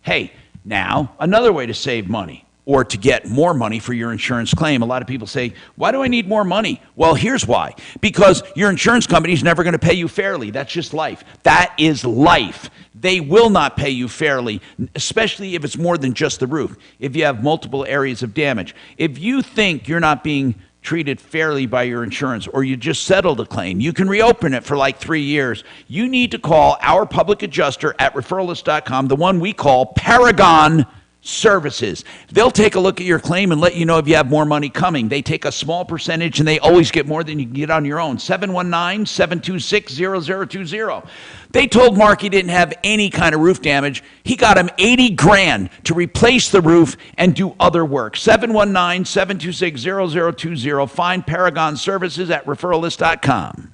Hey, now, another way to save money or to get more money for your insurance claim. A lot of people say, why do I need more money? Well, here's why. Because your insurance company is never going to pay you fairly. That's just life. That is life. They will not pay you fairly, especially if it's more than just the roof, if you have multiple areas of damage. If you think you're not being treated fairly by your insurance or you just settled a claim, you can reopen it for like 3 years. You need to call our public adjuster at referralist.com, the one we call Paragon Services. They'll take a look at your claim and let you know if you have more money coming. They take a small percentage and they always get more than you can get on your own. 719-726-0020. They told Mark he didn't have any kind of roof damage. He got him $80,000 to replace the roof and do other work. 719-726-0020. Find Paragon Services at referralist.com.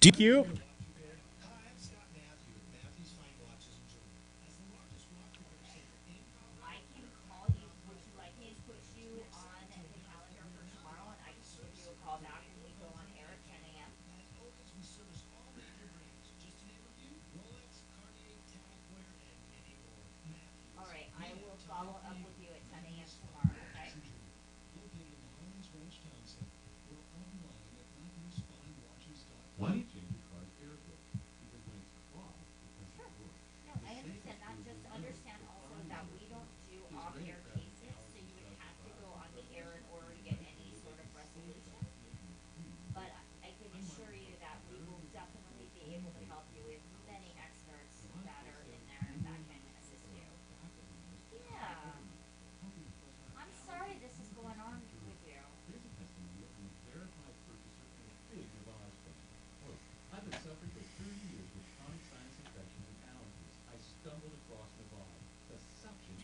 Thank you.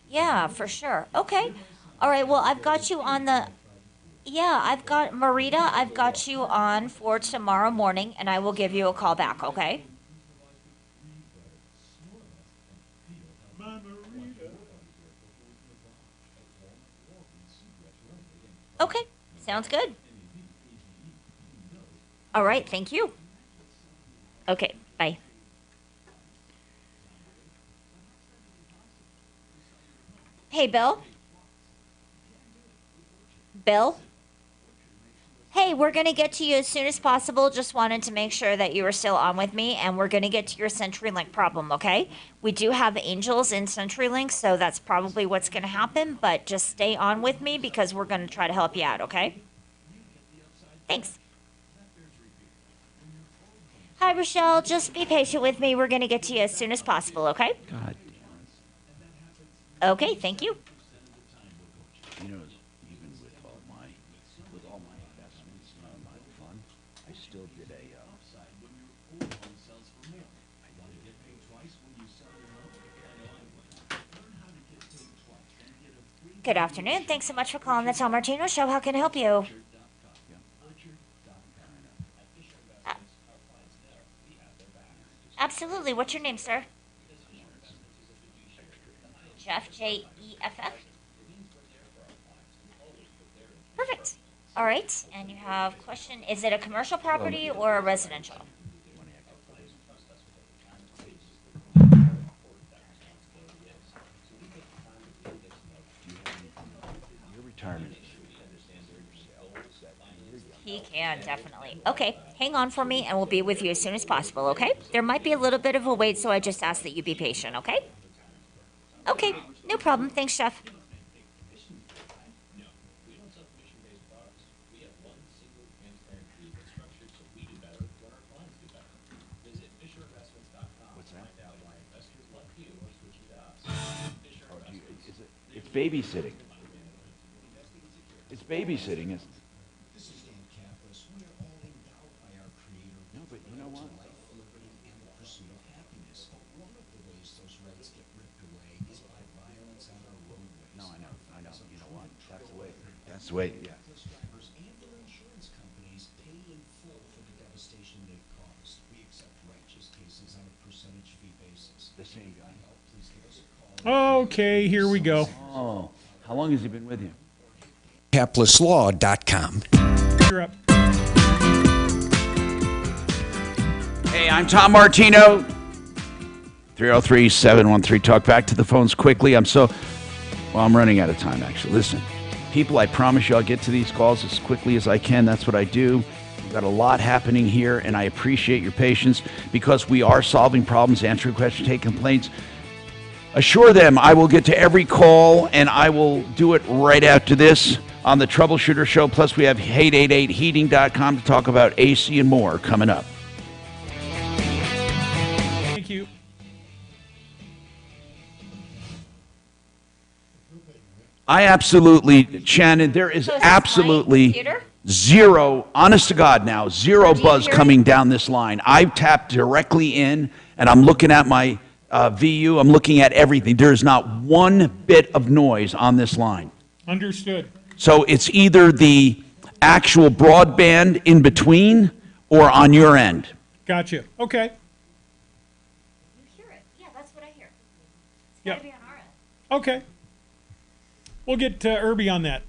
Yeah, for sure. Okay. All right. Well, I've got you on the. Yeah, I've got Marita. I've got you on for tomorrow morning, and I will give you a call back. Okay. Okay. Sounds good. All right. Thank you. Okay. Bye. Hey, Bill. Bill? Hey, we're going to get to you as soon as possible. Just wanted to make sure that you were still on with me, and we're going to get to your CenturyLink problem, okay? We do have angels in CenturyLink, so that's probably what's going to happen, but just stay on with me because we're going to try to help you out, okay? Thanks. Hi, Rochelle. Just be patient with me. We're going to get to you as soon as possible, okay? God. Okay, thank you. You know, even with all my investments and all my fun, I still did a. Good afternoon. Thanks so much for calling the Tom Martino Show. How can I help you? Absolutely. What's your name, sir? Jeff, Jeff. Perfect. All right. And you have question, is it a commercial property or a residential? Your retirement. He can, definitely. Okay, hang on for me and we'll be with you as soon as possible, okay? There might be a little bit of a wait, so I just ask that you be patient, okay? Okay, no problem. Thanks, Chef. It's babysitting. It's babysitting, isn't it? No, but you know what? No, I know. You know what? That's the way, yeah. The same guy. Okay, here we go. Oh, how long has he been with you? Caplaslaw.com. You're up. Hey, I'm Tom Martino. 303-713. Talk back to the phones quickly. I'm running out of time, actually. Listen, people, I promise you I'll get to these calls as quickly as I can. That's what I do. We've got a lot happening here, and I appreciate your patience because we are solving problems, answering questions, taking complaints. Assure them I will get to every call, and I will do it right after this on the Troubleshooter Show. Plus, we have 888heating.com to talk about AC and more coming up. Thank you. I absolutely, Shannon, there is absolutely zero, honest to God now, zero buzz coming down this line. I've tapped directly in, and I'm looking at my VU. I'm looking at everything. There is not one bit of noise on this line. Understood. So it's either the actual broadband in between or on your end. Gotcha. Okay. You hear it. Yeah, that's what I hear. It's Yep. gotta be on our end. Okay. We'll get Irby on that.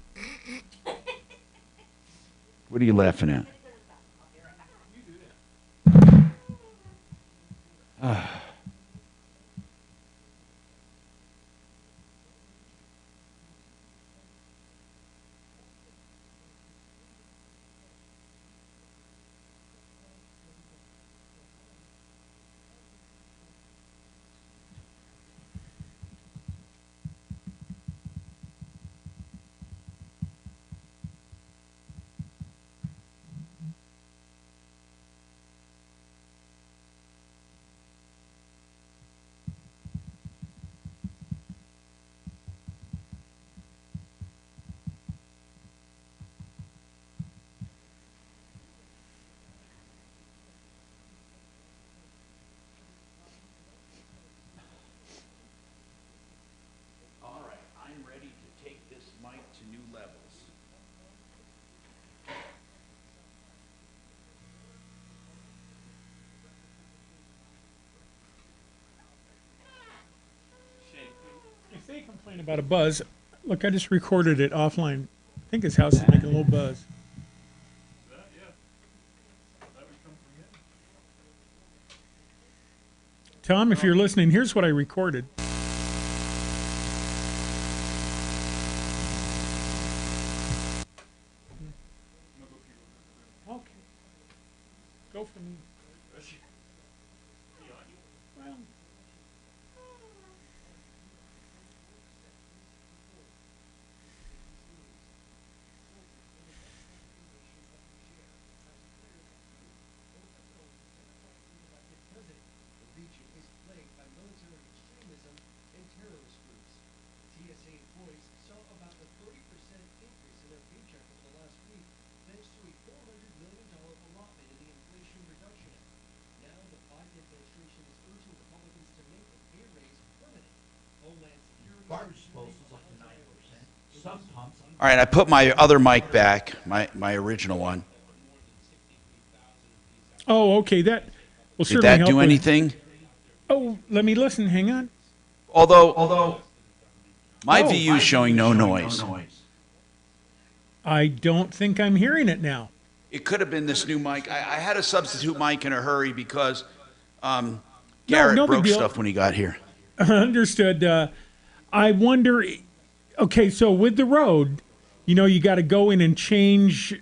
What are you laughing at? If they complain about a buzz, look, I just recorded it offline. I think his house is making a little buzz. Tom, if you're listening, here's what I recorded. Okay. Go for me. Well, All right, I put my other mic back, my original one. oh, okay. That will Did certainly that help do with- anything? Oh, let me listen. Hang on. Although my VU is showing no noise. I don't think I'm hearing it now. It could have been this new mic. I had a substitute mic in a hurry because Garrett no big broke deal. stuff when he got here. Understood. I wonder. Okay, so with the Rode, you got to go in and change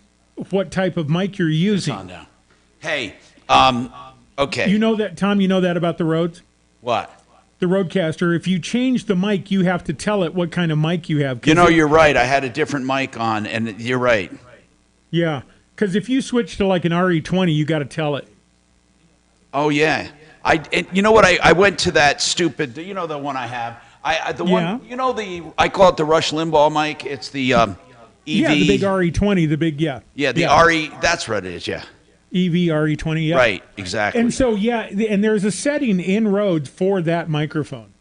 what type of mic you're using. It's on now. Hey, okay. You know that, Tom? You know that about the Rodes? What? The Rodecaster. If you change the mic, you have to tell it what kind of mic you have. You're right. I had a different mic on, and you're right. Yeah, because if you switch to like an RE20, you got to tell it. Oh yeah. And you know what? I went to that stupid. The one I have. One. I call it the Rush Limbaugh mic. It's the EV. Yeah, the big RE20. The big Yeah, RE. That's what it is. Yeah. EV RE20. Yeah. Right. Exactly. And so and there's a setting in Rode for that microphone.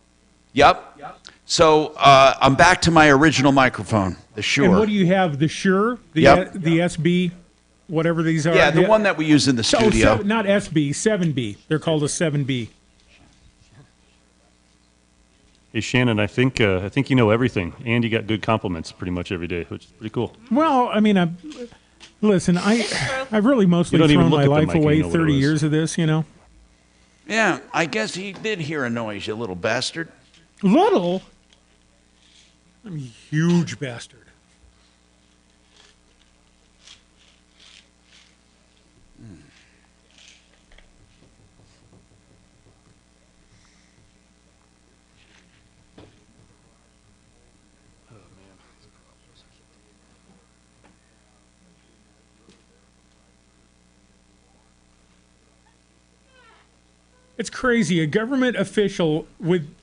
Yep. So I'm back to my original microphone, the Shure. And what do you have? The Shure, the SB, whatever these are. Yeah, the one that we use in the studio. Not SB, 7B. They're called a 7B. Hey Shannon, I think you know everything, and you got good compliments pretty much every day, which is pretty cool. Well, I mean, I've really mostly thrown my life away. 30 years of this, Yeah, I guess he did hear a noise, you little bastard. Little? I'm a huge bastard. It's crazy. A government official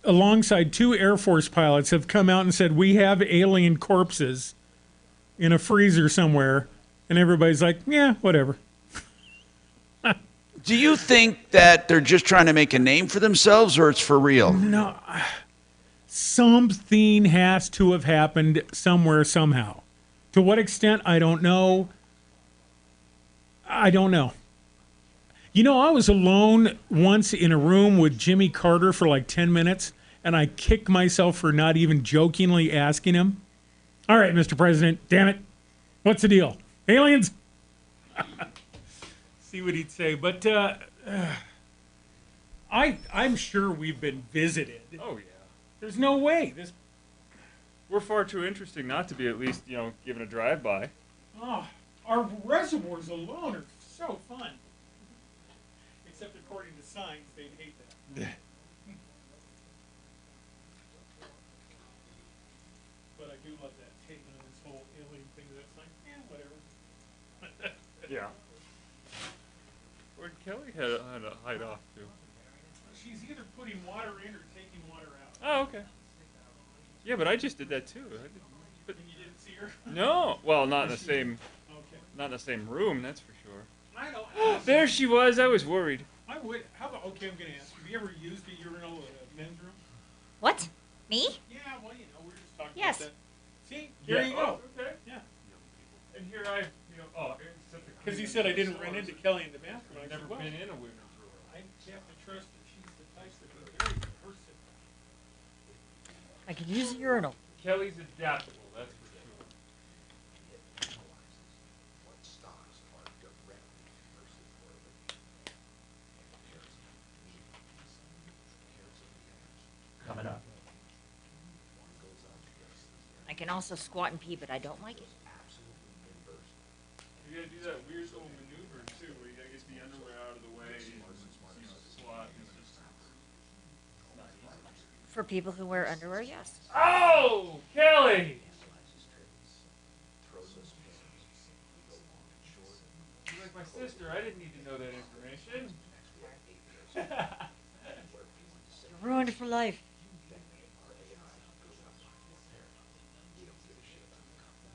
alongside 2 Air Force pilots have come out and said, we have alien corpses in a freezer somewhere. And everybody's like, yeah, whatever. Do you think that they're just trying to make a name for themselves, or it's for real? No. Something has to have happened somewhere, somehow. To what extent, I don't know. I was alone once in a room with Jimmy Carter for like 10 minutes, and I kicked myself for not even jokingly asking him, all right, Mr. President, damn it, what's the deal? Aliens? See what he'd say. But I'm sure we've been visited. Oh, yeah. There's no way. We're far too interesting not to be at least, given a drive-by. Oh, our reservoirs alone are so fun. Except according to science, they'd hate that. But I do love that taking on this whole alien thing that's like, whatever. Yeah. Where'd Kelly had to hide off to? She's either putting water in or taking water out. Oh, okay. Yeah, but I just did that too. But you didn't see her? No. Well, not in the same. Okay. Not in the same room, that's for sure. I don't. There she was. I was worried. I would. How about? Okay, I'm gonna ask. Have you ever used a urinal at a men's room? What? Me? Yeah. Well, we're just talking Yes. about that. See, here you go. Oh, okay. Yeah. And here Because he said I didn't run into Kelly in the bathroom. I've never been in a women's room. I have to trust that she's the type that is very person. I could use a urinal. Kelly's adaptable, that's for sure. Coming up. I can also squat and pee, but I don't like it. You gotta do that weird little maneuver too, where you gotta get the underwear out of the way and squat. It's just not easy. For people who wear underwear, yes. Oh, Kelly! You're like my sister. I didn't need to know that information. You're ruined for life.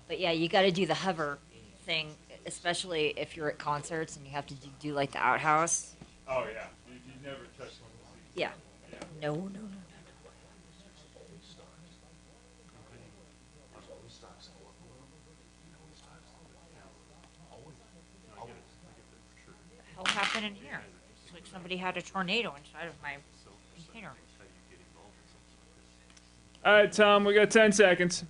But yeah, you got to do the hover thing, especially if you're at concerts and you have to do like the outhouse. Oh yeah, you never touch one. Yeah. Yeah. No. What the hell happened in here? It's like somebody had a tornado inside of my All right, Tom, we got 10 seconds.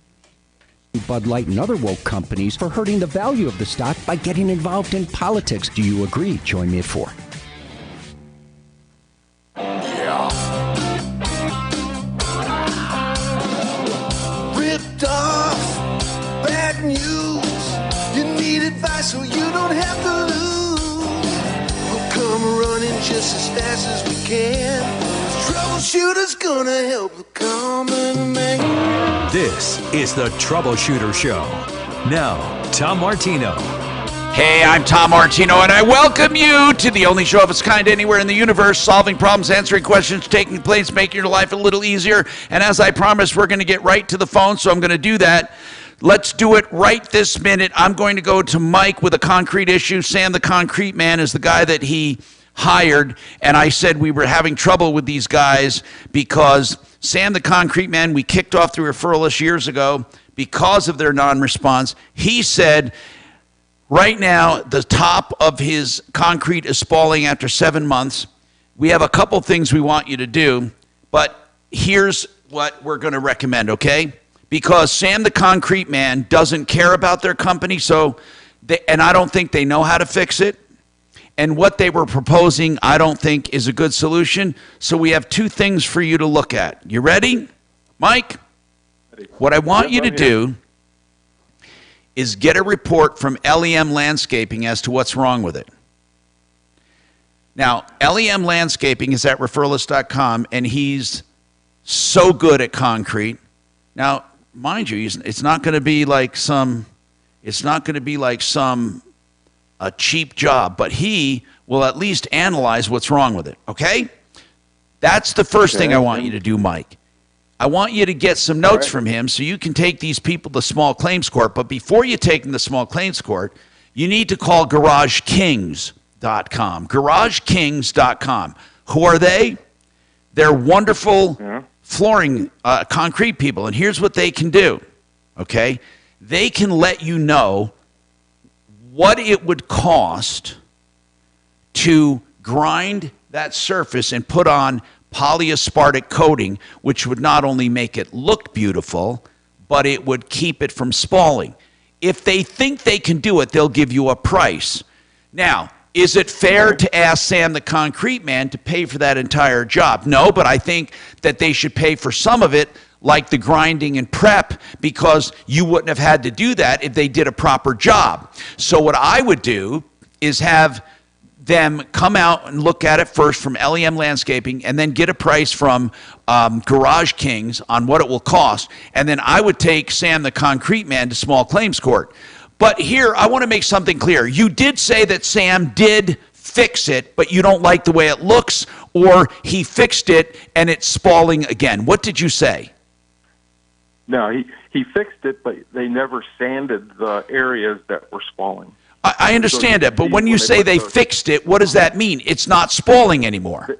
Bud Light and other woke companies for hurting the value of the stock by getting involved in politics. Do you agree? Join me at 4. Ripped off, bad news. You need advice so you don't have to lose. We'll come running just as fast as we can. Troubleshooter's gonna help the common man. This is the Troubleshooter Show. Now, Tom Martino. Hey, I'm Tom Martino, and I welcome you to the only show of its kind anywhere in the universe, solving problems, answering questions, taking place, making your life a little easier. And as I promised, we're going to get right to the phone, so I'm going to do that. Let's do it right this minute. I'm going to go to Mike with a concrete issue. Sam, the concrete man, is the guy that he hired, and I said we were having trouble with these guys because Sam, the concrete man, we kicked off the referral list years ago because of their non-response. He said right now the top of his concrete is spalling after 7 months. We have a couple things we want you to do, but here's what we're going to recommend, okay? Because Sam, the concrete man, doesn't care about their company, and I don't think they know how to fix it. And what they were proposing, I don't think, is a good solution. So we have two things for you to look at. You ready, Mike? Ready. What I want you to do is get a report from LEM Landscaping as to what's wrong with it. Now, LEM Landscaping is at referralist.com, and he's so good at concrete. Now, mind you, it's not going to be like some a cheap job, but he will at least analyze what's wrong with it, okay? That's the first thing I want you to do, Mike. I want you to get some notes from him so you can take these people to small claims court, but before you take them to small claims court, you need to call GarageKings.com. GarageKings.com. Who are they? They're wonderful flooring, concrete people, and here's what they can do, okay? They can let you know what it would cost to grind that surface and put on polyaspartic coating, which would not only make it look beautiful, but it would keep it from spalling. If they think they can do it, they'll give you a price. Now, is it fair to ask Sam, the concrete man, to pay for that entire job? No, but I think that they should pay for some of it, like the grinding and prep, because you wouldn't have had to do that if they did a proper job. So what I would do is have them come out and look at it first from LEM Landscaping and then get a price from Garage Kings on what it will cost. And then I would take Sam, the concrete man, to small claims court. But here, I want to make something clear. You did say that Sam did fix it, but you don't like the way it looks, or he fixed it and it's spalling again. What did you say? No, he fixed it, but they never sanded the areas that were spalling. I understand that, but when you say they fixed it, what does that mean? It's not spalling anymore.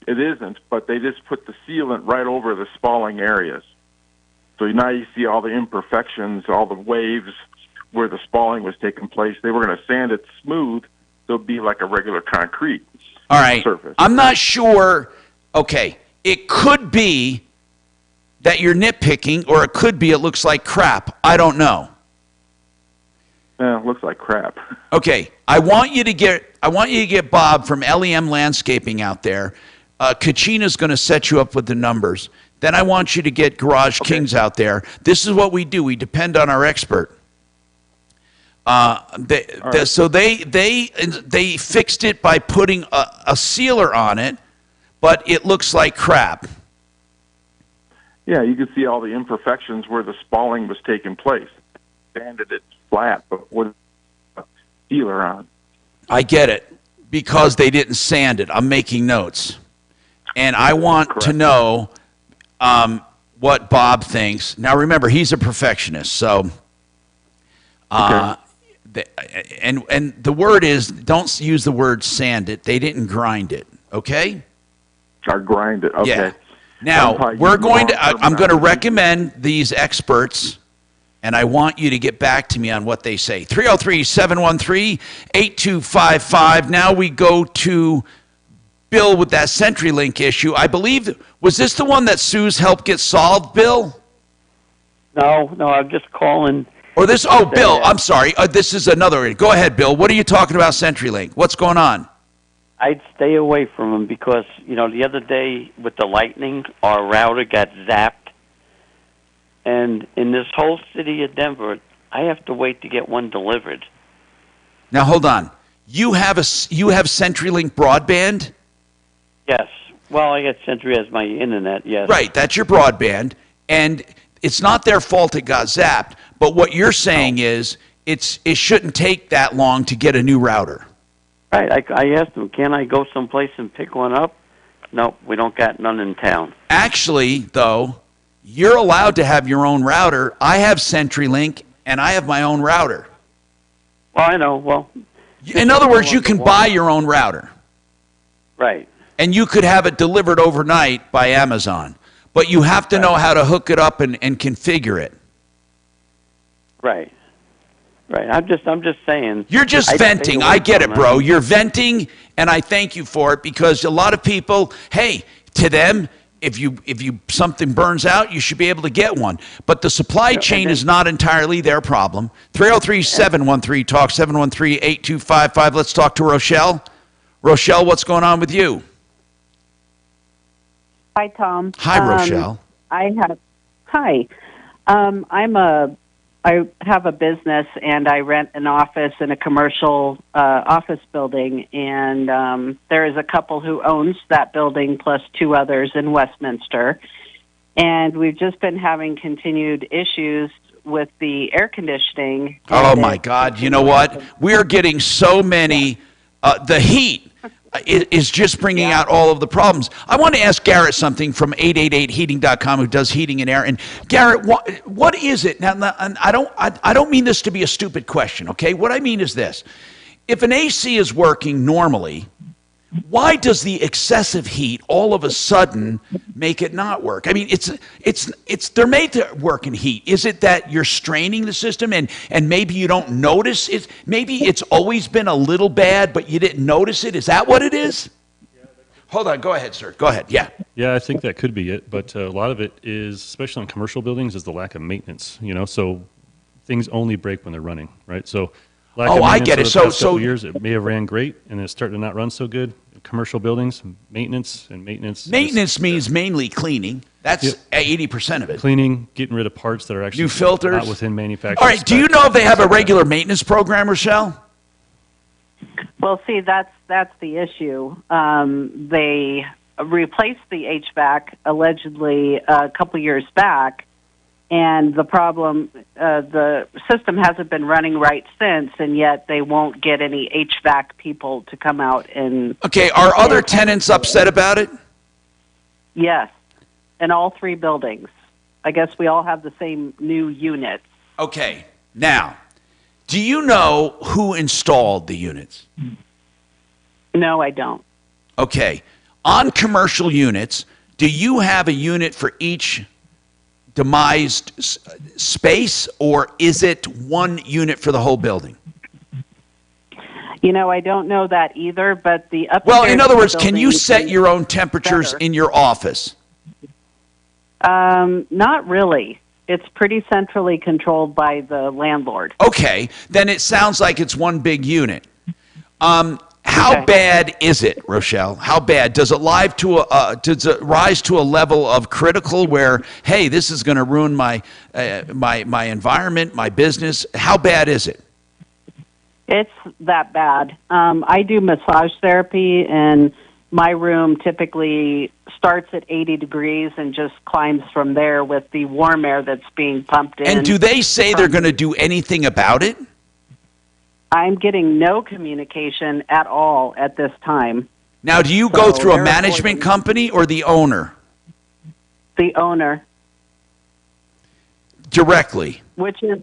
It isn't, but they just put the sealant right over the spalling areas. So now you see all the imperfections, all the waves where the spalling was taking place. They were going to sand it smooth, so it'd be like a regular concrete surface. I'm not sure. Okay, it could be that you're nitpicking, or it could be it looks like crap. I don't know. It looks like crap. Okay, I want you to get Bob from LEM Landscaping out there. Kachina's going to set you up with the numbers. Then I want you to get Garage Kings out there. This is what we do. We depend on our expert. So they fixed it by putting a sealer on it, but it looks like crap. Yeah, you can see all the imperfections where the spalling was taking place. Sanded it flat, but with a sealer on. I get it, because they didn't sand it. I'm making notes. And I want to know what Bob thinks. Now, remember, he's a perfectionist, so... and the word is, don't use the word sand it. They didn't grind it, okay? Or grind it, okay. Yeah. Now, I'm going to recommend these experts, and I want you to get back to me on what they say. 303-713-8255. Now we go to Bill with that CenturyLink issue. I believe, was this the one that Sue's helped get solved, Bill? No, I'm just calling. Or this? Oh, Bill, I'm sorry. This is another. Go ahead, Bill. What are you talking about, CenturyLink? What's going on? I'd stay away from them because, the other day with the lightning, our router got zapped. And in this whole city of Denver, I have to wait to get one delivered. Now, hold on. You have CenturyLink broadband? Yes. Well, I got Century as my internet, yes. Right, that's your broadband. And it's not their fault it got zapped. But what you're saying is it shouldn't take that long to get a new router. Right. I asked them, can I go someplace and pick one up? No, we don't got none in town. Actually, though, you're allowed to have your own router. I have CenturyLink, and I have my own router. Well, I know. Well, in other words, you can buy your own router. Right. And you could have it delivered overnight by Amazon. But you have to know how to hook it up and configure it. Right. Right. I'm just saying. You're just venting. I get it, bro. You're venting, and I thank you for it because a lot of people, hey, to them, if you something burns out, you should be able to get one. But the supply chain is not entirely their problem. 303-713-TALK, 713-8255. Let's talk to Rochelle. Rochelle, what's going on with you? Hi, Tom. Hi, Rochelle. Hi. I have a business and I rent an office in a commercial office building, and there is a couple who owns that building plus two others in Westminster. And we've just been having continued issues with the air conditioning. Oh, my God. You know what? We're getting so many, the heat is just bringing out all of the problems. I want to ask Garrett something from 888heating.com, who does heating and air. And Garrett, what is it? Now, I don't mean this to be a stupid question, okay? What I mean is this. If an AC is working normally, why does the excessive heat all of a sudden make it not work? I mean, they're made to work in heat. Is it that you're straining the system and maybe you don't notice it? Maybe it's always been a little bad, but you didn't notice it. Is that what it is? Hold on. Go ahead, sir. Go ahead. Yeah. Yeah, I think that could be it. But a lot of it is, especially on commercial buildings, is the lack of maintenance. So things only break when they're running, right? So I get it. So years it may have ran great, and then it's starting to not run so good. Commercial buildings, maintenance. Maintenance means mainly cleaning. That's 80% of it. Cleaning, getting rid of parts that are actually new filters, not within manufacturing. All right. Do you know if they have a regular maintenance program, Rochelle? Well, see, that's the issue. They replaced the HVAC allegedly a couple years back, and the problem, the system hasn't been running right since, and yet they won't get any HVAC people to come out and... Okay, are other tenants upset about it? Yes, in all three buildings. I guess we all have the same new units. Okay, now, do you know who installed the units? No, I don't. Okay, on commercial units, do you have a unit for each demised space, or is it one unit for the whole building? I don't know that either, but the upstairs... Well, in other words, can you set your own temperatures in your office? Not really. It's pretty centrally controlled by the landlord. Okay, then it sounds like it's one big unit. How bad is it, Rochelle? How bad? Does it does it rise to a level of critical where, hey, this is going to ruin my environment, my business? How bad is it? It's that bad. I do massage therapy, and my room typically starts at 80 degrees and just climbs from there with the warm air that's being pumped in. And do they say they're going to do anything about it? I'm getting no communication at all at this time. Now, do you go through a management company or the owner? The owner. Directly? Which is,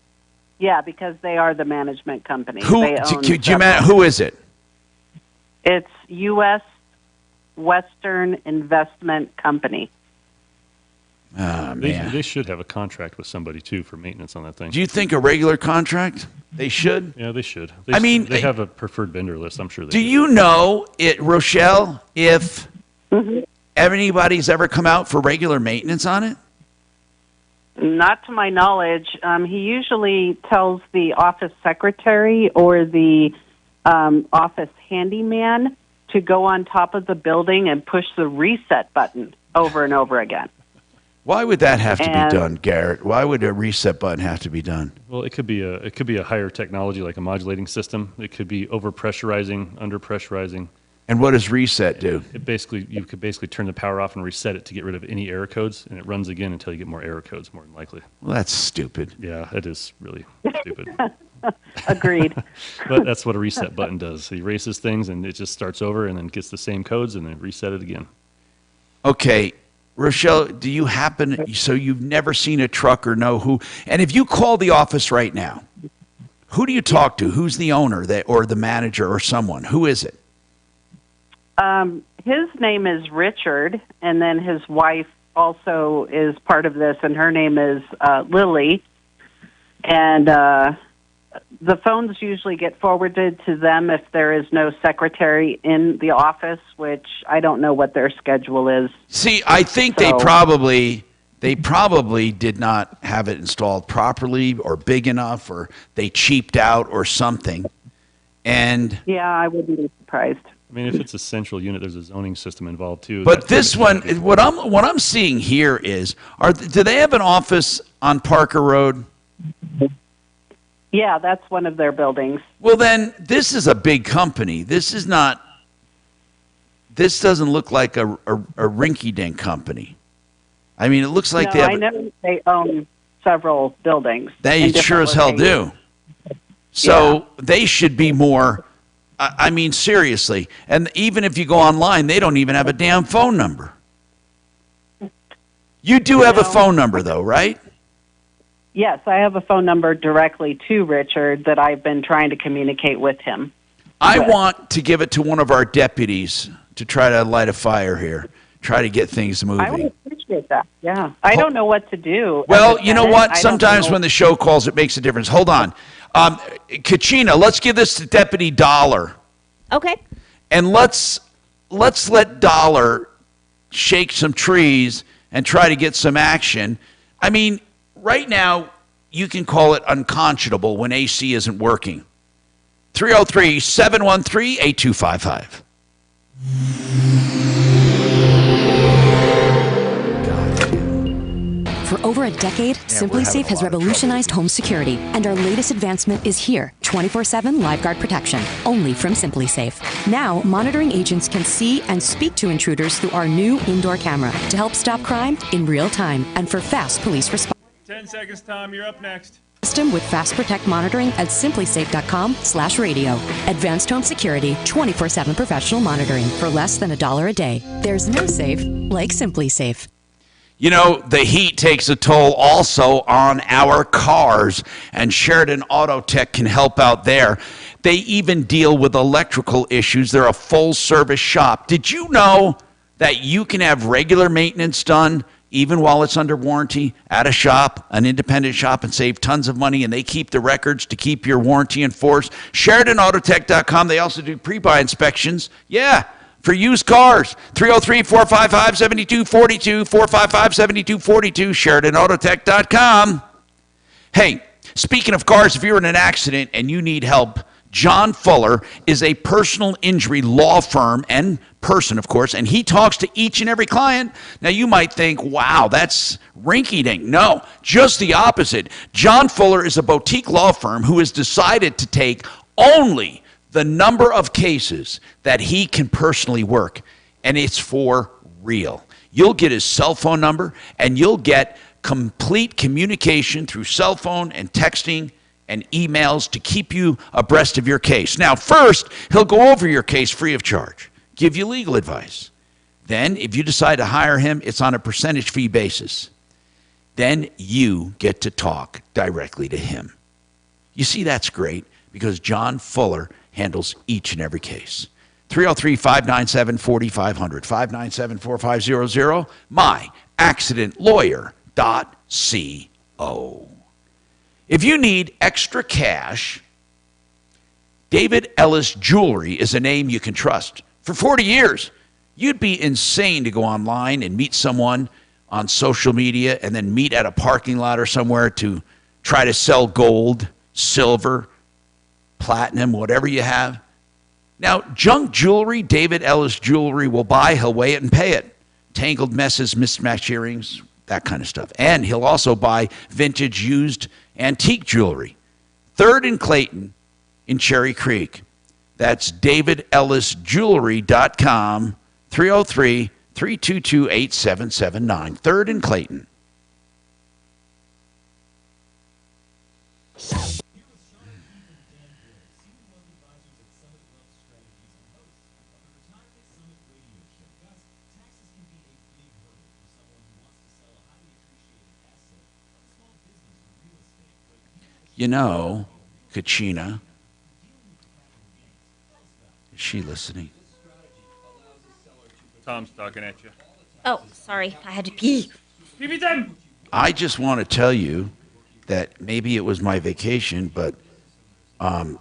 because they are the management company. Who is it? It's U.S. Western Investment Company. Oh, man. They should have a contract with somebody, too, for maintenance on that thing. Do you think a regular contract? They should? Yeah, they should. They have a preferred vendor list. I'm sure they do. You know, Rochelle, if Mm-hmm. anybody's ever come out for regular maintenance on it? Not to my knowledge. He usually tells the office secretary or the office handyman to go on top of the building and push the reset button over and over again. Why would that have to be done, Garrett? Why would a reset button have to be done? Well, it could be a higher technology, like a modulating system. It could be overpressurizing, underpressurizing. And what does reset do? You could basically turn the power off and reset it to get rid of any error codes, and it runs again until you get more error codes, more than likely. Well, that's stupid. Yeah, it is really stupid. Agreed. But that's what a reset button does. He erases things, and it just starts over, and then gets the same codes, and then reset it again. Okay. Rochelle, do you so you've never seen a truck or know who, and if you call the office right now, who do you talk to? Who's the owner or the manager or someone? Who is it? His name is Richard, and then his wife also is part of this, and her name is Lily. And the phones usually get forwarded to them if there is no secretary in the office, which I don't know what their schedule is. See, I think they probably did not have it installed properly or big enough, or they cheaped out or something. And yeah, I wouldn't be surprised. I mean, if it's a central unit, there's a zoning system involved too. But this one, what I'm seeing here is, do they have an office on Parker Road? Yeah, that's one of their buildings. Well, then this is a big company. This doesn't look like a rinky-dink company. I mean, it looks like I know they own several buildings. They sure as hell do. So they should be more. I mean, seriously. And even if you go online, they don't even have a damn phone number. You do have a phone number, though, right? Yes, I have a phone number directly to Richard that I've been trying to communicate with him. I want to give it to one of our deputies to try to light a fire here, try to get things moving. I would appreciate that, yeah. I don't know what to do. Well, you know what? Sometimes when the show calls, it makes a difference. Hold on. Kachina, let's give this to Deputy Dollar. Okay. And let's let Dollar shake some trees and try to get some action. I mean, right now, you can call it unconscionable when AC isn't working. 303-713-8255. For over a decade, SimpliSafe has revolutionized home security, and our latest advancement is here, 24/7 LiveGuard protection, only from SimpliSafe. Now, monitoring agents can see and speak to intruders through our new indoor camera to help stop crime in real time and for fast police response. 10 seconds, Tom. You're up next. System with Fast Protect monitoring at simplisafe.com/radio. Advanced home security, 24/7 professional monitoring for less than $1 a day. There's no safe like SimpliSafe. You know, the heat takes a toll also on our cars, and Sheridan Auto Tech can help out there. They even deal with electrical issues. They're a full-service shop. Did you know that you can have regular maintenance done even while it's under warranty at a shop, an independent shop, and save tons of money, and they keep the records to keep your warranty enforced? SheridanAutotech.com. They also do pre-buy inspections. Yeah. For used cars, 303-455-7242, 455-7242, SheridanAutotech.com. Hey, speaking of cars, if you're in an accident and you need help, John Fuller is a personal injury law firm and person, of course, and he talks to each and every client. Now, you might think, wow, that's rinky-dink. No, just the opposite. John Fuller is a boutique law firm who has decided to take only the number of cases that he can personally work, and it's for real. You'll get his cell phone number, and you'll get complete communication through cell phone and texting and emails to keep you abreast of your case. Now, first, he'll go over your case free of charge, give you legal advice. Then, if you decide to hire him, it's on a percentage fee basis. Then you get to talk directly to him. You see, that's great, because John Fuller handles each and every case. 303-597-4500, 597-4500, accidentlawyer.co. If you need extra cash, David Ellis Jewelry is a name you can trust. For 40 years, you'd be insane to go online and meet someone on social media and then meet at a parking lot or somewhere to try to sell gold, silver, platinum, whatever you have. Now, junk jewelry, David Ellis Jewelry will buy, he'll weigh it and pay it. Tangled messes, mismatched earrings, that kind of stuff. And he'll also buy vintage, used, antique jewelry. 3rd and Clayton in Cherry Creek. That's DavidEllisJewelry.com, 303-322-8779. 3rd and Clayton. You know, Kachina, is she listening? Tom's talking at you. Oh, sorry. I had to pee. Pee time. I just want to tell you that maybe it was my vacation, but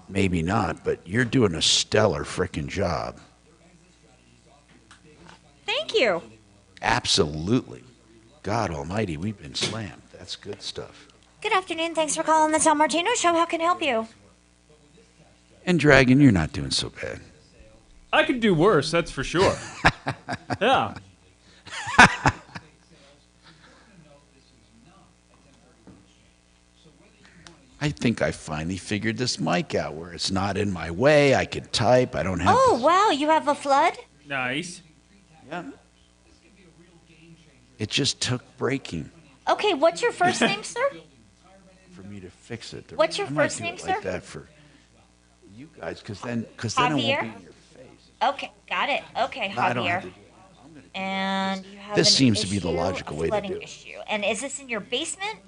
maybe not, but you're doing a stellar frickin' job. Thank you. Absolutely. God almighty, we've been slammed. That's good stuff. Good afternoon. Thanks for calling the Tom Martino Show. How can I help you? And Dragon, you're not doing so bad. I could do worse, that's for sure. Yeah. I think I finally figured this mic out where it's not in my way. I can type. I don't have Oh, wow. You have a flood? Nice. Yeah. It just took breaking Okay, what's your first name, sir? for me to fix it. What's your I might first do name, it like sir? that for you guys, because then it won't be in Javier? your face. Okay, got it. Okay, No, I don't have Javier. to do And you have This an seems to be the issue, logical a way to flooding do it. issue. And is this in your basement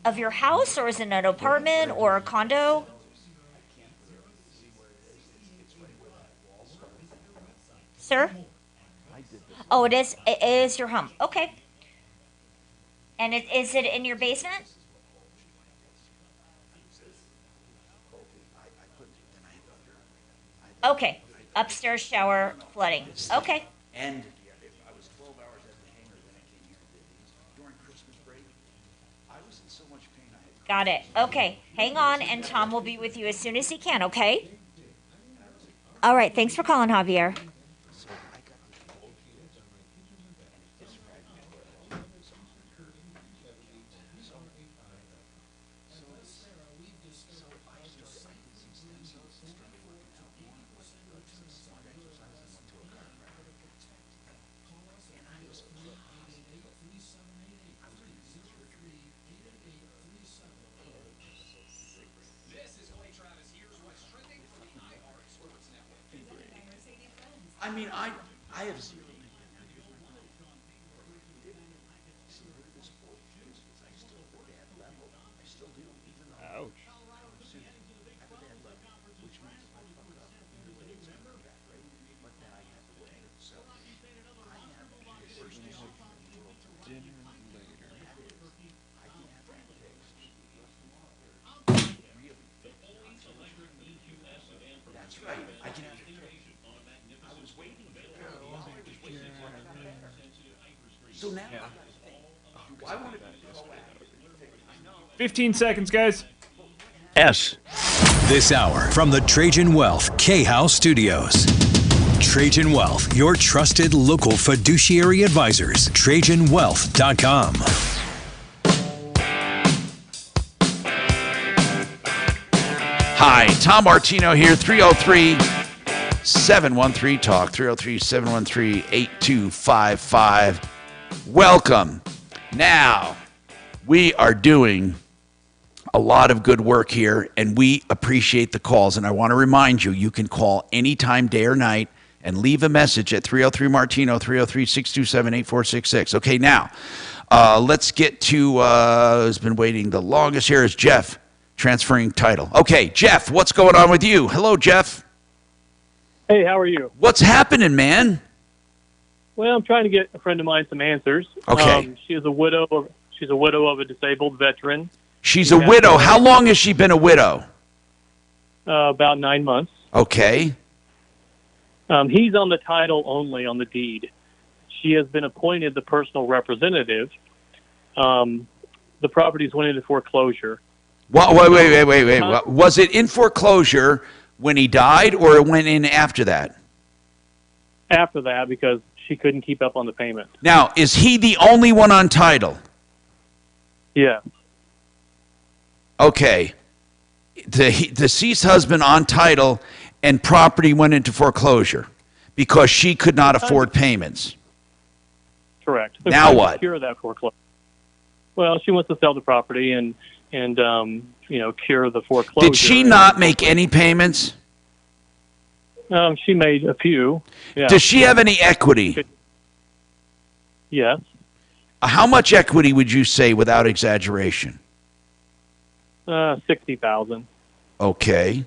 of your house, or is it an apartment or a condo? Sir? Oh, it is. It is your home. Okay. And is it in your basement? Okay. Upstairs shower flooding. Okay. And I was 12 hours at the hangar when I came here to do these. During Christmas break, I was in so much pain I had Got it. Okay. Hang on, and Tom will be with you as soon as he can, okay? All right. Thanks for calling, Javier. I mean, I have zero. Ouch. That's right. I can have I was waiting. So now, I want to be 15 seconds, guys. S. This hour from the Trajan Wealth K-House Studios. Trajan Wealth, your trusted local fiduciary advisors. TrajanWealth.com. Hi, Tom Martino here, 303-713-TALK, 303-713-8255. Welcome. Now, we are doing a lot of good work here, and we appreciate the calls. And I want to remind you, you can call anytime, day or night, and leave a message at 303-MARTINO, 303-627-8466. Okay, now, let's get to who's been waiting the longest here is Jeff, transferring title. Okay, Jeff, what's going on with you? Hello, Jeff. Hey, how are you? What's happening, man? Well, I'm trying to get a friend of mine some answers. Okay. She's a widow of a disabled veteran. She's a widow. How long has she been a widow? About 9 months. Okay. He's on the title only on the deed. She has been appointed the personal representative. The properties went into foreclosure. Wait. Was it in foreclosure when he died, or it went in after that? After that, because she couldn't keep up on the payment. Now, is he the only one on title? Yeah. Okay. The deceased husband on title, and property went into foreclosure because she could not afford payments. Correct. Now what? Cure that foreclosure. Well, she wants to sell the property and cure the foreclosure. Did she not make any payments? She made a few. Yeah. Does she have any equity? Yes. How much equity would you say without exaggeration? 60,000. Okay.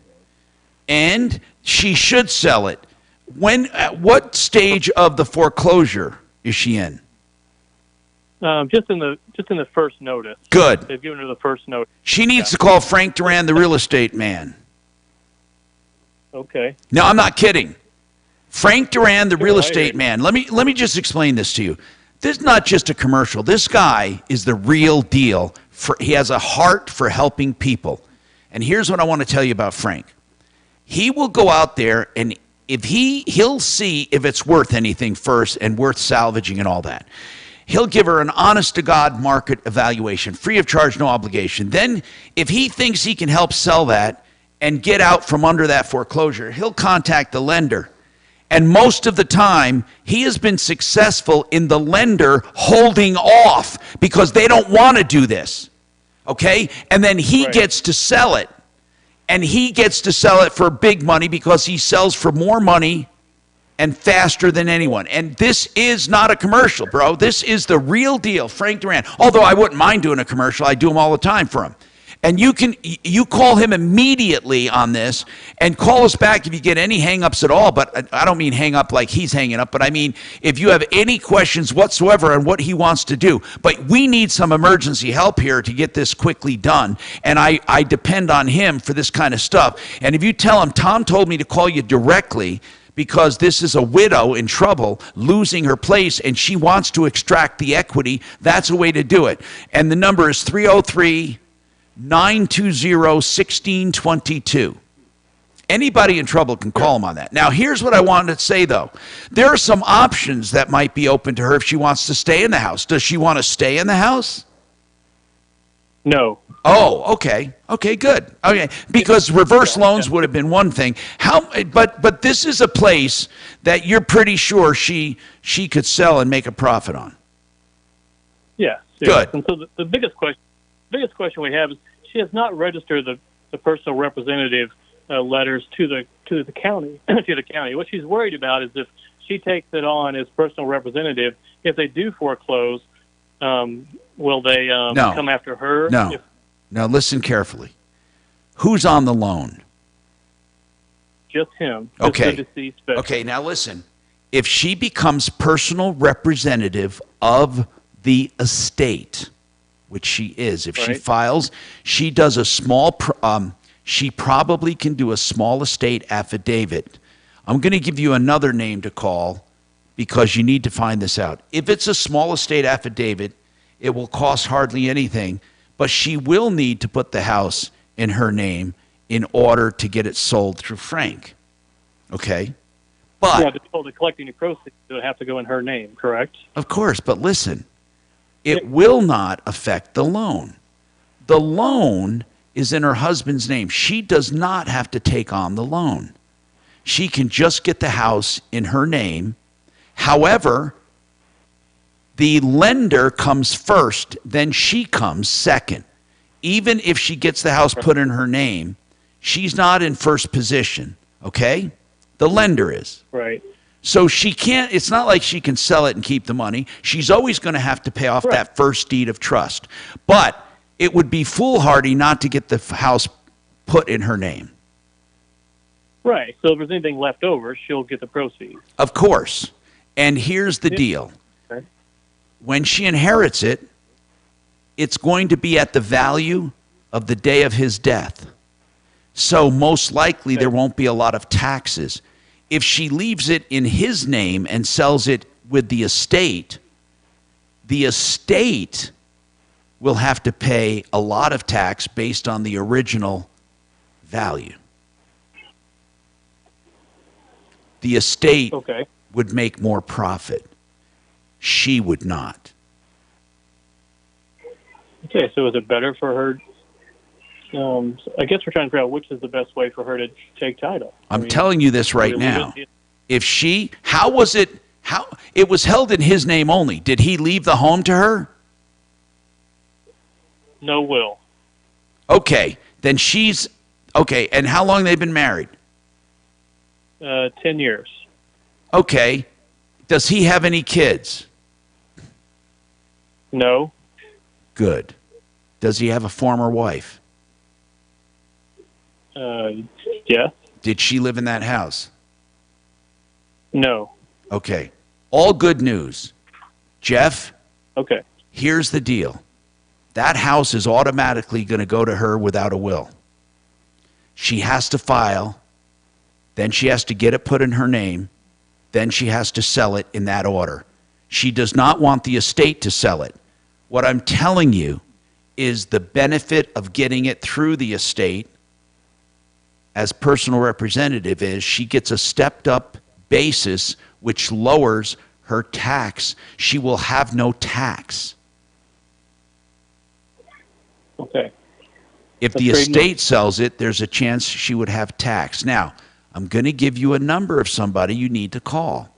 And she should sell it. At what stage of the foreclosure is she in? Just in the first notice. Good. They've given her the first notice. She needs to call Frank Duran, the real estate man. Okay. No, I'm not kidding. Frank Duran, the real estate man. Let me just explain this to you. This is not just a commercial. This guy is the real deal. He has a heart for helping people. And here's what I want to tell you about Frank. He will go out there, and if he'll see if it's worth anything first and worth salvaging and all that. He'll give her an honest-to-God market evaluation, free of charge, no obligation. Then, if he thinks he can help sell that and get out from under that foreclosure, he'll contact the lender. And most of the time, he has been successful in the lender holding off because they don't want to do this. Okay? And then he gets to sell it. And he gets to sell it for big money because he sells for more money and faster than anyone. And this is not a commercial, bro. This is the real deal, Frank Duran. Although I wouldn't mind doing a commercial. I do them all the time for him. And you call him immediately on this, and call us back if you get any hang-ups at all. But I don't mean hang up like he's hanging up, but I mean if you have any questions whatsoever on what he wants to do. But we need some emergency help here to get this quickly done. And I depend on him for this kind of stuff. And if you tell him, Tom told me to call you directly because this is a widow in trouble, losing her place, and she wants to extract the equity, that's a way to do it. And the number is 303-920-1622. Anybody in trouble can call him on that. Now, here's what I wanted to say, though. There are some options that might be open to her if she wants to stay in the house. Does she want to stay in the house? No. Oh, okay. Okay, good. Okay, because reverse loans would have been one thing. But this is a place that you're pretty sure she could sell and make a profit on. Yes. Good. And so the biggest question we have is she has not registered the personal representative letters to the county to the county. What she's worried about is if she takes it on as personal representative, if they do foreclose, will they come after her? No. Now listen carefully. Who's on the loan? Just him. Okay. Just the deceased veteran. Okay, now listen. If she becomes personal representative of the estate, which she is, if she files, she does a small, she probably can do a small estate affidavit. I'm going to give you another name to call because you need to find this out. If it's a small estate affidavit, it will cost hardly anything, but she will need to put the house in her name in order to get it sold through Frank. Okay? But yeah, the collecting the proceeds will have to go in her name, correct? Of course, but listen, it will not affect the loan. The loan is in her husband's name. She does not have to take on the loan. She can just get the house in her name. However, the lender comes first, then she comes second. Even if she gets the house put in her name, she's not in first position, okay? The lender is. Right. So she can't, it's not like she can sell it and keep the money. She's always going to have to pay off that first deed of trust. But it would be foolhardy not to get the house put in her name. Right. So if there's anything left over, she'll get the proceeds. Of course. And here's the deal. When she inherits it, it's going to be at the value of the day of his death. So most likely there won't be a lot of taxes. If she leaves it in his name and sells it with the estate will have to pay a lot of tax based on the original value. The estate would make more profit. She would not. Okay, so is it better for her? I guess we're trying to figure out which is the best way for her to take title. I'm telling you this right now. If she, how was it, it was held in his name only. Did he leave the home to her? No will. Okay, then she's, okay, and how long they've been married? 10 years. Okay, does he have any kids? No. Good. Does he have a former wife? Yeah. Did she live in that house? No. Okay. All good news. Jeff? Okay. Here's the deal. That house is automatically going to go to her without a will. She has to file. Then she has to get it put in her name. Then she has to sell it in that order. She does not want the estate to sell it. What I'm telling you is the benefit of getting it through the estate as personal representative is she gets a stepped up basis which lowers her tax. She will have no tax. Okay. If the estate sells it, there's a chance she would have tax. Now, I'm going to give you a number of somebody you need to call.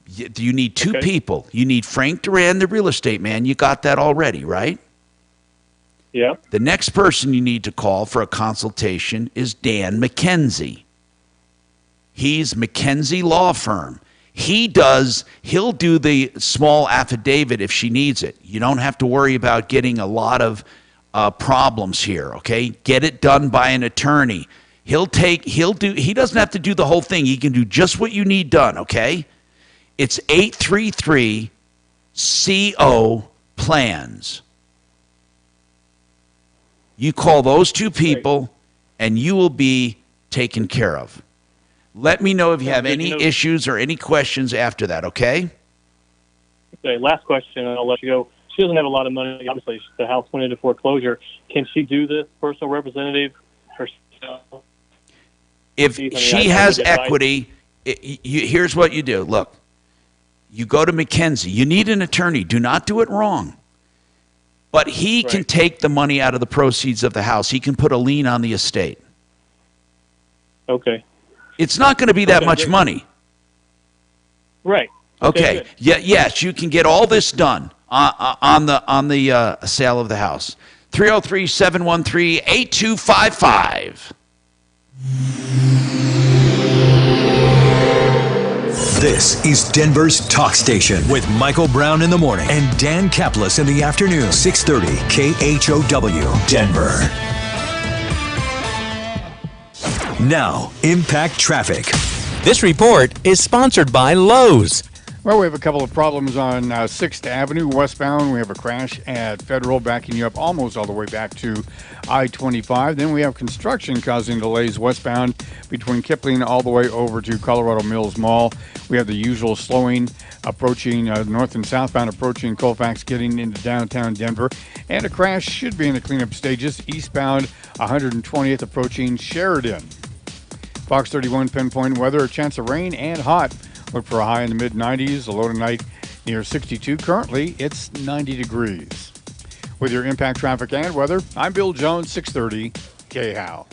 You need two people. You need Frank Duran, the real estate man. You got that already, right? Yeah. The next person you need to call for a consultation is Dan McKenzie. He's McKenzie Law Firm. He'll do the small affidavit if she needs it. You don't have to worry about getting a lot of problems here, okay? Get it done by an attorney. He doesn't have to do the whole thing. He can do just what you need done, okay? It's 833-CO plans. You call those two people and you will be taken care of. Let me know if you have any issues or any questions after that, okay? Okay, last question, and I'll let you go. She doesn't have a lot of money. Obviously, the house went into foreclosure. Can she do this, personal representative herself? If she has equity, here's what you do. Look, you go to McKenzie. You need an attorney. Do not do it wrong. But he can take the money out of the proceeds of the house. He can put a lien on the estate. Okay. It's not going to be that much money. Right. Okay. Yes, you can get all this done on the sale of the house. 303-713-8255. This is Denver's Talk Station with Michael Brown in the morning and Dan Kaplis in the afternoon. 630 KHOW, Denver. Now, Impact Traffic. This report is sponsored by Lowe's. Well, we have a couple of problems on 6th Avenue westbound. We have a crash at Federal backing you up almost all the way back to I-25. Then we have construction causing delays westbound between Kipling all the way over to Colorado Mills Mall. We have the usual slowing approaching north and southbound approaching Colfax getting into downtown Denver. And a crash should be in the cleanup stages eastbound 120th approaching Sheridan. Fox 31 pinpoint weather, a chance of rain and hot. Look for a high in the mid-90s, a low tonight near 62. Currently, it's 90 degrees. With your impact traffic and weather, I'm Bill Jones, 630 KHOW.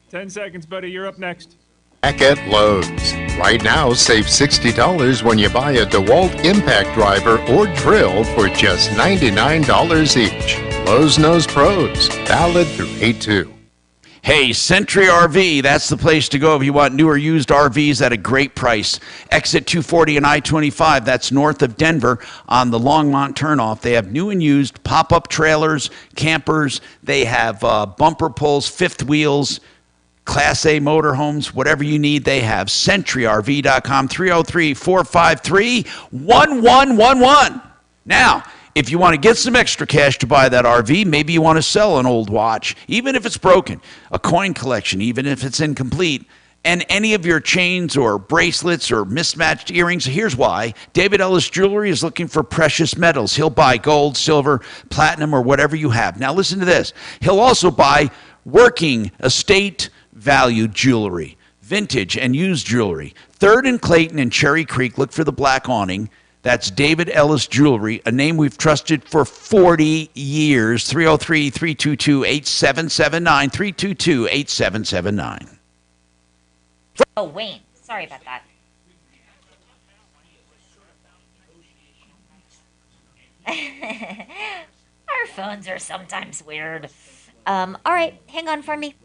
10 seconds, buddy. You're up next. Back at Lowe's. Right now, save $60 when you buy a DeWalt impact driver or drill for just $99 each. Lowe's knows pros. Valid through 8/2. Hey, Century RV, that's the place to go if you want new or used RVs at a great price. Exit 240 and I-25, that's north of Denver on the Longmont turnoff. They have new and used pop-up trailers, campers. They have bumper pulls, fifth wheels, Class A motorhomes, whatever you need, they have. CentryRV.com, 303-453-1111. Now, if you want to get some extra cash to buy that RV, maybe you want to sell an old watch, even if it's broken, a coin collection, even if it's incomplete, and any of your chains or bracelets or mismatched earrings. Here's why. David Ellis Jewelry is looking for precious metals. He'll buy gold, silver, platinum, or whatever you have. Now listen to this. He'll also buy working estate valued jewelry, vintage and used jewelry. 3rd and Clayton and Cherry Creek, look for the black awning. That's David Ellis Jewelry, a name we've trusted for 40 years. 303-322-8779, 322-8779. Oh, Wayne. Sorry about that. Our phones are sometimes weird. All right, hang on for me.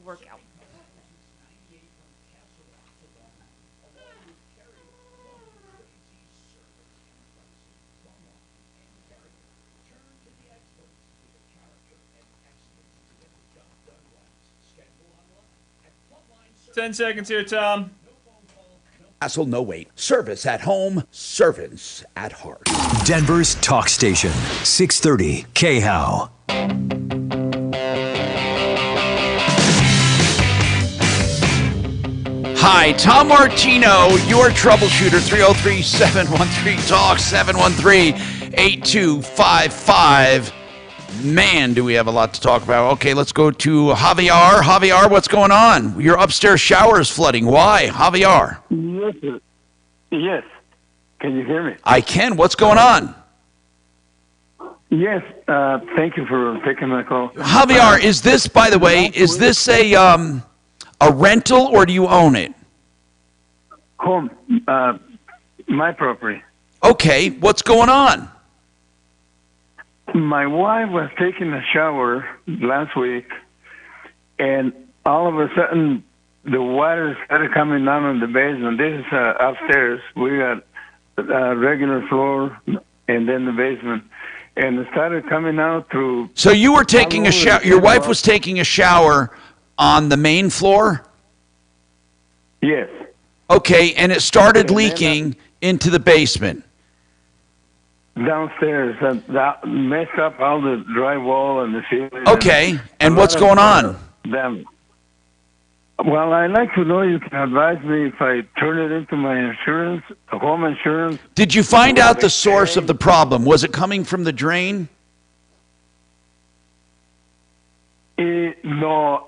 Work out. Ten seconds here, Tom. Hassle, no wait. Service at home, servants at heart. Denver's talk station, 630 KHOW. Hi, Tom Martino, your troubleshooter, 303-713-TALK, 713-8255. Man, do we have a lot to talk about. Okay, let's go to Javier. Javier, what's going on? Your upstairs shower is flooding. Why, Javier? Yes, sir. Yes. Can you hear me? I can. What's going on? Yes. Thank you for taking my call. Javier, is this, by the way, is this a rental or do you own it? Home. My property. Okay, what's going on? My wife was taking a shower last week, and all of a sudden, the water started coming down in the basement. This is upstairs. We got a regular floor and then the basement. And it started coming out through... So you were taking a shower, your wife was taking a shower on the main floor? Yes. Okay, and it started leaking into the basement. Downstairs. That messed up all the drywall and the ceiling. Okay, and what's going on? Them. Well, I'd like to know, you can advise me if I turn it into my insurance, home insurance. Did you find out the source of the problem? Was it coming from the drain? No,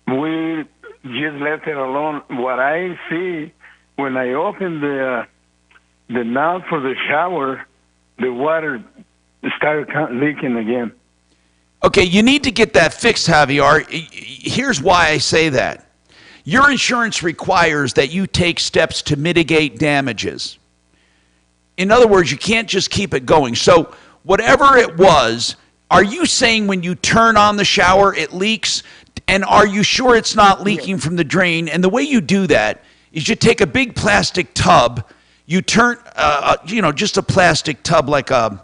we just left it alone. What I see, when I open the knob for the shower, the water started leaking again. Okay, you need to get that fixed, Javier. Here's why I say that. Your insurance requires that you take steps to mitigate damages. In other words, you can't just keep it going. So whatever it was, are you saying when you turn on the shower, it leaks? And are you sure it's not leaking from the drain? And the way you do that is you take a big plastic tub, you turn, just a plastic tub like a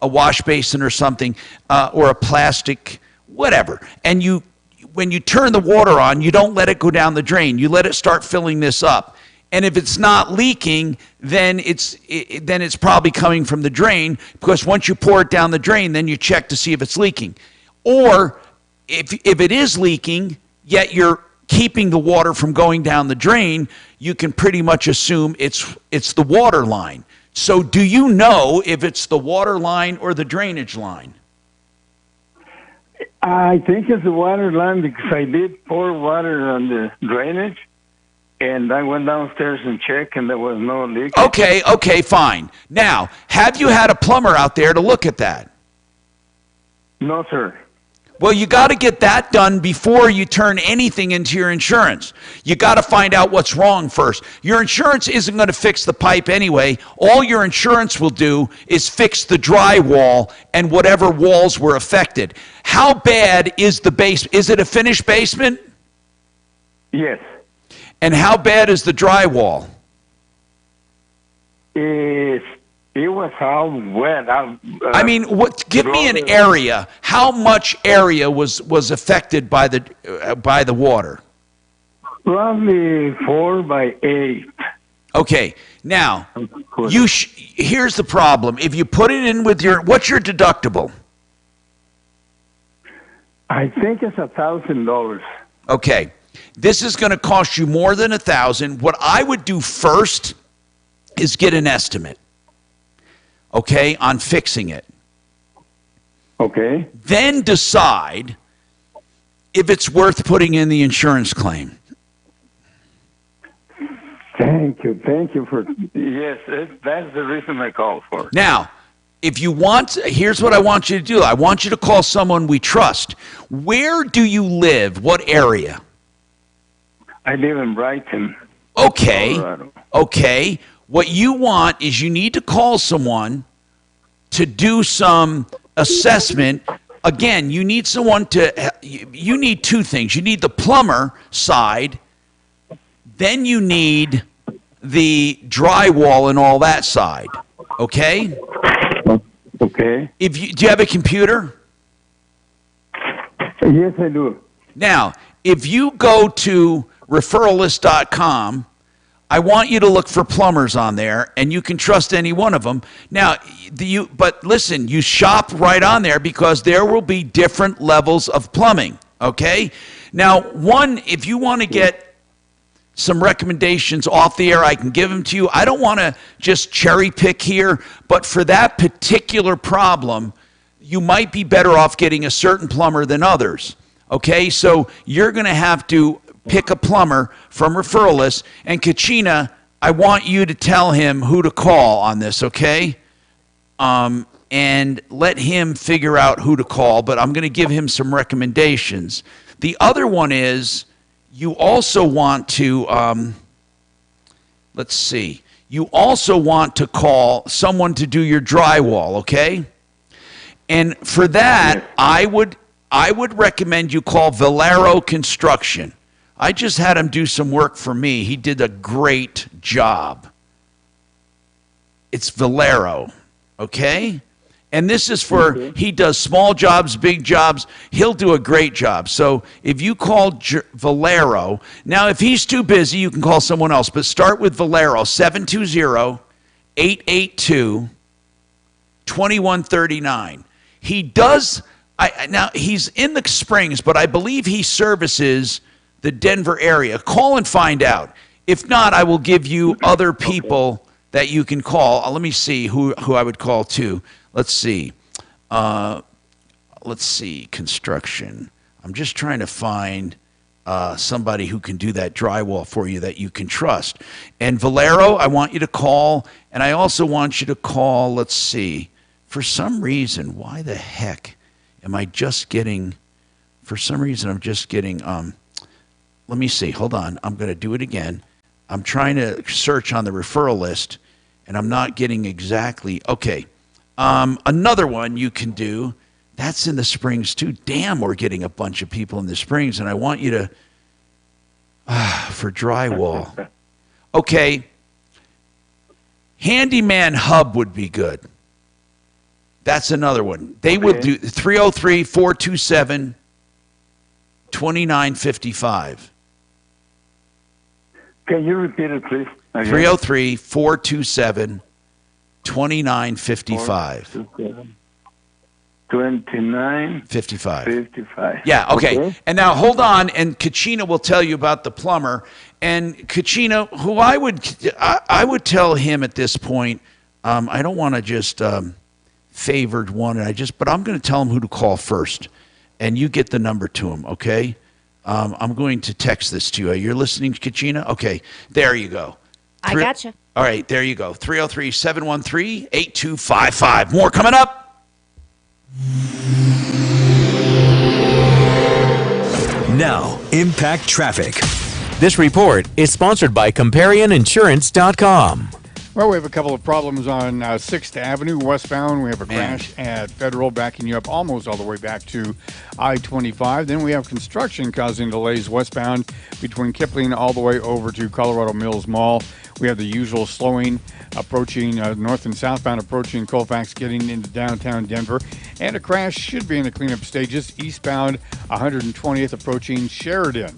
wash basin or something, or a plastic, whatever. And when you turn the water on, you don't let it go down the drain. You let it start filling this up. And if it's not leaking, then it's probably coming from the drain, because once you pour it down the drain, then you check to see if it's leaking. Or if it is leaking, yet you're keeping the water from going down the drain, you can pretty much assume it's the water line. So do you know if it's the water line or the drainage line? I think it's the water line, because I did pour water on the drainage, and I went downstairs and checked, and there was no leak. Okay, fine. Now, have you had a plumber out there to look at that? No, sir. Well, you got to get that done before you turn anything into your insurance. You got to find out what's wrong first. Your insurance isn't going to fix the pipe anyway. All your insurance will do is fix the drywall and whatever walls were affected. How bad is the basement? Is it a finished basement? Yes. And how bad is the drywall? It was all wet. I mean, give me an area. How much area was affected by the water? Probably 4 by 8. Okay. Now, here's the problem. If you put it in with what's your deductible? I think it's $1,000. Okay. This is going to cost you more than $1,000. What I would do first is get an estimate. Okay, on fixing it. Okay. Then decide if it's worth putting in the insurance claim. Thank you for... Yes, that's the reason I called for. Now, if you want, here's what I want you to do. I want you to call someone we trust. Where do you live? What area? I live in Brighton. Okay. Colorado. Okay. What you want is you need to call someone to do some assessment. Again, you need someone you need two things. You need the plumber side, then you need the drywall and all that side. Okay? Okay. Do you have a computer? Yes, I do. Now, if you go to referralist.com, I want you to look for plumbers on there, and you can trust any one of them. Now, but listen, you shop right on there, because there will be different levels of plumbing, okay? Now, if you want to get some recommendations off the air. I can give them to you. I don't want to just cherry pick here, but for that particular problem, you might be better off getting a certain plumber than others. Okay, so you're going to have to pick a plumber from referral list. And Kachina, I want you to tell him who to call on this, okay? And let him figure out who to call, but I'm going to give him some recommendations. The other one is you also want to, let's see, you also want to call someone to do your drywall, okay? And for that, I would recommend you call Valero Construction. I just had him do some work for me. He did a great job. It's Valero, okay? And this is for, he does small jobs, big jobs. He'll do a great job. So if you call Valero, now if he's too busy, you can call someone else. But start with Valero, 720-882-2139. He does, now he's in the Springs, but I believe he services the Denver area. Call and find out. If not, I will give you other people that you can call. Let me see who I would call too. Let's see. Construction. I'm just trying to find somebody who can do that drywall for you that you can trust. And Valero, I want you to call, and I also want you to call, let's see, for some reason, why the heck am I just getting, for some reason I'm just getting, let me see, hold on, I'm going to do it again. I'm trying to search on the referral list, and I'm not getting exactly, okay. Another one you can do, that's in the Springs too. Damn, we're getting a bunch of people in the Springs, and I want you to, for drywall. Okay, Handyman Hub would be good. That's another one. They will do 303-427-2955. Can you repeat it, please? 303-427-2955. 2955. Yeah, okay. And now hold on, and Kachina will tell you about the plumber. And Kachina, who I would tell him at this point, I don't want to just favored one, but I'm going to tell him who to call first, and you get the number to him, okay? I'm going to text this to you. You're listening, Kachina? Okay, there you go. I gotcha. All right, there you go. 303-713-8255. More coming up. Now, Impact Traffic. This report is sponsored by ComparionInsurance.com. Well, we have a couple of problems on 6th Avenue westbound. We have a crash at Federal backing you up almost all the way back to I-25. Then we have construction causing delays westbound between Kipling all the way over to Colorado Mills Mall. We have the usual slowing approaching north and southbound approaching Colfax getting into downtown Denver. And a crash should be in the cleanup stages eastbound 120th approaching Sheridan.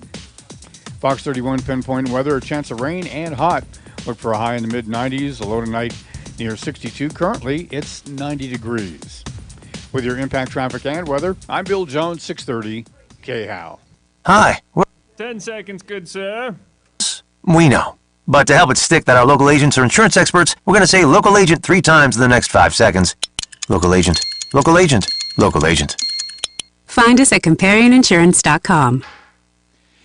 Fox 31 pinpoint weather, a chance of rain and hot. Look for a high in the mid-90s, a low tonight near 62. Currently, it's 90 degrees. With your impact traffic and weather, I'm Bill Jones, 630 KHOW. Hi. 10 seconds, good sir. We know. But to help it stick that our local agents are insurance experts, we're going to say local agent 3 times in the next 5 seconds. Local agent, local agent, local agent. Find us at ComparionInsurance.com.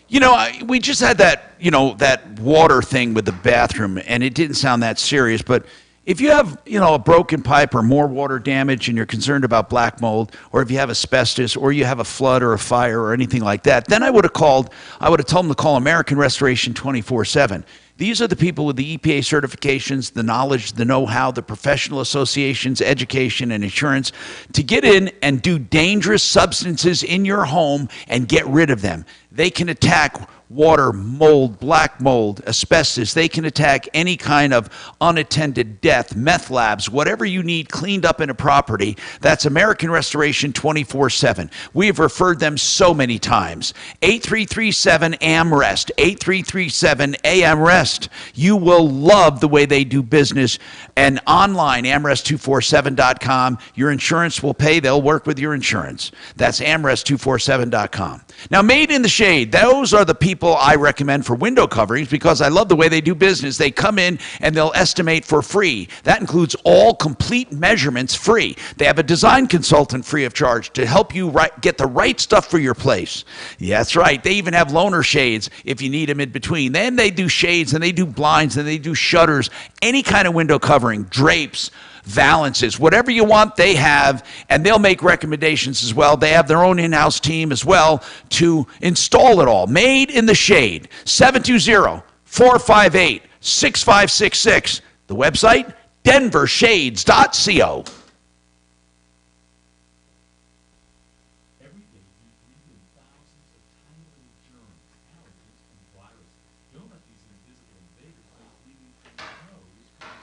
You know, we just had that, that water thing with the bathroom, and it didn't sound that serious. But if you have, a broken pipe or more water damage and you're concerned about black mold, or if you have asbestos, or you have a flood or a fire or anything like that, then I would have told them to call American Restoration 24/7. These are the people with the EPA certifications, the knowledge, the know-how, the professional associations, education, and insurance to get in and do dangerous substances in your home and get rid of them. They can attack water, mold, black mold, asbestos. They can attack any kind of unattended death, meth labs, whatever you need cleaned up in a property. That's American Restoration 24/7. We have referred them so many times. 8337-AM-REST, 8337-AM-REST. You will love the way they do business. And online, amrest247.com. Your insurance will pay. They'll work with your insurance. That's amrest247.com. Now, Made in the Shade, those are the people people I recommend for window coverings because I love the way they do business. They come in and they'll estimate for free. That includes all complete measurements free. They have a design consultant free of charge to help you get the right stuff for your place. Yeah, that's right. They even have loaner shades if you need them in between. Then they do shades and they do blinds and they do shutters, any kind of window covering, drapes, valances, whatever you want, they have, and they'll make recommendations as well. They have their own in-house team as well to install it all. Made in the Shade, 720-458-6566. The website, denvershades.co.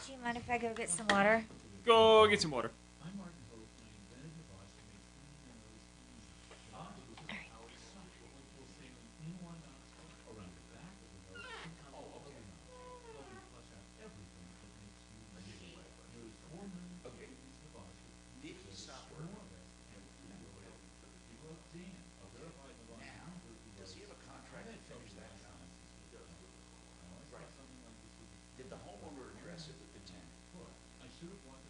Do you mind if I go get some water? Go get some water. Did the homeowner address it with the tenant?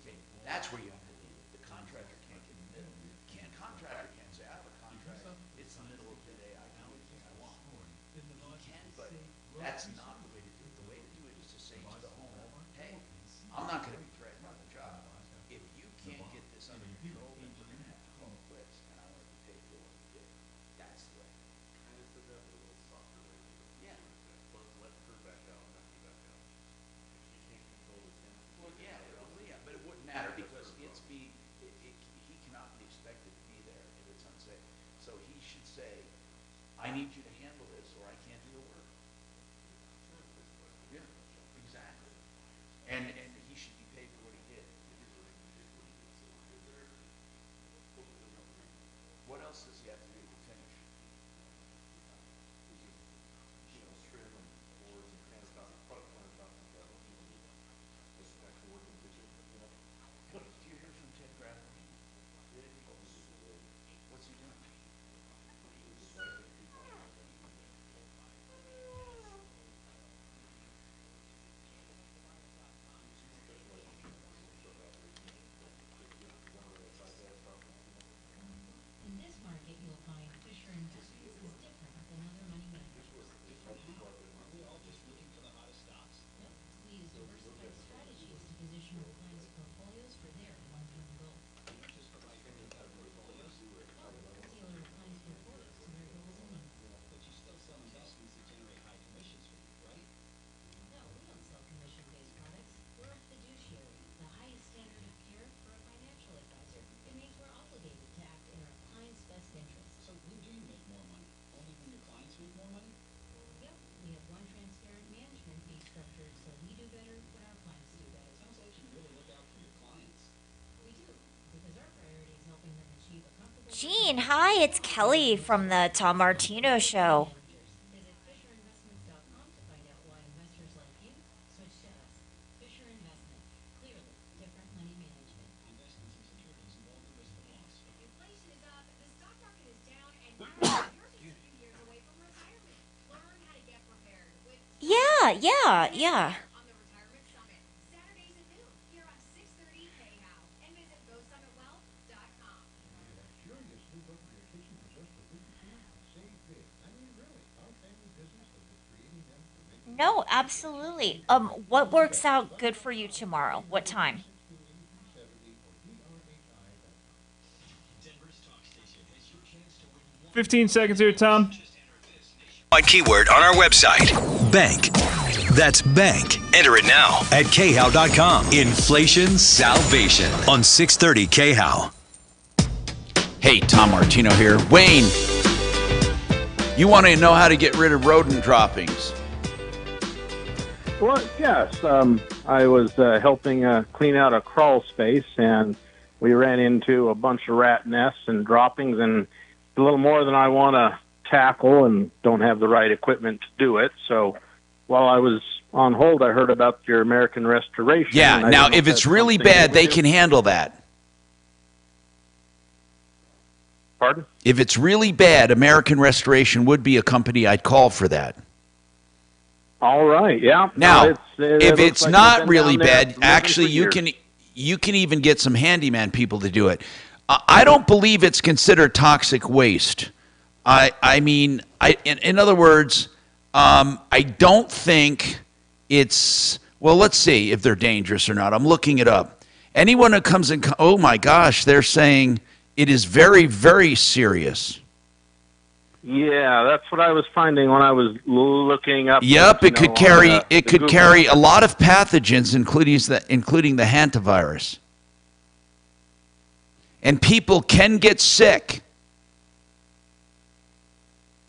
Okay, that's where you have to leave it. The contractor can't get in the middle. Contractor can't say, I have a contract. It's the middle of the day. I can do anything I want. He can, but that's not the way to do it. The way to do it is to say to the homeowner, hey, I'm not going to be threatened on the job. If you can't get this under control, then we're going to have to call the quits, and I want to pay for what you did. That's the way. Yeah. Well, yeah, but it wouldn't matter because he cannot be expected to be there if it's unsafe. So he should say, I need you to handle this or I can't do the work. Yeah, exactly. And he should be paid for what he did. What else does he have to do to finish? Do you hear from Ted Bradley? What's he doing? In this market, you'll find Fisher Investments is different than other money managers. Are we all just looking for the hottest stocks? Nope. We use diversified strategies to position our clients' portfolios for their long-term goals. You don't just provide portfolios? No, we tailor our clients' portfolios to their goals and needs. But you still sell investments that generate high commissions for you, right? No, we don't sell commission-based products. We're a fiduciary, the highest standard of care for a financial advisor. It means we're obligated to act in our client's best interest. So when do you make more money? Only when your clients make more money? Yep. We have one transparent management fee structure, so we do better when our clients do better. Sounds like you really look out for your clients. We do, because our priority is helping them achieve a comfortable... Gene, hi, it's Kelly from the Tom Martino Show. Visit FisherInvestments.com to find out why investors like you switch to us. Fisher Investments. Clearly different money management. Investments in securities involve the risk of loss. Inflation is up, the stock market is down, and you're just a few years away from retirement. Learn how to get prepared with Yeah. on the Retirement Summit. Saturdays at noon here on 630 KHOW. And visit GoSummitWealth.com. No, absolutely. What works out good for you tomorrow? What time? 15 seconds here, Tom. Keyword on our website. Bank. That's bank. Enter it now at khow.com. Inflation salvation on 630 KHOW. Hey, Tom Martino here. Wayne, you want to know how to get rid of rodent droppings? Well, yes. I was helping clean out a crawl space, and we ran into a bunch of rat nests and droppings, and it's a little more than I want to tackle and don't have the right equipment to do it. So while I was on hold, I heard about your American Restoration. Yeah, now if it's really bad, they can handle that. Pardon? If it's really bad, American Restoration would be a company I'd call for that. All right, yeah. Now, it if looks it's like not they've been really down there bad, living actually for years. you can even get some handyman people to do it. I don't believe it's considered toxic waste. I mean, in other words, I don't think it's, well, let's see if they're dangerous or not. I'm looking it up. Anyone that comes in, oh my gosh, they're saying it is very, very serious. Yeah, that's what I was finding when I was looking up. Yep, it could carry the Google. a lot of pathogens, including the hantavirus. And people can get sick.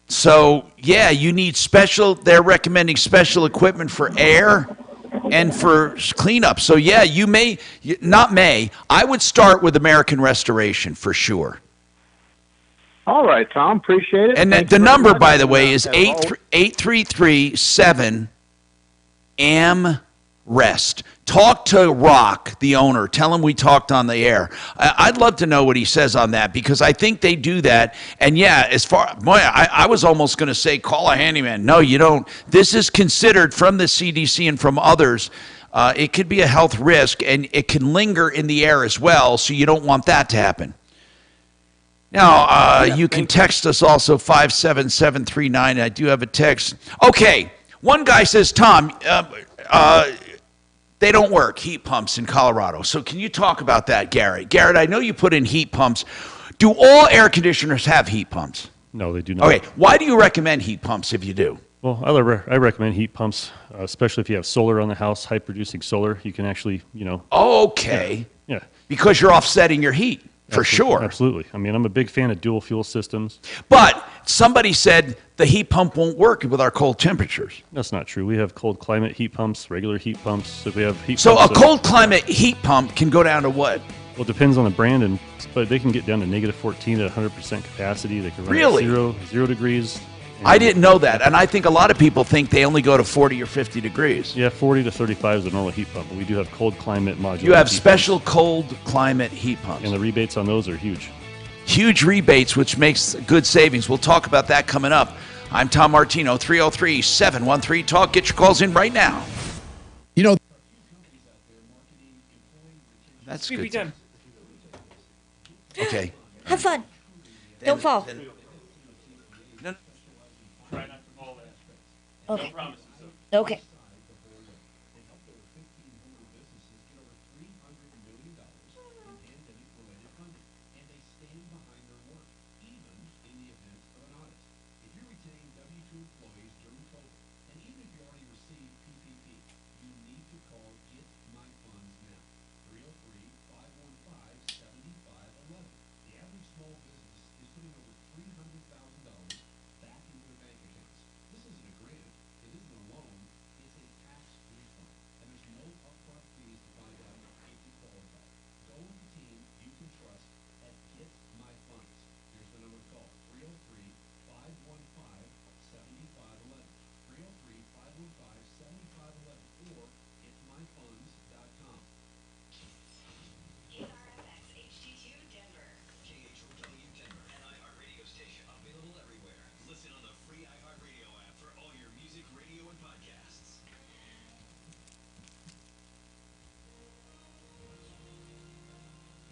So, yeah, you need they're recommending special equipment for air and for cleanup. So, yeah, I would start with American Restoration for sure. All right, Tom, appreciate it. And the number, by the way, is 833-7-AM-REST. Talk to Rock, the owner. Tell him we talked on the air. I'd love to know what he says on that, because I think they do that. And yeah, I was almost going to say call a handyman. No, you don't. This is considered from the CDC and from others. It could be a health risk, and it can linger in the air as well, so you don't want that to happen. Now, you can text us also, 57739. I do have a text. Okay, one guy says, Tom, they don't work, heat pumps in Colorado. So can you talk about that, Garrett? Garrett, I know you put in heat pumps. Do all air conditioners have heat pumps? No, they do not. Okay, why do you recommend heat pumps if you do? Well, I recommend heat pumps, especially if you have solar on the house, high-producing solar. You can actually, Okay. Yeah. Because you're offsetting your heat. For sure. Absolutely. I mean, I'm a big fan of dual fuel systems. But somebody said the heat pump won't work with our cold temperatures. That's not true. We have cold climate heat pumps, regular heat pumps. So we have heat So pumps a cold climate heat pump can go down to what? Well, it depends on the brand, but they can get down to -14 to 100% capacity. They can run Really? at zero degrees. I didn't know that, and I think a lot of people think they only go to 40 or 50 degrees. Yeah, 40 to 35 is the normal heat pump, but we do have cold climate modular. You have heat special cold climate heat pumps. And the rebates on those are huge. Huge rebates, which makes good savings. We'll talk about that coming up. I'm Tom Martino, 303-713-TALK. Get your calls in right now. That's good. Okay. Have fun. Don't fall. Okay. Okay.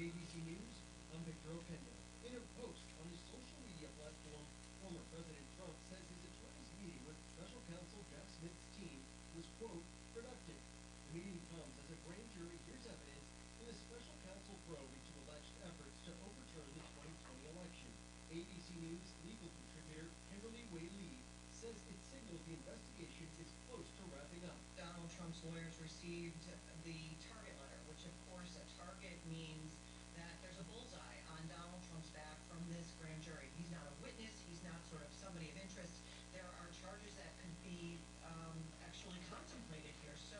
ABC News, I'm Victor Oquendo. In a post on his social media platform, former President Trump says his attorney's meeting with special counsel Jack Smith's team was, quote, productive. The meeting comes as a grand jury hears evidence in a special counsel probe into alleged efforts to overturn the 2020 election. ABC News legal contributor Kimberly Wei Lee says it signals the investigation is close to wrapping up. Donald Trump's lawyers received the target letter, which of course a target means that there's a bullseye on Donald Trump's back from this grand jury. He's not a witness. He's not sort of somebody of interest. There are charges that could be actually contemplated here. So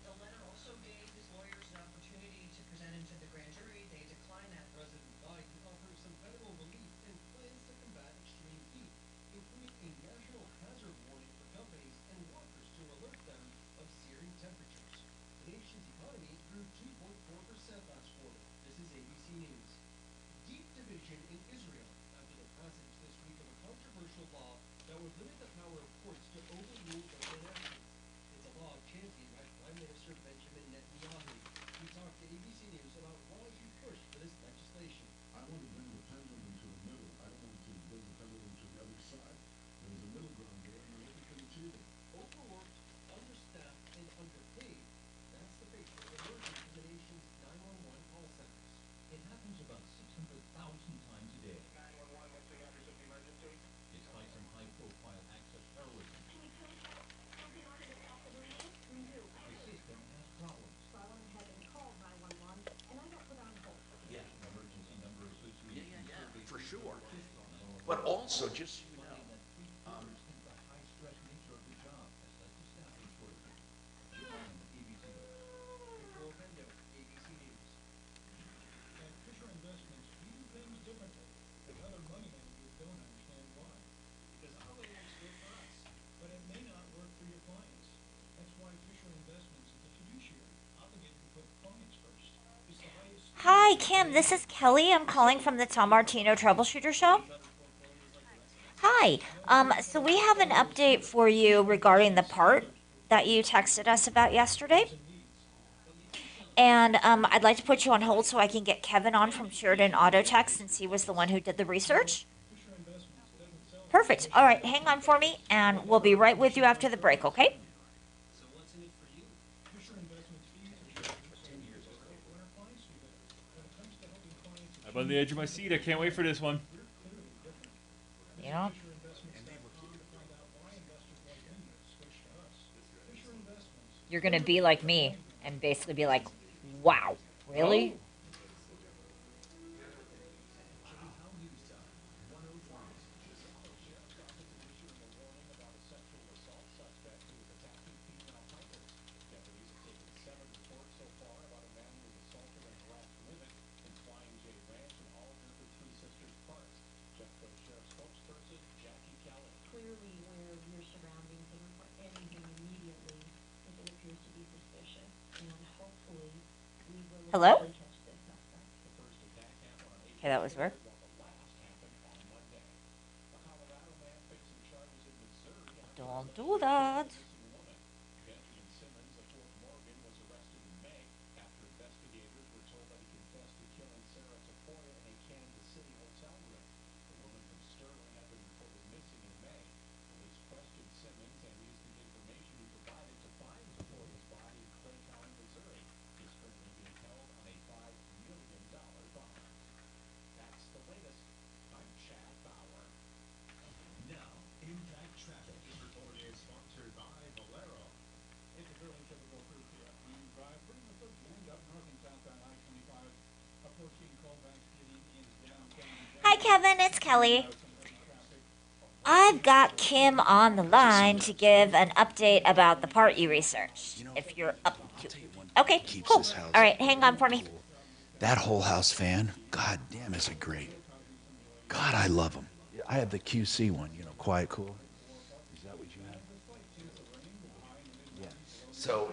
the letter also gave his lawyers an opportunity to present him to the grand jury. They declined that. President Biden offers some federal relief and plans to combat extreme heat, including a national hazard warning for companies and workers to alert them of searing temperatures. The nation's economy grew 2.4% last quarter. This is ABC News. Deep division in Israel sure. But also, just so you know, At Fisher Investments, we do things differently, and other money managers don't understand why. Because our way works good for us, but it may not work for your clients. That's why Fisher Investments is a fiduciary, obligated to put clients first. It's the highest. Hi, Kim. This is Kelly. I'm calling from the Tom Martino Troubleshooter Show. Hi. So we have an update for you regarding the part that you texted us about yesterday. And I'd like to put you on hold so I can get Kevin on from Sheridan Auto Tech since he was the one who did the research. Perfect. All right, hang on for me, and we'll be right with you after the break, okay? So what's in it for you? Fisher Investments fees are for 10 years ago when our clients do better. When it comes to helping clients I'm on the edge of my seat. I can't wait for this one. Yeah. Fisher Investments to find out why investors like you switch to us. Fisher Investments. You're going to be like me and basically be like, wow, really? Clearly aware of your surroundings and report anything immediately if it appears to be suspicious. And hopefully we will Hello? eventually catch this suspect. Okay, that was work. Don't do that. Hi, Kevin. It's Kelly. I've got Kim on the line to give an update about the part you researched. If you're up to it. Okay, cool. All right, hang on for me. that whole house fan, god damn, is it great. God, I love them. I have the QC one, you know, quiet, cool. Is that what you have? Yeah. So,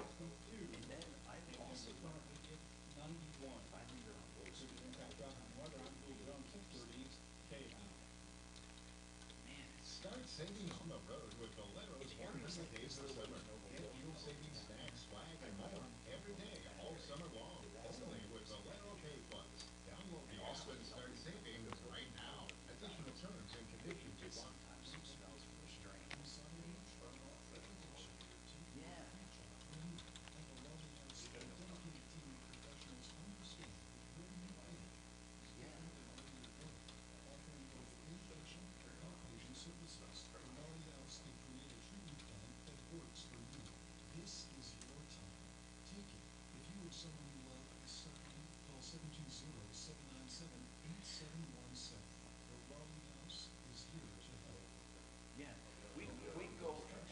Start saving on the road with Valero's wonderful days of summer. Get fuel saving snacks, swag, and more every day, all summer long. Only with Valero Pay Plus. Download the app and start saving right now. Additional terms and conditions apply.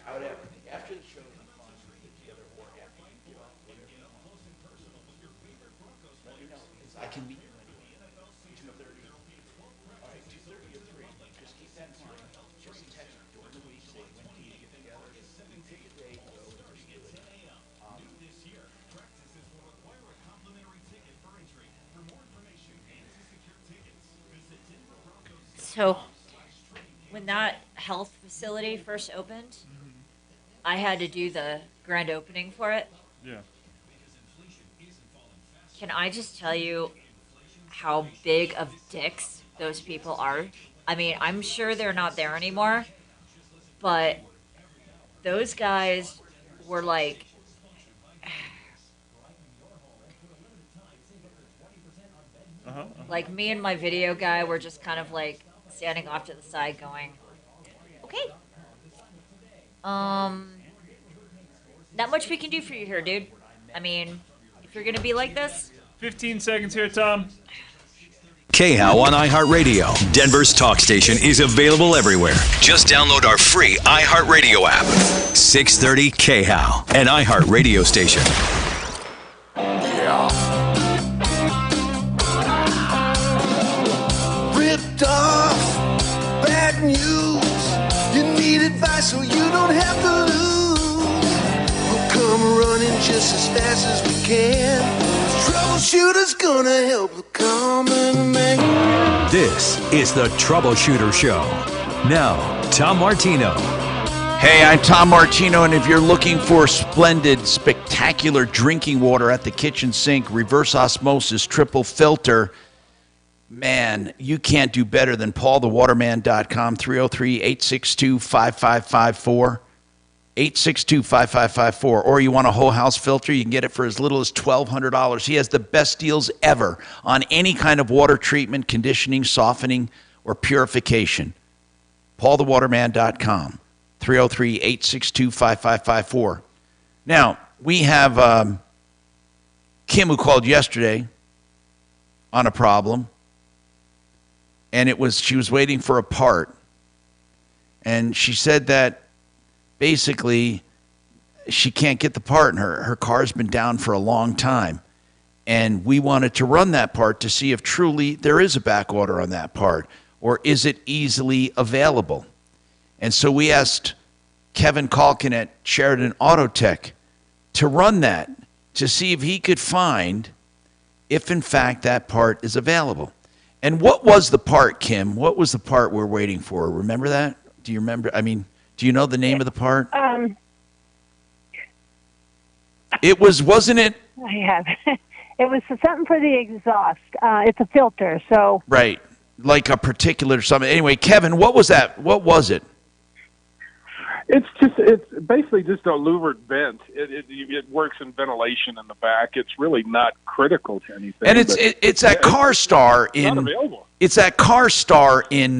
out after the show, together or after you get off, let me know. I can meet you at 2:30. All right, 2:30 or 3. Just keep that in mind. Just text me during the week, say when do you get together, we pick a date, go, and just do it. This year, practices will require a complimentary ticket for entry. For more information and to secure tickets, visit Denver Broncos. So, when that health facility first opened, I had to do the grand opening for it. Yeah. Can I just tell you how big of dicks those people are? I mean, I'm sure they're not there anymore, but those guys were like, like me and my video guy were just kind of like standing off to the side going, okay. Not much we can do for you here, dude. I mean, if you're gonna be like this. 15 seconds here, Tom. KHOW on iHeartRadio. Denver's talk station is available everywhere. Just download our free iHeartRadio app. 630 KHOW, an iHeartRadio station. Ripped off, bad news. You need advice so you don't have to lose. We'll come running just as fast as we can. Troubleshooter's gonna help the common man. This is the Troubleshooter Show. Now, Tom Martino. Hey, I'm Tom Martino, and if you're looking for splendid, spectacular drinking water at the kitchen sink, reverse osmosis, triple filter, man, you can't do better than paulthewaterman.com, 303-862-5554, 862-5554. Or you want a whole house filter, you can get it for as little as $1,200. He has the best deals ever on any kind of water treatment, conditioning, softening, or purification. paulthewaterman.com, 303-862-5554. Now, we have Kim, who called yesterday on a problem. And she was waiting for a part. And she said that basically she can't get the part, and her car's been down for a long time. And we wanted to run that part to see if truly there is a back order on that part, or is it easily available. And so we asked Kevin Calkin at Sheridan Auto Tech to run that to see if he could find if in fact that part is available. And what was the part, Kim? What was the part we're waiting for? Remember that? Do you remember? I mean, do you know the name of the part? It wasn't it? I have. It was something for the exhaust. It's a filter, so. Right, like a particular something. Anyway, Kevin, what was that? What was it? It's basically just a louvered vent. It works in ventilation in the back. It's really not critical to anything. And it's at CarStar in. Not available. It's at CarStar in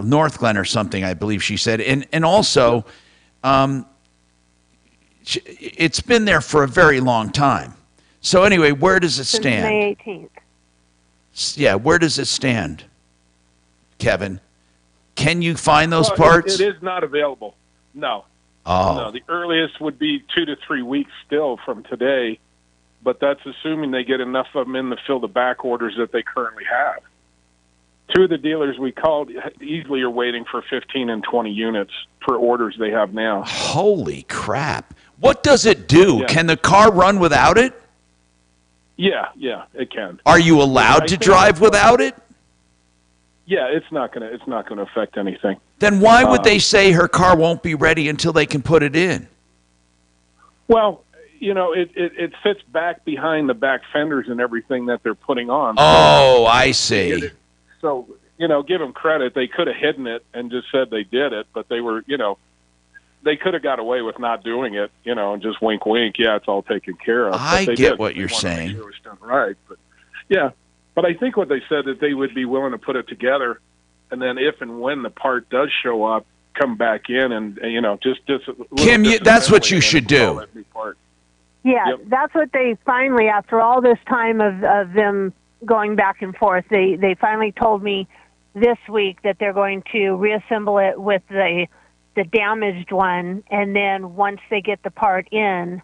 North Glen or something, I believe she said, and also, it's been there for a very long time. So anyway, where does it stand? Since May 18th. Yeah, where does it stand, Kevin? Can you find those parts? It is not available. No. Oh. No, the earliest would be 2 to 3 weeks still from today, but that's assuming they get enough of them in to fill the back orders that they currently have. Two of the dealers we called easily are waiting for 15 and 20 units for orders they have now. Holy crap. What does it do? Yeah. Can the car run without it? Yeah, it can. Are you allowed to drive without it? Yeah, it's not gonna affect anything. Then why would they say her car won't be ready until they can put it in? Well, it fits back behind the back fenders and everything that they're putting on. Oh, I see. So, give them credit. They could have hidden it and just said they did it, but they were, they could have got away with not doing it, and just wink, wink. Yeah, it's all taken care of. I get what you're saying. Make sure it was done right, but yeah. But I think what they said that they would be willing to put it together, and then if and when the part does show up, come back in and just Kim, that's what you should do. Yeah, Yep. That's what they finally, after all this time of them going back and forth, they finally told me this week that they're going to reassemble it with the damaged one, and then once they get the part in,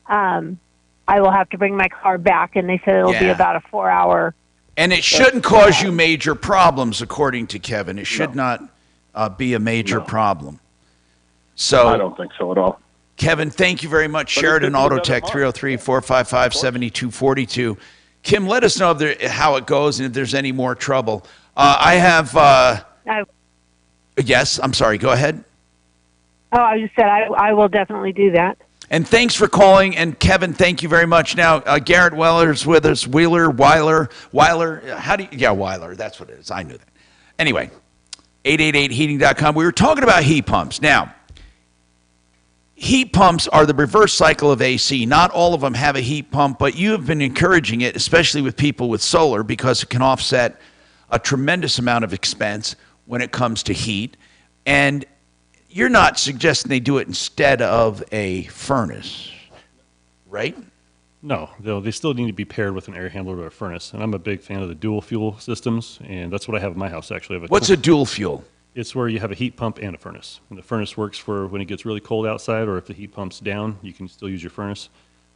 I will have to bring my car back, and they said it'll be about a 4-hour. And it shouldn't cause you major problems, according to Kevin. It should not be a major problem. So I don't think so at all. Kevin, thank you very much. But Sheridan it's Auto Tech, 303-455-7242. Kim, let us know how it goes and if there's any more trouble. I have... Yes, I'm sorry. Go ahead. Oh, I just said I will definitely do that. And thanks for calling. And Kevin, thank you very much. Now, Garrett Weller's with us. Weiler. How do you? Yeah, Weiler. That's what it is. I knew that. Anyway, 888heating.com. We were talking about heat pumps. Now, heat pumps are the reverse cycle of AC. Not all of them have a heat pump, but you have been encouraging it, especially with people with solar, because it can offset a tremendous amount of expense when it comes to heat. And you're not suggesting they do it instead of a furnace, right? No, they still need to be paired with an air handler or a furnace. And I'm a big fan of the dual fuel systems, and that's what I have in my house, actually. I have What's a dual fuel? It's where you have a heat pump and a furnace. And the furnace works for when it gets really cold outside, or if the heat pump's down, you can still use your furnace.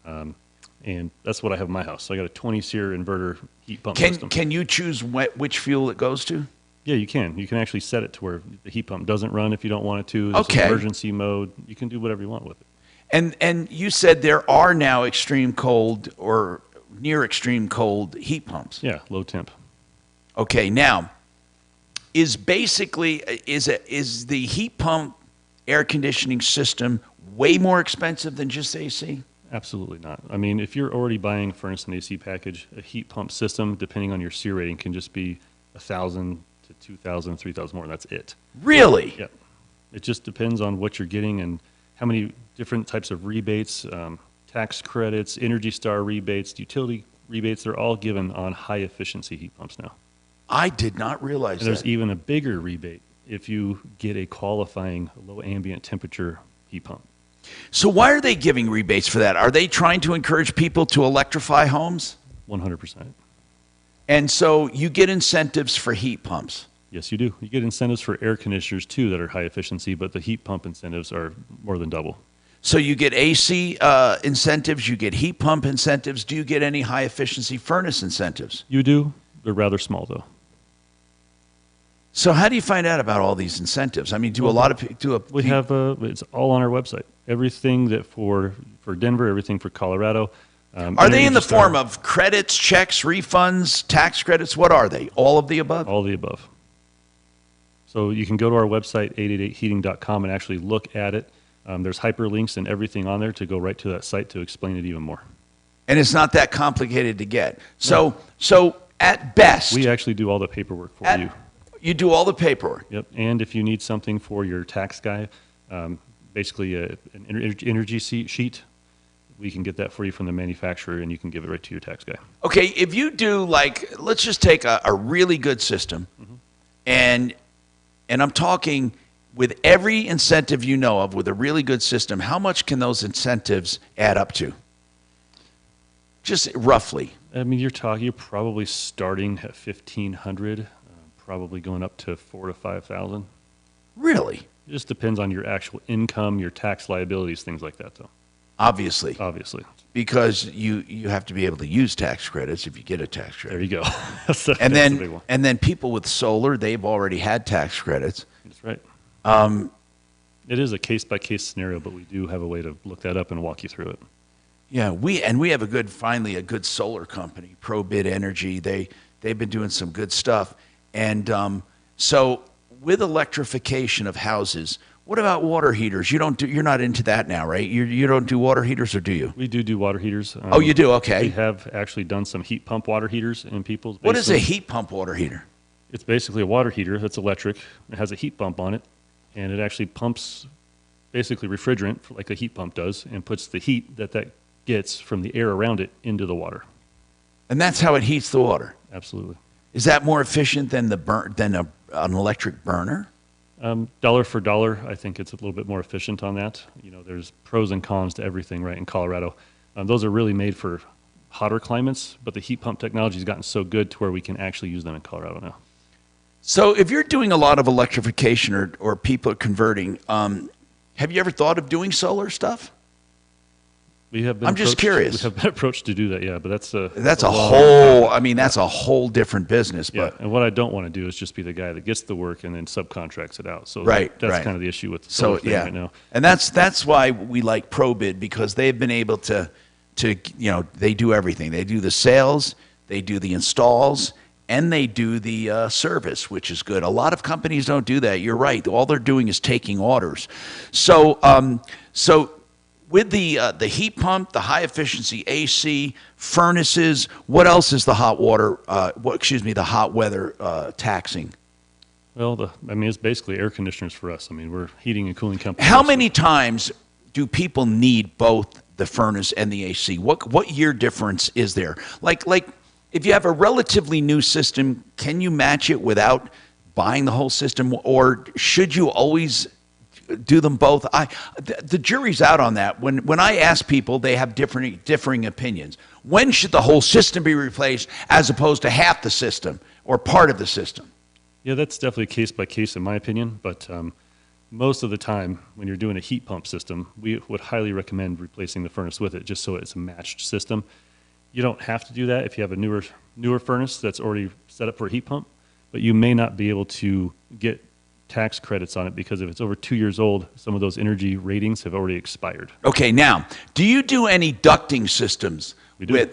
And that's what I have in my house. So I got a 20-SEER inverter heat pump system. Can you choose which fuel it goes to? Yeah, you can. You can actually set it to where the heat pump doesn't run if you don't want it to. There's Okay. an emergency mode. You can do whatever you want with it. And you said there are now extreme cold or near extreme cold heat pumps. Yeah, low temp. Okay, now is the heat pump air conditioning system way more expensive than just AC? Absolutely not. I mean, if you're already buying a furnace and AC package, a heat pump system, depending on your SEER rating, can just be $1,000 to $2,000, $3,000 more, and that's it. Really? Yeah. It just depends on what you're getting and how many different types of rebates, tax credits, Energy Star rebates, utility rebates. They're all given on high-efficiency heat pumps now. I did not realize And there's that. even a bigger rebate if you get a qualifying low ambient temperature heat pump. So why are they giving rebates for that? Are they trying to encourage people to electrify homes? 100%. And so you get incentives for heat pumps. Yes, you do. You get incentives for air conditioners too that are high efficiency, but the heat pump incentives are more than double. So you get AC incentives, you get heat pump incentives. Do you get any high efficiency furnace incentives? You do. They're rather small though. So how do you find out about all these incentives? I mean, do a lot of people We have it's all on our website. Everything that for Denver, everything for Colorado. Are they in the form of credits, checks, refunds, tax credits? What are they? All of the above? All of the above. So you can go to our website, 888heating.com, and actually look at it. There's hyperlinks and everything on there to go right to that site to explain it even more. And it's not that complicated to get. So at best, we actually do all the paperwork for you. You do all the paperwork. Yep. And if you need something for your tax guy, basically an energy sheet, we can get that for you from the manufacturer, and you can give it right to your tax guy. Okay, if you do, like, let's just take a really good system, and I'm talking with every incentive you know of, with a really good system, how much can those incentives add up to? Just roughly. I mean, you're probably starting at $1,500, probably going up to $4,000 to $5,000. Really? It just depends on your actual income, your tax liabilities, things like that, though. Obviously. Because you have to be able to use tax credits if you get a tax credit. There you go. and that's the big one. then people with solar, they've already had tax credits. That's right. It is a case-by-case scenario, but we do have a way to look that up and walk you through it. Yeah, we have finally a good solar company, ProBid Energy. They've been doing some good stuff. And so with electrification of houses, what about water heaters? You're not into that now, right? You don't do water heaters, or do you? We do water heaters. Oh, you do? Okay. We have actually done some heat pump water heaters in people's basements. What is a heat pump water heater? It's basically a water heater that's electric. It has a heat pump on it, and it actually pumps basically refrigerant like a heat pump does, and puts the heat that gets from the air around it into the water. And that's how it heats the water? Absolutely. Is that more efficient than an electric burner? Dollar for dollar, I think it's a little bit more efficient on that. You know, there's pros and cons to everything, right, in Colorado. Those are really made for hotter climates, but the heat pump technology has gotten so good to where we can actually use them in Colorado now. So if you're doing a lot of electrification or people are converting, have you ever thought of doing solar stuff? We have been I'm just curious. We have been approached to do that, yeah, but that's a whole different business. Yeah, But and what I don't want to do is just be the guy that gets the work and then subcontracts it out. So right, that's kind of the issue with the solar thing right now. And that's why we like ProBid, because they've been able to they do everything. They do the sales, they do the installs, and they do the service, which is good. A lot of companies don't do that. You're right. All they're doing is taking orders. So with the heat pump, the high efficiency AC, furnaces, what else is the hot weather taxing? Well, it's basically air conditioners for us. I mean, we're heating and cooling company. How many times do people need both the furnace and the AC? What year difference is there? Like if you have a relatively new system, can you match it without buying the whole system, or should you always do them both? The jury's out on that. When I ask people, they have differing opinions. When should the whole system be replaced as opposed to half the system or part of the system? Yeah, that's definitely case by case in my opinion, but most of the time when you're doing a heat pump system, we would highly recommend replacing the furnace with it just so it's a matched system. You don't have to do that if you have a newer furnace that's already set up for a heat pump, but you may not be able to get tax credits on it because if it's over 2 years old, some of those energy ratings have already expired. Okay, now, do you do any ducting systems We do.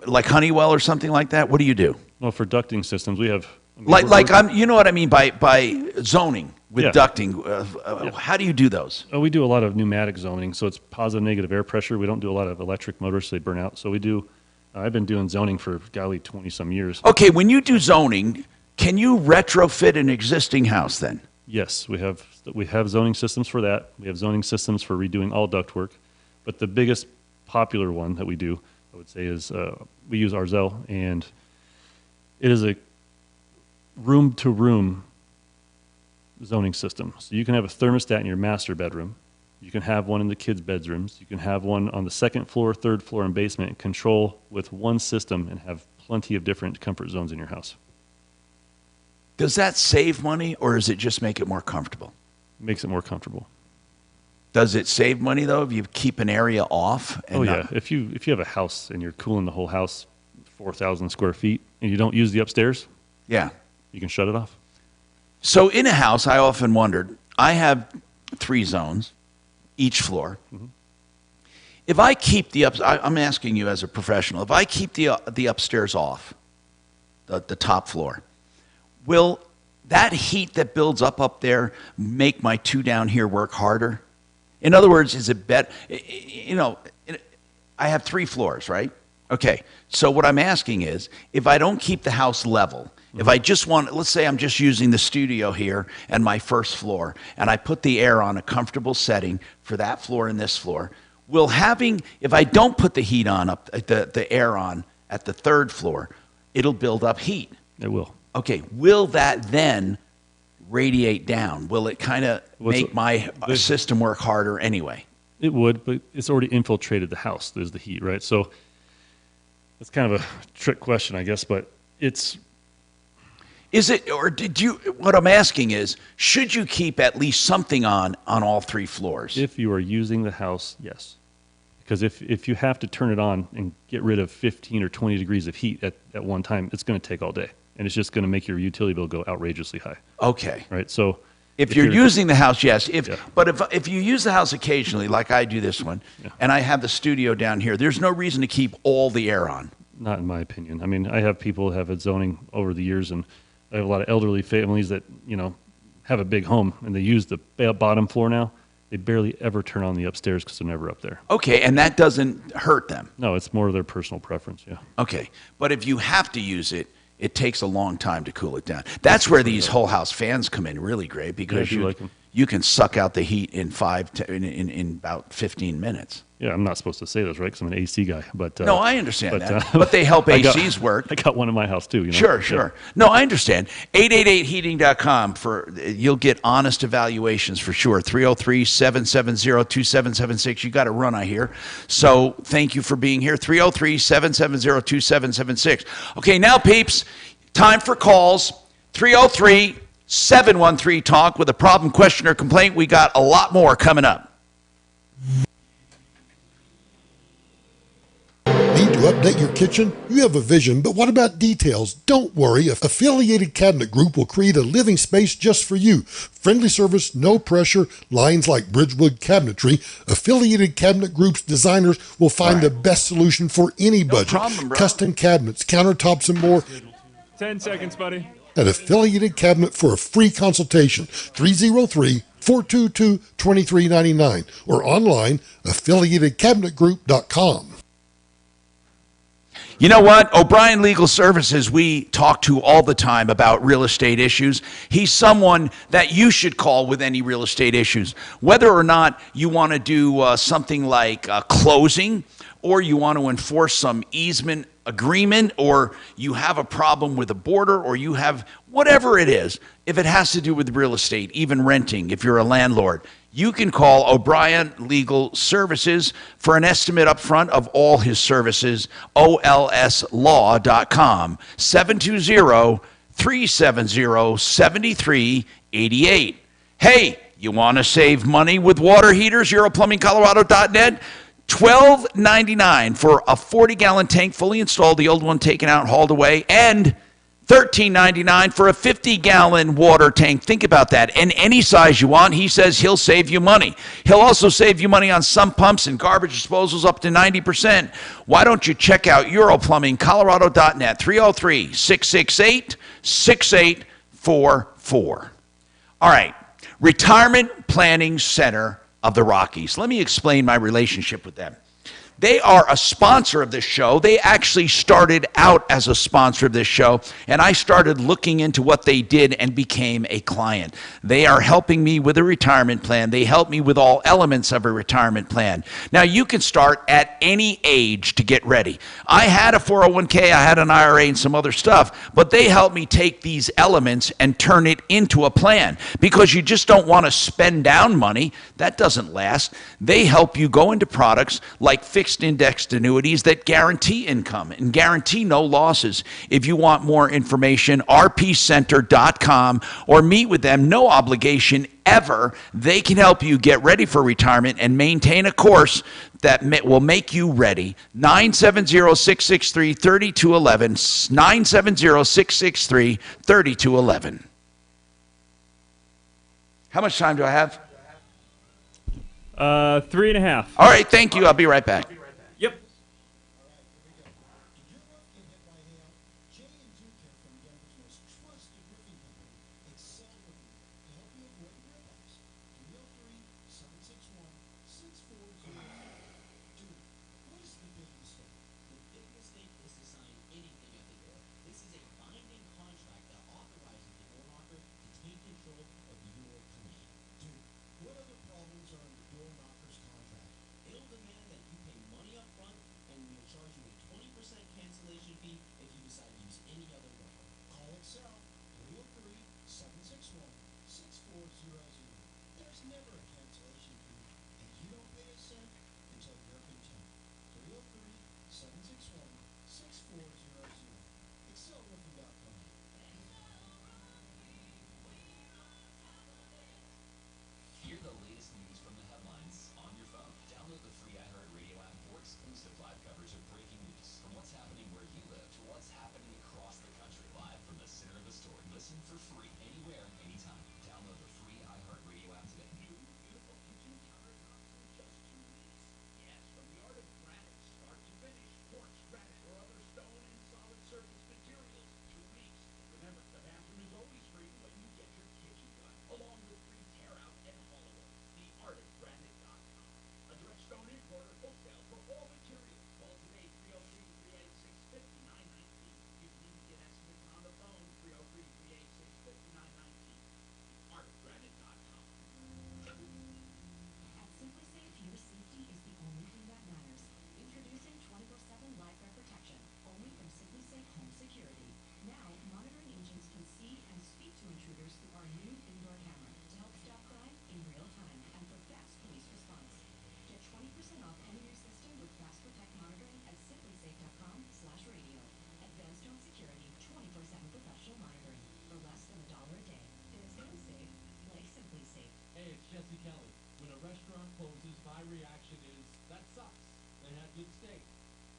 like Honeywell or something like that? What do you do? Well, for ducting systems, we have... you know what I mean by zoning with Yeah. ducting. How do you do those? We do a lot of pneumatic zoning, so it's positive, negative air pressure. We don't do a lot of electric motors, so they burn out. So we do, I've been doing zoning for, golly, 20-some years. Okay, when you do zoning, can you retrofit an existing house then? Yes, we have zoning systems for that. We have zoning systems for redoing all ductwork. But the biggest popular one that we do, I would say, is we use Arzel, and it is a room-to-room zoning system. So you can have a thermostat in your master bedroom. You can have one in the kids' bedrooms. You can have one on the second floor, third floor, and basement, and control with one system and have plenty of different comfort zones in your house. Does that save money, or does it just make it more comfortable? Makes it more comfortable. Does it save money, though, if you keep an area off? Oh, yeah. If you have a house and you're cooling the whole house, 4,000 square feet, and you don't use the upstairs, yeah, you can shut it off. So in a house, I often wondered, I have 3 zones, each floor. Mm-hmm. If I keep I'm asking you as a professional, if I keep the upstairs off, the top floor, will that heat that builds up there make my 2 down here work harder? In other words, is it better? I have 3 floors, right? Okay, so what I'm asking is, if I don't keep the house level, if I just want, let's say I'm just using the studio here and my first floor, and I put the air on a comfortable setting for that floor and this floor, if I don't put the heat on, the air on at the 3rd floor, it'll build up heat. It will. Okay, will that then radiate down? Will it kind of make my system work harder anyway? It would, but it's already infiltrated the house. There's the heat, right? So that's kind of a trick question, I guess, but it's... Is it, or what I'm asking is, should you keep at least something on all 3 floors? If you are using the house, yes. Because if you have to turn it on and get rid of 15 or 20 degrees of heat at one time, it's going to take all day. And it's just going to make your utility bill go outrageously high. Okay. Right, so... If you're using the house, yes. But if you use the house occasionally, like I do this one, and I have the studio down here, there's no reason to keep all the air on. Not in my opinion. I mean, I have people have had zoning over the years, and I have a lot of elderly families that, have a big home, and they use the bottom floor now. They barely ever turn on the upstairs because they're never up there. Okay, and that doesn't hurt them? No, it's more of their personal preference, yeah. Okay, but if you have to use it, it takes a long time to cool it down. That's where these whole house fans come in really great, because you can suck out the heat in about 15 minutes. Yeah, I'm not supposed to say this, right? Because I'm an AC guy. But no, I understand that. But they help ACs work. I got one in my house too. Sure. Yeah. No, I understand. 888heating.com you'll get honest evaluations for sure. 303-770-2776. You got to run, I hear. So thank you for being here. 303-770-2776. Okay, now peeps, time for calls. 303-713-TALK with a problem, question, or complaint. We got a lot more coming up. Need to update your kitchen? You have a vision, but what about details? Don't worry. Affiliated Cabinet Group will create a living space just for you. Friendly service, no pressure, lines like Bridgewood Cabinetry. Affiliated Cabinet Group's designers will find the best solution for any budget. Problem, bro. Custom cabinets, countertops, and more. 10 seconds, buddy. At Affiliated Cabinet for a free consultation. 303-422-2399 or online, affiliatedcabinetgroup.com. You know what? O'Brien Legal Services, we talk to all the time about real estate issues. He's someone that you should call with any real estate issues. Whether or not you want to do something like closing, or you want to enforce some easement agreement, or you have a problem with a border, or you have whatever it is, if it has to do with real estate, even renting, if you're a landlord, you can call O'Brien Legal Services for an estimate up front of all his services. olslaw.com, 720-370-7388. Hey, you want to save money with water heaters? EuroPlumbingColorado.net. $12.99 for a 40-gallon tank fully installed, the old one taken out and hauled away, and $13.99 for a 50-gallon water tank. Think about that. And any size you want, he says he'll save you money. He'll also save you money on sump pumps and garbage disposals up to 90%. Why don't you check out EuroPlumbingColorado.net, 303-668-6844. All right, Retirement Planning Center of the Rockies. Let me explain my relationship with them. They are a sponsor of this show. They actually started out as a sponsor of this show, and I started looking into what they did and became a client. They are helping me with a retirement plan. They help me with all elements of a retirement plan. Now, you can start at any age to get ready. I had a 401k, I had an IRA and some other stuff, but they helped me take these elements and turn it into a plan, because you just don't want to spend down money. That doesn't last. They help you go into products like fixed indexed annuities that guarantee income and guarantee no losses. If you want more information, rpcenter.com, or meet with them, no obligation ever. They can help you get ready for retirement and maintain a course that will make you ready. 970-663-3211, 970-663-3211. How much time do I have? 3.5. All right, thank you. I'll be right back. Yep. Hear the latest news from the headlines on your phone. Download the free iHeartRadio app for exclusive live coverage of breaking news. From what's happening where you live to what's happening across the country. Live from the center of the story. Listen for free anywhere, anytime. Download the free iHeartRadio app today. New, beautiful kitchen countertops in just 2 weeks. Yes, from the art of granite, start to finish. Quartz, granite, or other stone and solid surface materials. 2 weeks. Remember, the bathroom is always free when you get your kitchen done, along with free tear out and haul away. TheArtofGranite.com. A direct stone importer wholesale for all materials. Call today, 303-386-5919. You can even get estimates on the phone, 303-386-5919. TheArtofGranite.com. At Simply Safe, your safety is the only thing that matters. Introducing 24/7 live threat protection, only from Simply Safe Home Security. Now, monitoring agents can see and speak to intruders through our new indoor camera to help stop crime in real time and for fast police response. Get 20% off any new system with Fast Protect monitoring at simplysafe.com/radio. Advanced Home Security, 24/7 professional monitoring for less than $1 a day. There's no safe like Simply Safe. Hey, it's Jesse Kelly. When a restaurant closes, my reaction is, that sucks. They had good steak.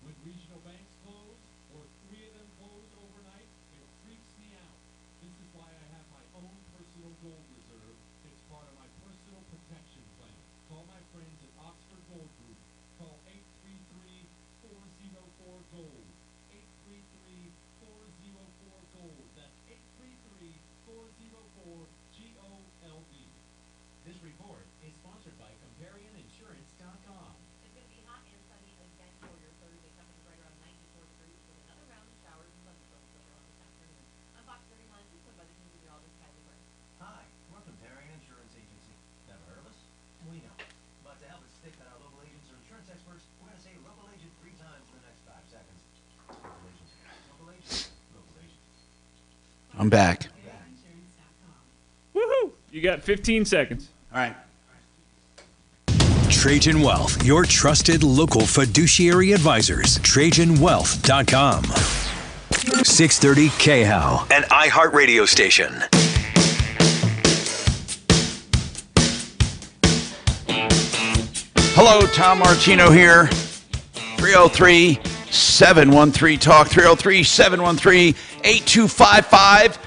When regional banks close, or 3 of them close overnight, it freaks me out. This is why I have my own personal gold reserve. It's part of my personal protection plan. Call my friends at Oxford Gold Group. Call 833-404-GOLD. 833-404-GOLD. That's 833-404-GOLD. This report is sponsored by ComparianInsurance.com. It's going to be hot and sunny again for your Thursday. Temperatures right around 94 degrees with another round of showers and thunderstorms later on this afternoon. I'm Fox 31, just by the news meteorologist Kylie Gray. Hi, we're Comparion Insurance Agency. Never heard of us? We know. But to help it stick that our local agents are insurance experts, we're going to say local agent 3 times in the next 5 seconds. Local agent. Local agent. Local agent. I'm back. Woohoo! You got 15 seconds. All right. Trajan Wealth, your trusted local fiduciary advisors. TrajanWealth.com. 630 KHAL, an iHeartRadio station. Hello, Tom Martino here. 303-713-TALK, 303-713-8255.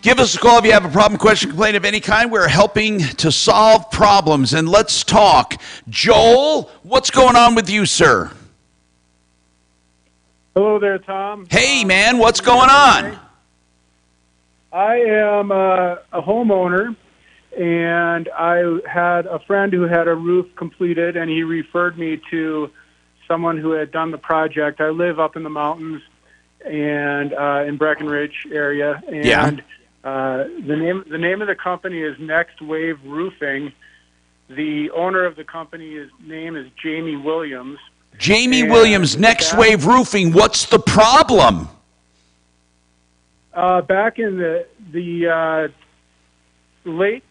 Give us a call if you have a problem, question, complaint of any kind. We're helping to solve problems, and let's talk. Joel, what's going on with you, sir? Hello there, Tom. Hey, man, what's going on? I am a homeowner, and I had a friend who had a roof completed, and he referred me to someone who had done the project. I live up in the mountains and in Breckenridge area, and the name of the company is Next Wave Roofing. The owner of the company's name is Jamie Williams. Jamie Williams, Next Wave Roofing. What's the problem? Back in the late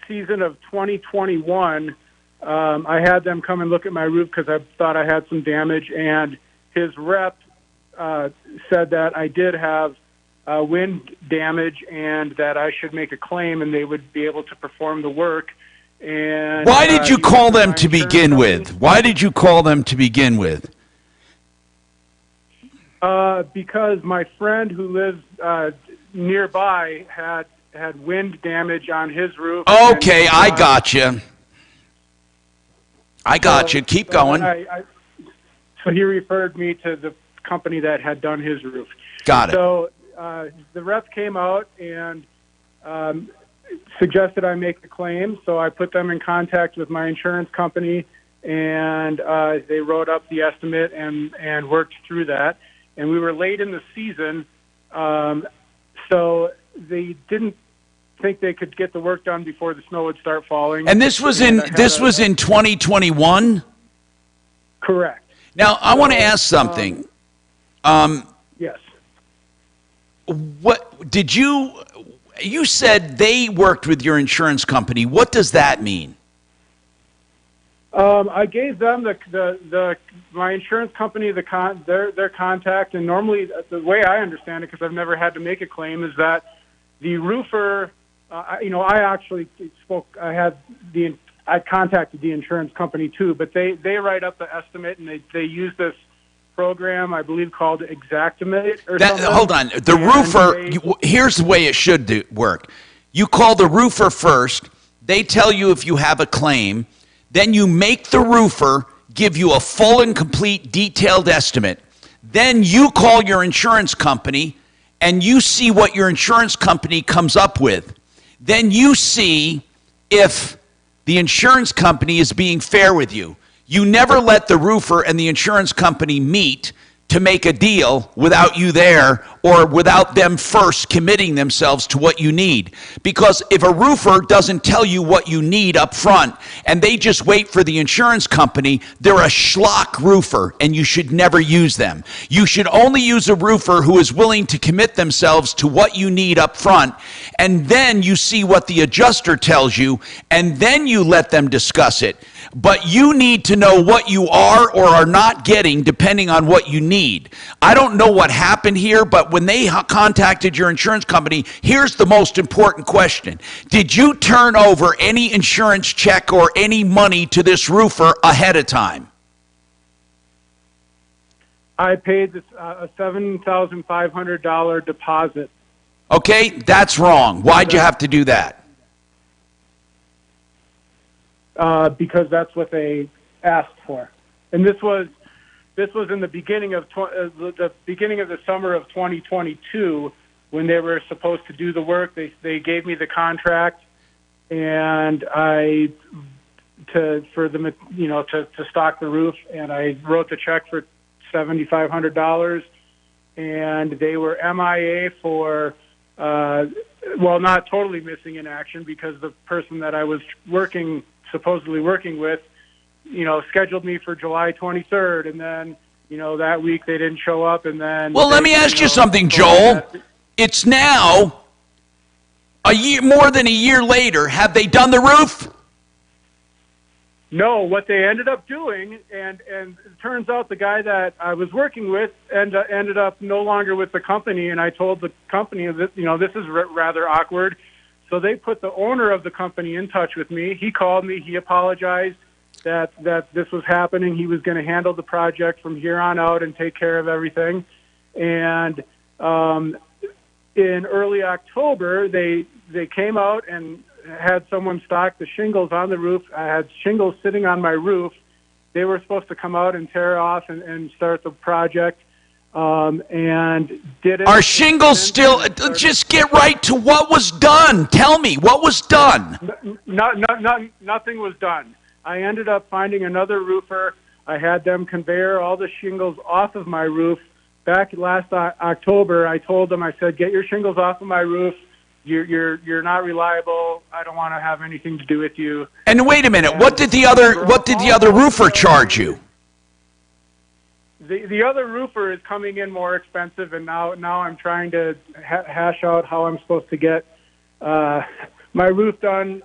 season of 2021, I had them come and look at my roof because I thought I had some damage, and his rep said that I did have wind damage and that I should make a claim and they would be able to perform the work. And why did you call them to begin with? Why did you call them to begin with? Because my friend who lives nearby had wind damage on his roof. Okay, I got you. I got you. Keep going. So he referred me to the company that had done his roof. Got it. So the rep came out and suggested I make a claim. So I put them in contact with my insurance company, and they wrote up the estimate and worked through that. And we were late in the season, so they didn't think they could get the work done before the snow would start falling. And this was in 2021? Correct. Now, I want to ask something. Yes. What did you said they worked with your insurance company. What does that mean? I gave them my insurance company their contact, and normally the way I understand it, because I've never had to make a claim, is that the roofer, I actually I contacted the insurance company too, but they write up the estimate and they use this program, I believe, called Xactimate or something. Hold on. The roofer, here's the way it should work. You call the roofer first. They tell you if you have a claim. Then you make the roofer give you a full and complete detailed estimate. Then you call your insurance company and you see what your insurance company comes up with. Then you see if the insurance company is being fair with you. You never let the roofer and the insurance company meet to make a deal without you there or without them first committing themselves to what you need. Because if a roofer doesn't tell you what you need up front and they just wait for the insurance company, they're a schlock roofer and you should never use them. You should only use a roofer who is willing to commit themselves to what you need up front, and then you see what the adjuster tells you, and then you let them discuss it. But you need to know what you are or are not getting depending on what you need. I don't know what happened here, but when they contacted your insurance company, here's the most important question. Did you turn over any insurance check or any money to this roofer ahead of time? I paid a $7,500 deposit. Okay, that's wrong. Why'd you have to do that? Because that's what they asked for, and this was in the beginning of the summer of 2022 when they were supposed to do the work. They gave me the contract, and to stock the roof, and I wrote the check for $7,500, and they were MIA for not totally missing in action, because the person that I was supposedly working with, scheduled me for July 23rd, and then, that week they didn't show up, and then... Well, let me ask you something, Joel. It's now more than a year later. Have they done the roof? No, what they ended up doing, and it turns out the guy that I was working with ended up no longer with the company, and I told the company that, this is rather awkward. So they put the owner of the company in touch with me. He called me. He apologized that this was happening. He was going to handle the project from here on out and take care of everything. And in early October, they came out and had someone stock the shingles on the roof. I had shingles sitting on my roof. They were supposed to come out and tear off and start the project, and did it. Are shingles still? Just get right to what was done. Tell me what was done. Nothing was done. I ended up finding another roofer. I had them conveyor all the shingles off of my roof. Back last October, I told them, I said, get your shingles off of my roof. You're not reliable. I don't want to have anything to do with you. And wait a minute, what did the other roofer charge you? The other roofer is coming in more expensive, and now I'm trying to hash out how I'm supposed to get my roof done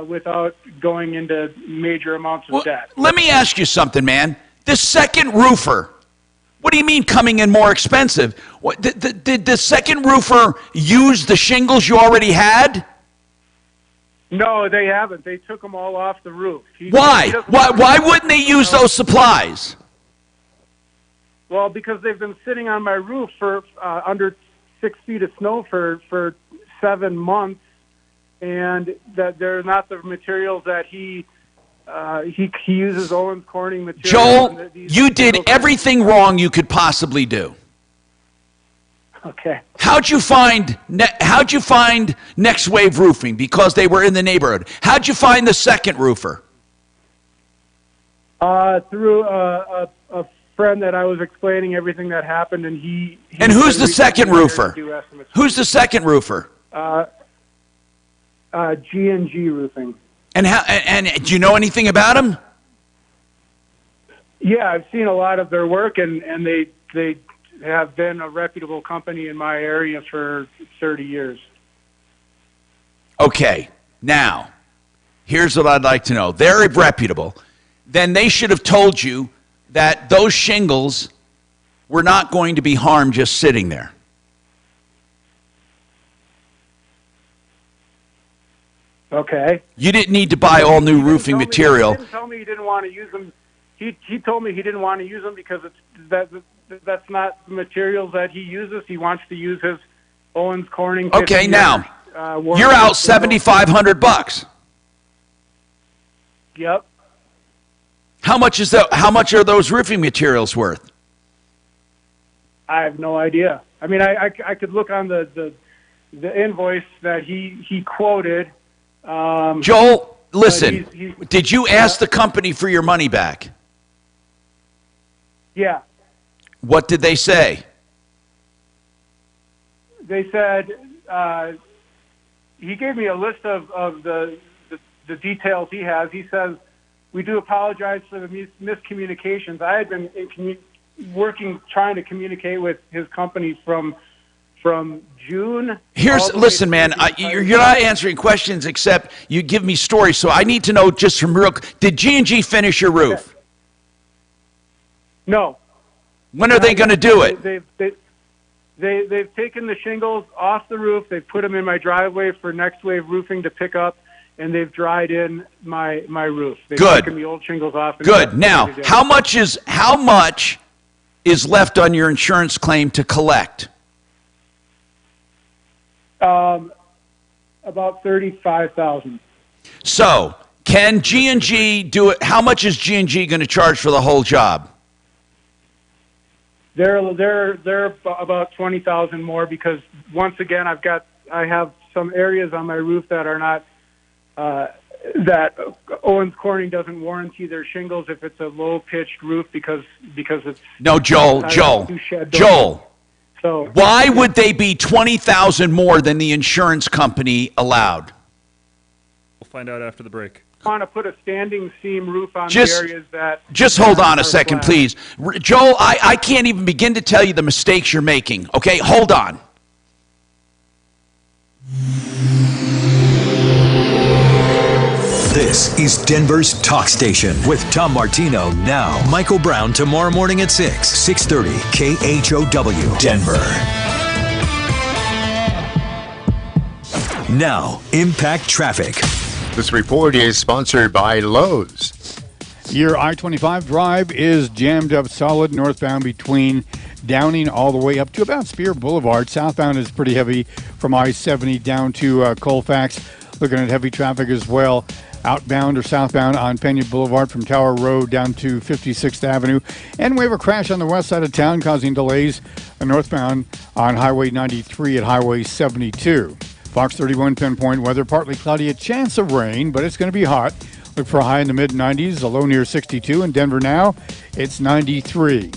without going into major amounts of debt. Let me ask you something, man. The second roofer. What do you mean coming in more expensive? Did the second roofer use the shingles you already had? No, they haven't. They took them all off the roof. Why? Why wouldn't they use those supplies? Well, because they've been sitting on my roof for under 6 feet of snow for 7 months, and that they're not the materials that he uses Owens Corning material. Joel, you did everything wrong you could possibly do. Okay. How'd you find Next Wave Roofing? Because they were in the neighborhood. How'd you find the second roofer? Through a friend that I was explaining everything that happened, and he and who's the second roofer? Who's the second roofer? G&G Roofing. And do you know anything about them? Yeah, I've seen a lot of their work, and they have been a reputable company in my area for 30 years. Okay, now, here's what I'd like to know. They're reputable. Then they should have told you that those shingles were not going to be harmed just sitting there. Okay. You didn't need to buy all new roofing material. He didn't tell me he didn't want to use them. He told me he didn't want to use them because that's not the materials that he uses. He wants to use his Owens Corning. Okay, now you're out $7,500. Yep. How much is that? How much are those roofing materials worth? I have no idea. I mean, I could look on the invoice that he quoted. Joel, listen, did you ask the company for your money back? Yeah. What did they say? They said, he gave me a list of the details he has. He says, we do apologize for the miscommunications. I had been trying to communicate with his company from June. Listen, man, you're not answering questions except you give me stories, so I need to know just from did G&G finish your roof? No. When are they going to do it? They've taken the shingles off the roof. They've put them in my driveway for Next Wave Roofing to pick up, and they've dried in my roof. They've taken the old shingles off. Good. Now, how much is left on your insurance claim to collect? About $35,000. So, can G&G do it? How much is G&G going to charge for the whole job? They're about $20,000 more because once again I have some areas on my roof that are not that Owens Corning doesn't warranty their shingles if it's a low pitched roof because it's no Joel. So why would they be $20,000 more than the insurance company allowed? We'll find out after the break. I want to put a standing seam roof on the areas that... Just hold on a second, please. Joel, I can't even begin to tell you the mistakes you're making, okay? Hold on. This is Denver's Talk Station with Tom Martino now. Michael Brown tomorrow morning at 6:30 KHOW Denver. Now, Impact Traffic. This report is sponsored by Lowe's. Your I-25 drive is jammed up solid northbound between Downing all the way up to about Spear Boulevard. Southbound is pretty heavy from I-70 down to Colfax. Looking at heavy traffic as well. Outbound or southbound on Pena Boulevard from Tower Road down to 56th Avenue. And we have a crash on the west side of town causing delays northbound on Highway 93 at Highway 72. Fox 31 pinpoint weather, partly cloudy, a chance of rain, but it's going to be hot. Look for a high in the mid-90s, a low near 62. In Denver now, it's 93.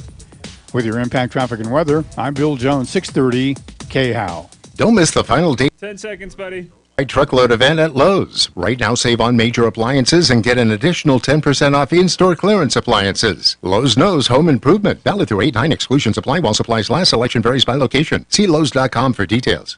With your Impact Traffic and Weather, I'm Bill Jones, 630 KHOW. Don't miss the final day 10 seconds, buddy. truckload event at Lowe's. Right now, save on major appliances and get an additional 10% off in-store clearance appliances. Lowe's knows home improvement. Valid through 8/9. Exclusions apply while supplies last. Selection varies by location. See Lowe's.com for details.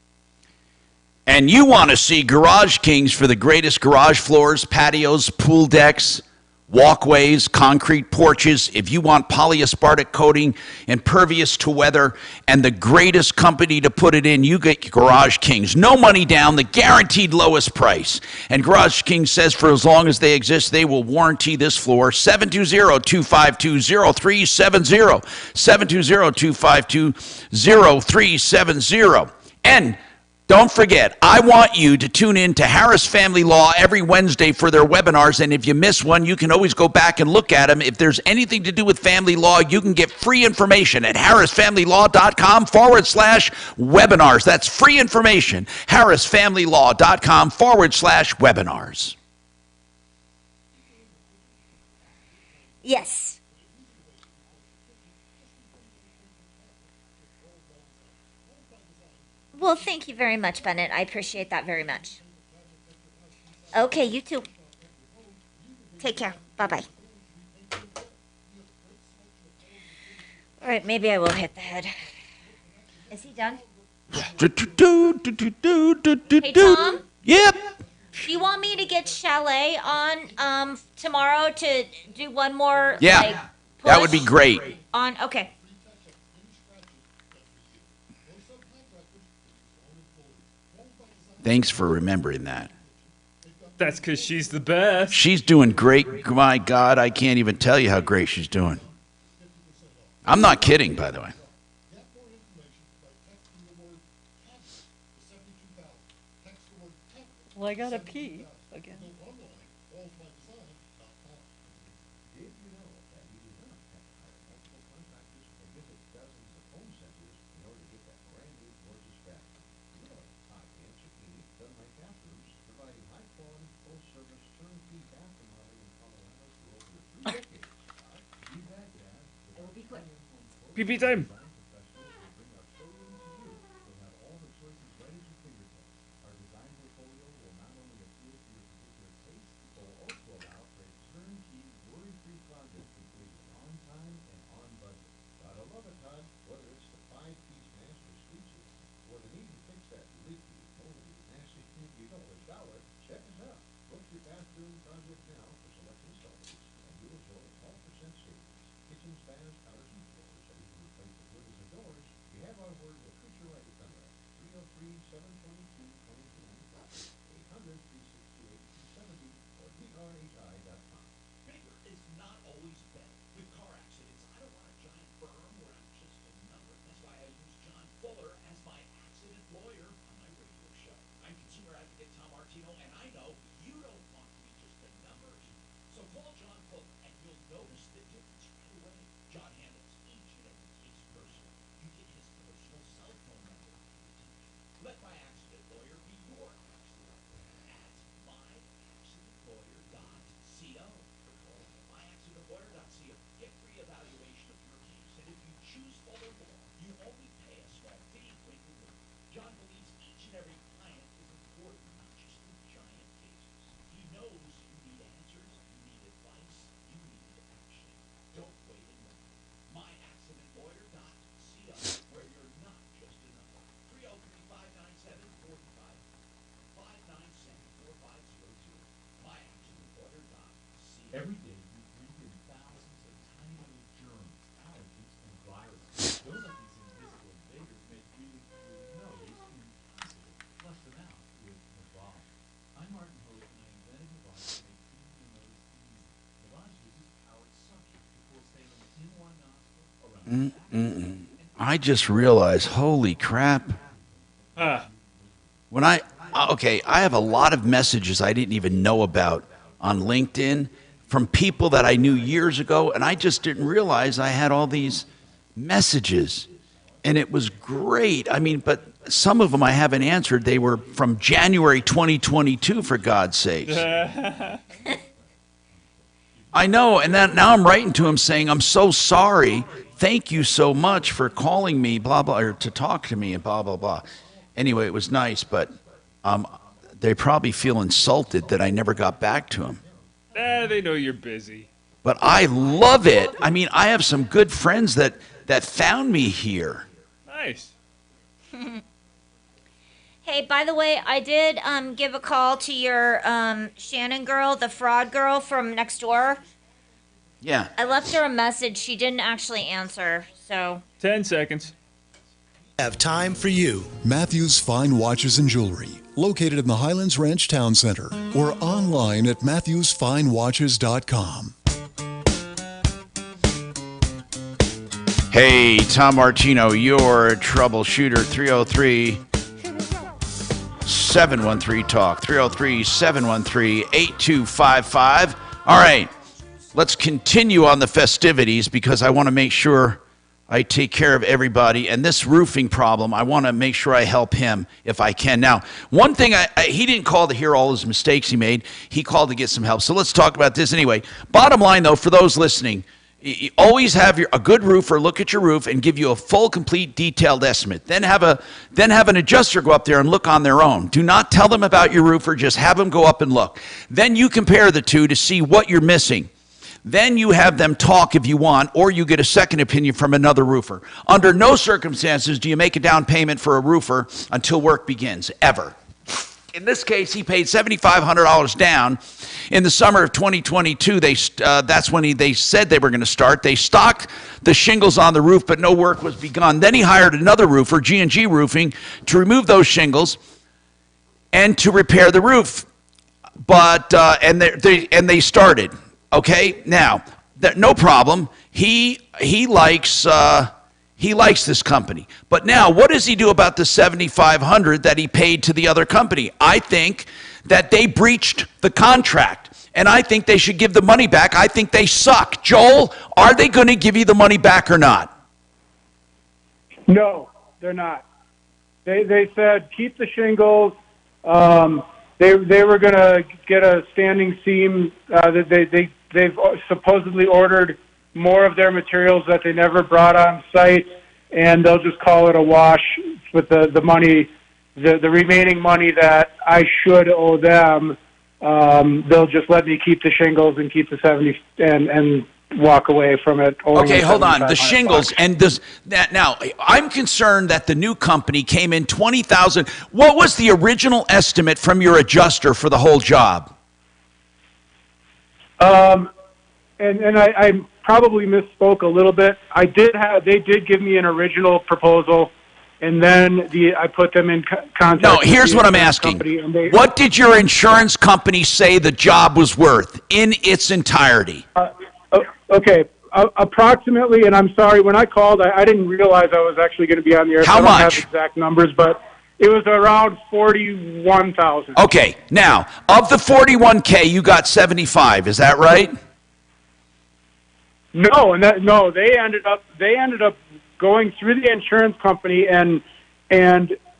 And you want to see Garage Kings for the greatest garage floors, patios, pool decks, walkways, concrete porches. If you want polyaspartic coating, impervious to weather, and the greatest company to put it in, you get Garage Kings. No money down, the guaranteed lowest price. And Garage Kings says for as long as they exist, they will warranty this floor. 720-252-0370. 720-252-0370. And don't forget, I want you to tune in to Harris Family Law every Wednesday for their webinars, and if you miss one, you can always go back and look at them. If there's anything to do with family law, you can get free information at harrisfamilylaw.com/webinars. That's free information, harrisfamilylaw.com/webinars. Yes. Well, thank you very much, Bennett. I appreciate that very much. Okay, you too. Take care. Bye-bye. All right, maybe I will hit the head. Is he done? Hey, Tom? Yep. Do you want me to get Chalet on tomorrow to do one more? Yeah, like, that would be push great. On okay. Thanks for remembering that. That's because she's the best. She's doing great. My God, I can't even tell you how great she's doing. I'm not kidding, by the way. Well, I gotta pee again. PP time. Every day, you breathe in thousands of tiny little germs, allergens, and viruses. Those are these invisible invaders make breathing through your nose impossible. Flush them out with Naval. I'm Martin Hope, and I invented Naval to make cleaning your nose easy. Naval uses powered suction to pull saline in one nostril around the back. I just realized, holy crap. When I have a lot of messages I didn't even know about on LinkedIn from people that I knew years ago, and I just didn't realize I had all these messages. And it was great. I mean, but some of them I haven't answered. They were from January 2022, for God's sakes. I know, and then now I'm writing to him saying, I'm so sorry. Thank you so much for calling me, blah, blah, or to talk to me, and blah, blah, blah. Anyway, it was nice, but they probably feel insulted that I never got back to him. They know you're busy. But I love it. I mean, I have some good friends that found me here. Nice. Hey, by the way, I did give a call to your Shannon girl, the fraud girl from next door. Yeah. I left her a message. She didn't actually answer, so. 10 seconds. Have time for you. Matthews Fine Watches and Jewelry, located in the Highlands Ranch Town Center, or online at MatthewsFineWatches.com. Hey, Tom Martino, your troubleshooter, 303-713-TALK, 303-713-8255. All right, let's continue on the festivities because I want to make sure I take care of everybody. And this roofing problem, I want to make sure I help him if I can. Now, one thing, he didn't call to hear all his mistakes he made. He called to get some help. So let's talk about this anyway. Bottom line, though, for those listening, you always have a good roofer look at your roof and give you a full, complete, detailed estimate. Then have an adjuster go up there and look on their own. Do not tell them about your roofer. Just have them go up and look. Then you compare the two to see what you're missing. Then you have them talk if you want, or you get a second opinion from another roofer. Under no circumstances do you make a down payment for a roofer until work begins, ever. In this case, he paid $7,500 down. In the summer of 2022, that's when they said they were going to start. They stocked the shingles on the roof, but no work was begun. Then he hired another roofer, G&G Roofing, to remove those shingles and to repair the roof. But and they started. Okay, now no problem. He likes this company. But now, what does he do about the $7,500 that he paid to the other company? I think that they breached the contract, and I think they should give the money back. I think they suck. Joel, are they going to give you the money back or not? No, they're not. They said keep the shingles. They were going to get a standing seam. They've supposedly ordered more of their materials that they never brought on site, and they'll just call it a wash with the money, the remaining money that I should owe them. They'll just let me keep the shingles and keep the 70 and walk away from it. Okay, hold on. The shingles and now I'm concerned that the new company came in $20,000. What was the original estimate from your adjuster for the whole job? And I probably misspoke a little bit. They did give me an original proposal, and then I put them in contact. No, here's what I'm asking. What did your insurance company say the job was worth in its entirety? Okay, approximately, and I'm sorry, when I called, I didn't realize I was actually going to be on the air. How so I don't much? have exact numbers, but it was around $41,000. Okay, now, of the $41K, you got 75, is that right? No, they ended up going through the insurance company, and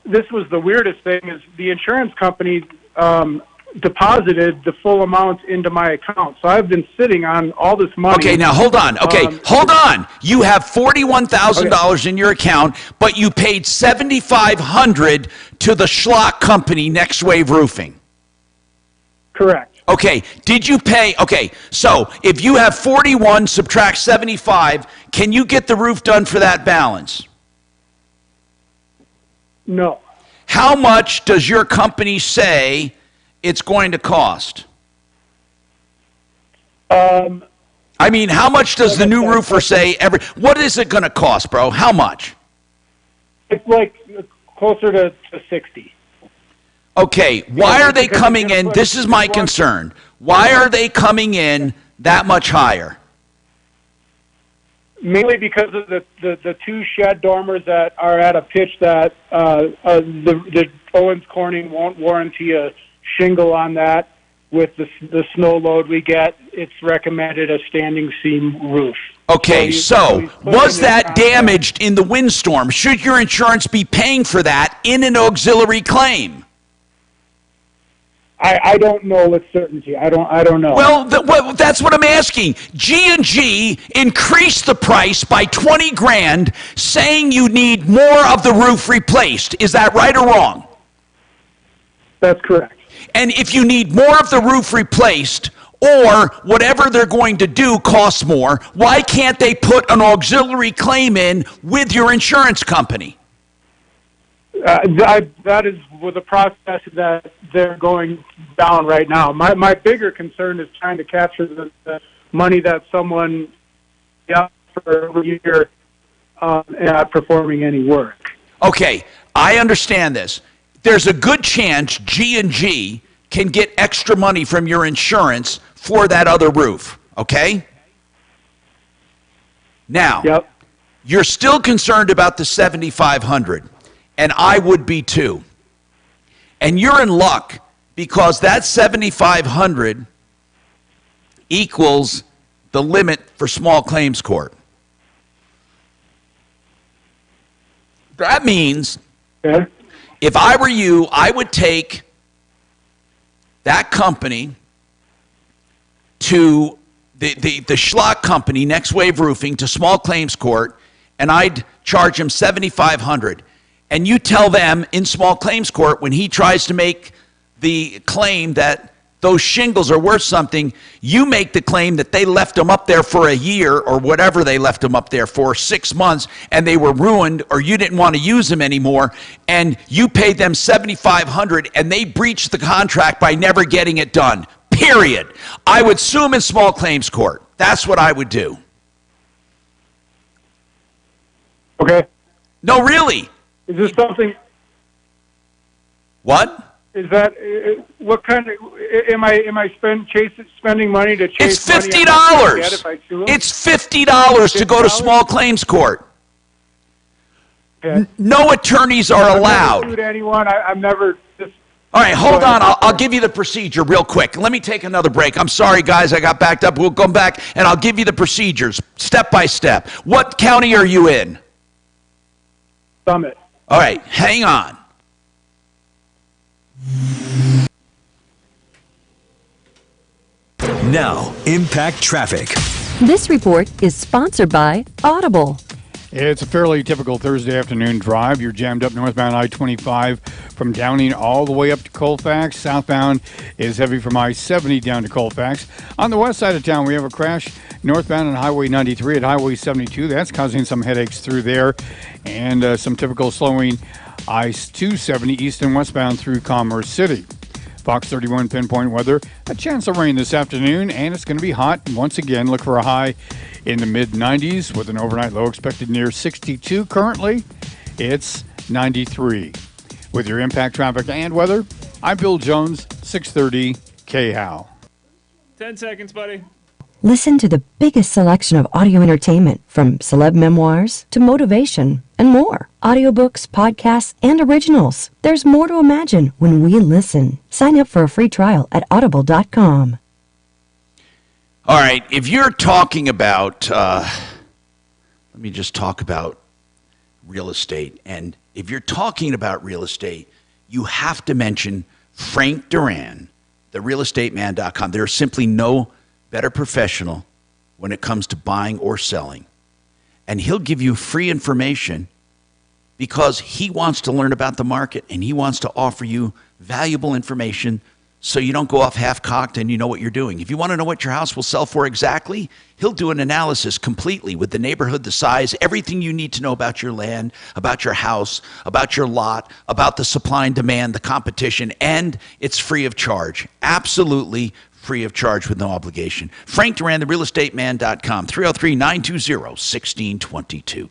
this was the weirdest thing, is the insurance company deposited the full amount into my account. So I've been sitting on all this money. Okay, now hold on. Okay, hold on. You have $41,000 in your account, but you paid $7,500 to the schlock company, Next Wave Roofing. Correct. Okay, did you pay? Okay, so if you have 41, subtract 75, can you get the roof done for that balance? No. How much does your company say it's going to cost? I mean, how much does the new roofer say what is it going to cost, bro? How much? It's like closer to 60. Okay, why are they coming in? This is my concern. Why are they coming in that much higher? Mainly because of the two shed dormers that are at a pitch that the Owens Corning won't warranty a shingle on that. With the snow load we get, it's recommended a standing seam roof. Okay, so was that damaged in the windstorm? Should your insurance be paying for that in an auxiliary claim? I don't know with certainty. I don't know. Well, that's what I'm asking. G&G increased the price by 20 grand, saying you need more of the roof replaced. Is that right or wrong? That's correct. And if you need more of the roof replaced, or whatever they're going to do costs more, why can't they put an auxiliary claim in with your insurance company? That is with the process that they're going down right now. My bigger concern is trying to capture the money that someone got for a year and not performing any work. Okay, I understand this. There's a good chance G&G can get extra money from your insurance for that other roof, okay? Now, you're still concerned about the $7,500, and I would be too. And you're in luck because that $7,500 equals the limit for small claims court. That means if I were you, I would take that company to the schlock company, Next Wave Roofing, to small claims court, and I'd charge him $7,500. And you tell them in small claims court when he tries to make the claim that those shingles are worth something, you make the claim that they left them up there for a year or whatever they left them up there for, 6 months, and they were ruined or you didn't want to use them anymore, and you paid them $7,500 and they breached the contract by never getting it done, period. I would sue them in small claims court. That's what I would do. Okay. No, really. Is this something? What? Is that what kind of? Am I spending money to chase? It's $50. It's $50 to go to small claims court. Okay. No attorneys are allowed. I've never sued anyone. I'm never. All right, hold on. I'll give you the procedure real quick. Let me take another break. I'm sorry, guys. I got backed up. We'll come back, and I'll give you the procedures step by step. What county are you in? Summit. All right, hang on. Now, Impact Traffic. This report is sponsored by Audible. It's a fairly typical Thursday afternoon drive. You're jammed up northbound I-25 from Downing all the way up to Colfax. Southbound is heavy from I-70 down to Colfax. On the west side of town, we have a crash northbound on Highway 93 at Highway 72. That's causing some headaches through there, and some typical slowing I-270 east and westbound through Commerce City. Fox 31 pinpoint weather, a chance of rain this afternoon, and it's going to be hot. Once again, look for a high in the mid-90s with an overnight low expected near 62. Currently, it's 93. With your impact traffic and weather, I'm Bill Jones, 630 KHOW. 10 seconds, buddy. Listen to the biggest selection of audio entertainment, from celeb memoirs to motivation and more. Audiobooks, podcasts, and originals. There's more to imagine when we listen. Sign up for a free trial at audible.com. All right, if you're talking about, let me just talk about real estate. And if you're talking about real estate, you have to mention Frank Duran, therealestateman.com. There's simply no better professional when it comes to buying or selling. And he'll give you free information because he wants to learn about the market and he wants to offer you valuable information so you don't go off half-cocked and you know what you're doing. If you want to know what your house will sell for exactly, he'll do an analysis completely with the neighborhood, the size, everything you need to know about your land, about your house, about your lot, about the supply and demand, the competition, and it's free of charge. Absolutely free of charge with no obligation. Frank Duran, therealestateman.com, 303-920-1622.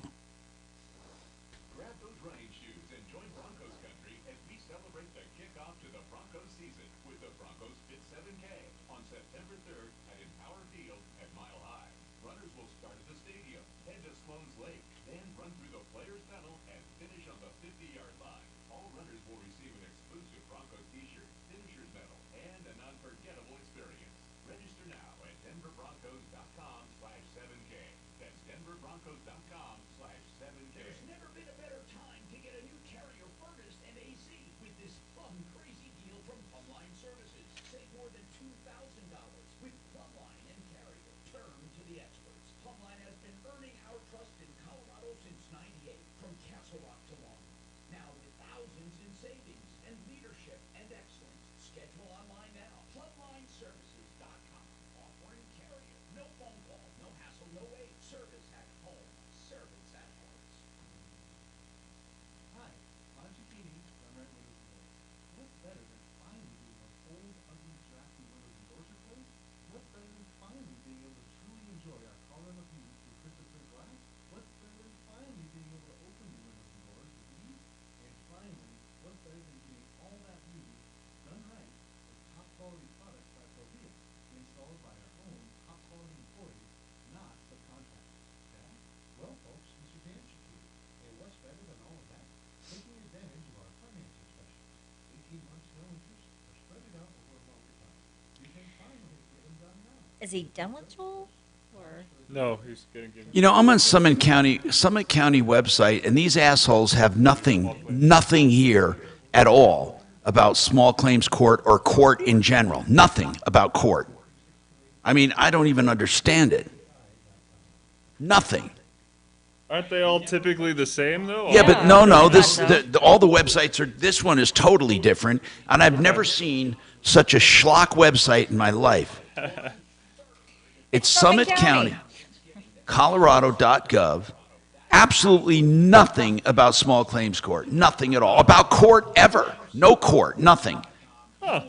Is he done with Joel? Or? No, he's going to give. You know, I'm on Summit County website, and these assholes have nothing here at all about small claims court or court in general. Nothing about court. I mean, I don't even understand it. Nothing. Aren't they all typically the same, though? Yeah, but no. All the websites are. This one is totally different, and I've never seen such a schlock website in my life. It's Summit County, Colorado.gov. Absolutely nothing about small claims court. Nothing at all. About court ever. No court. Nothing. Huh.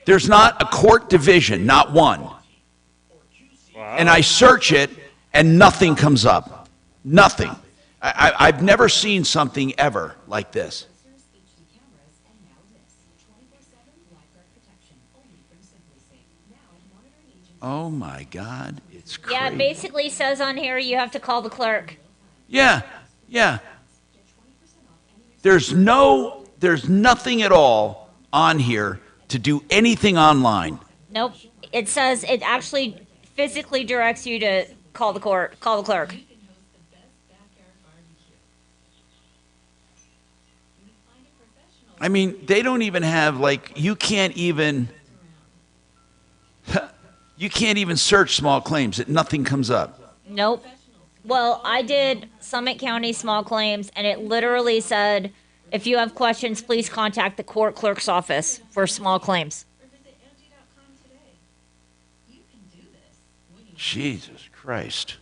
There's not a court division. Not one. Wow. And I search it, and nothing comes up. Nothing. I've never seen something ever like this. Oh my God, it's crazy. Yeah, it basically says on here you have to call the clerk. Yeah. There's nothing at all on here to do anything online. Nope. It says it actually physically directs you to call the clerk. I mean, they don't even have, like, you can't even search small claims. Nothing comes up. Nope. Well, I did Summit County small claims, and it literally said, if you have questions, please contact the court clerk's office for small claims. Jesus Christ.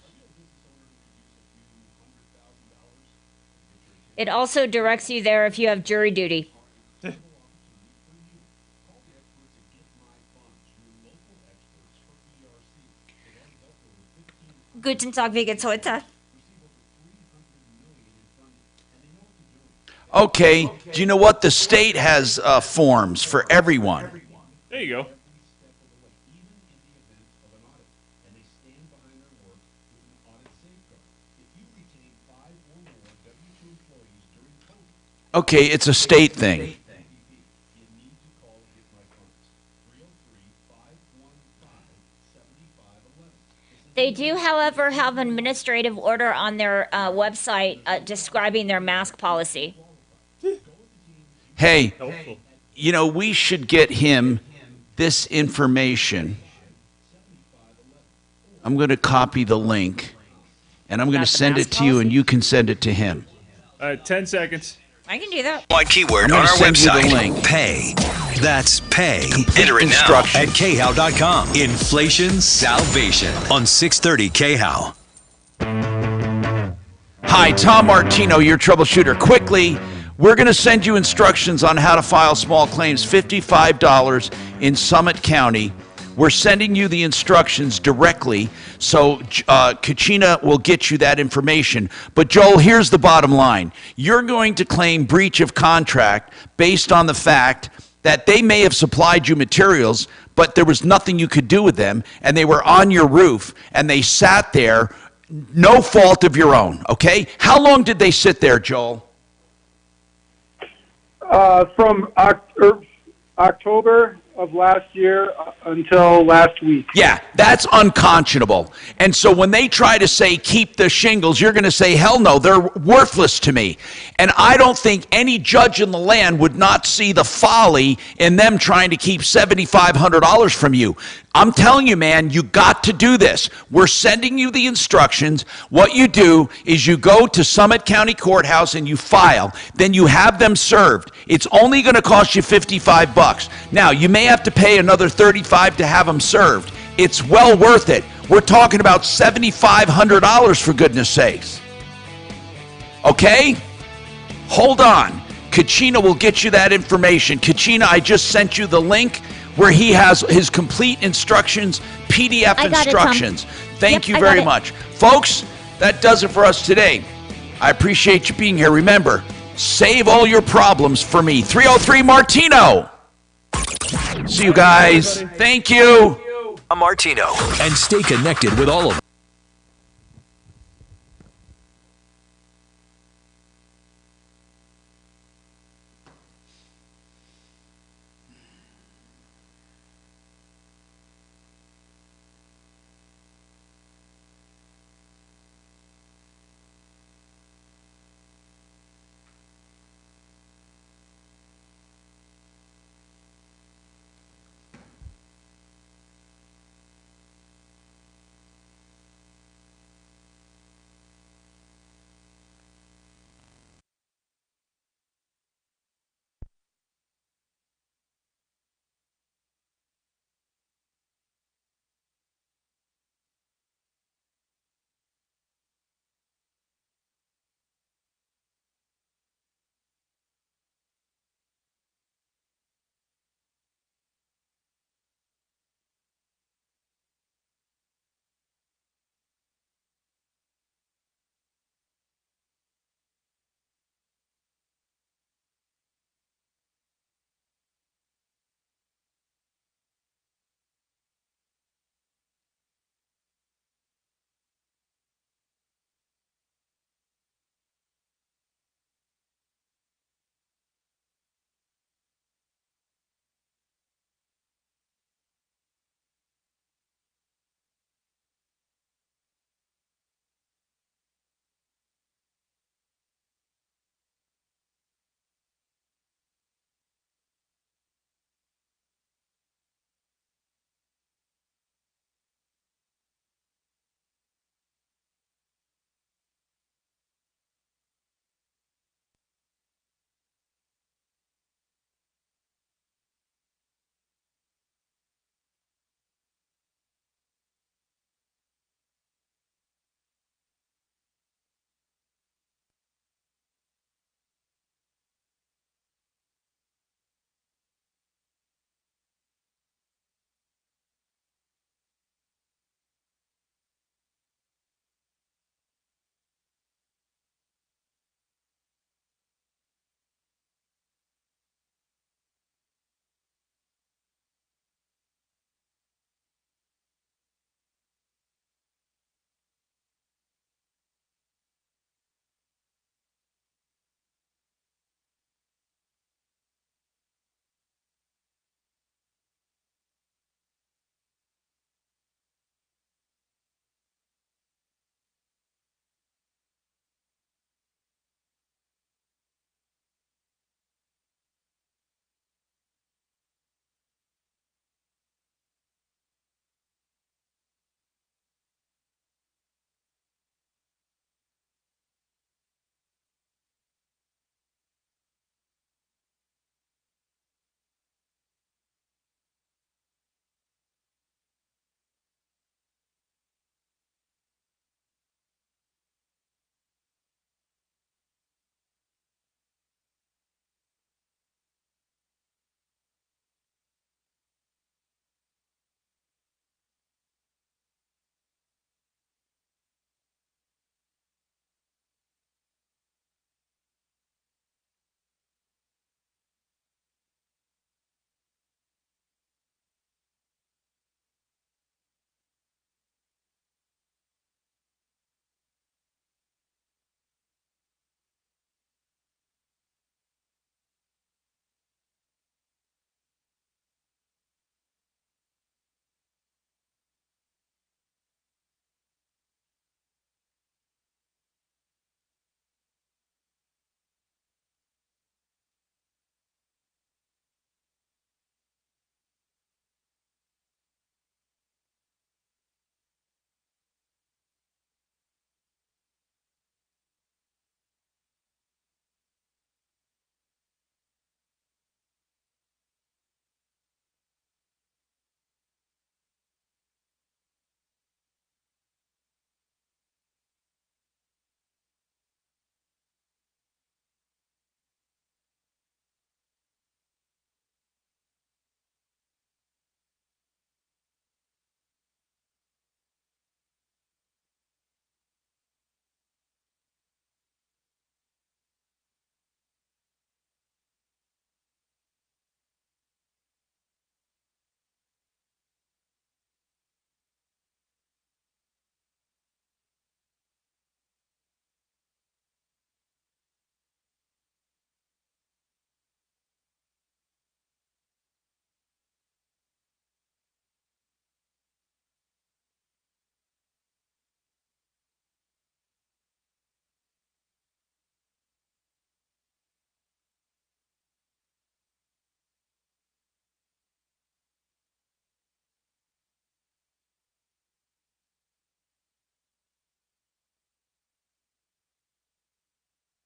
It also directs you there if you have jury duty. Guten Tag, wie geht's heute? Okay, do you know what? The state has forms for everyone. There you go. Okay, it's a state thing. They do, however, have an administrative order on their website describing their mask policy. Hey, you know, we should get him this information. I'm going to copy the link, and I'm going to send it to you, and you can send it to him. All right, 10 seconds. I can do that. My keyword I'm on gonna our send you the website. link. Pay. That's pay. Enter it now. Instruction. At khow.com. Inflation salvation on 630 KHOW. Hi, Tom Martino, your troubleshooter. Quickly, We're going to send you instructions on how to file small claims, $55 in Summit County. We're sending you the instructions directly, so Kachina will get you that information. But Joel, here's the bottom line. You're going to claim breach of contract based on the fact that they may have supplied you materials, but there was nothing you could do with them, and they were on your roof, and they sat there, no fault of your own, okay? How long did they sit there, Joel? From October of last year until last week. Yeah, that's unconscionable. And so when they try to say keep the shingles, you're going to say, hell no, they're worthless to me. And I don't think any judge in the land would not see the folly in them trying to keep $7,500 from you. I'm telling you, man, you got to do this. We're sending you the instructions. What you do is you go to Summit County Courthouse and you file. Then you have them served. It's only going to cost you $55. Now, you may have to pay another $35 to have them served. It's well worth it. We're talking about $7,500 for goodness sakes. Okay? Hold on. Kachina will get you that information. Kachina, I just sent you the link where he has his complete instructions, PDF instructions. Thank you very much. Folks, that does it for us today. I appreciate you being here. Remember, save all your problems for me. 303 Martino. See you guys. Thank you. A Martino. And stay connected with all of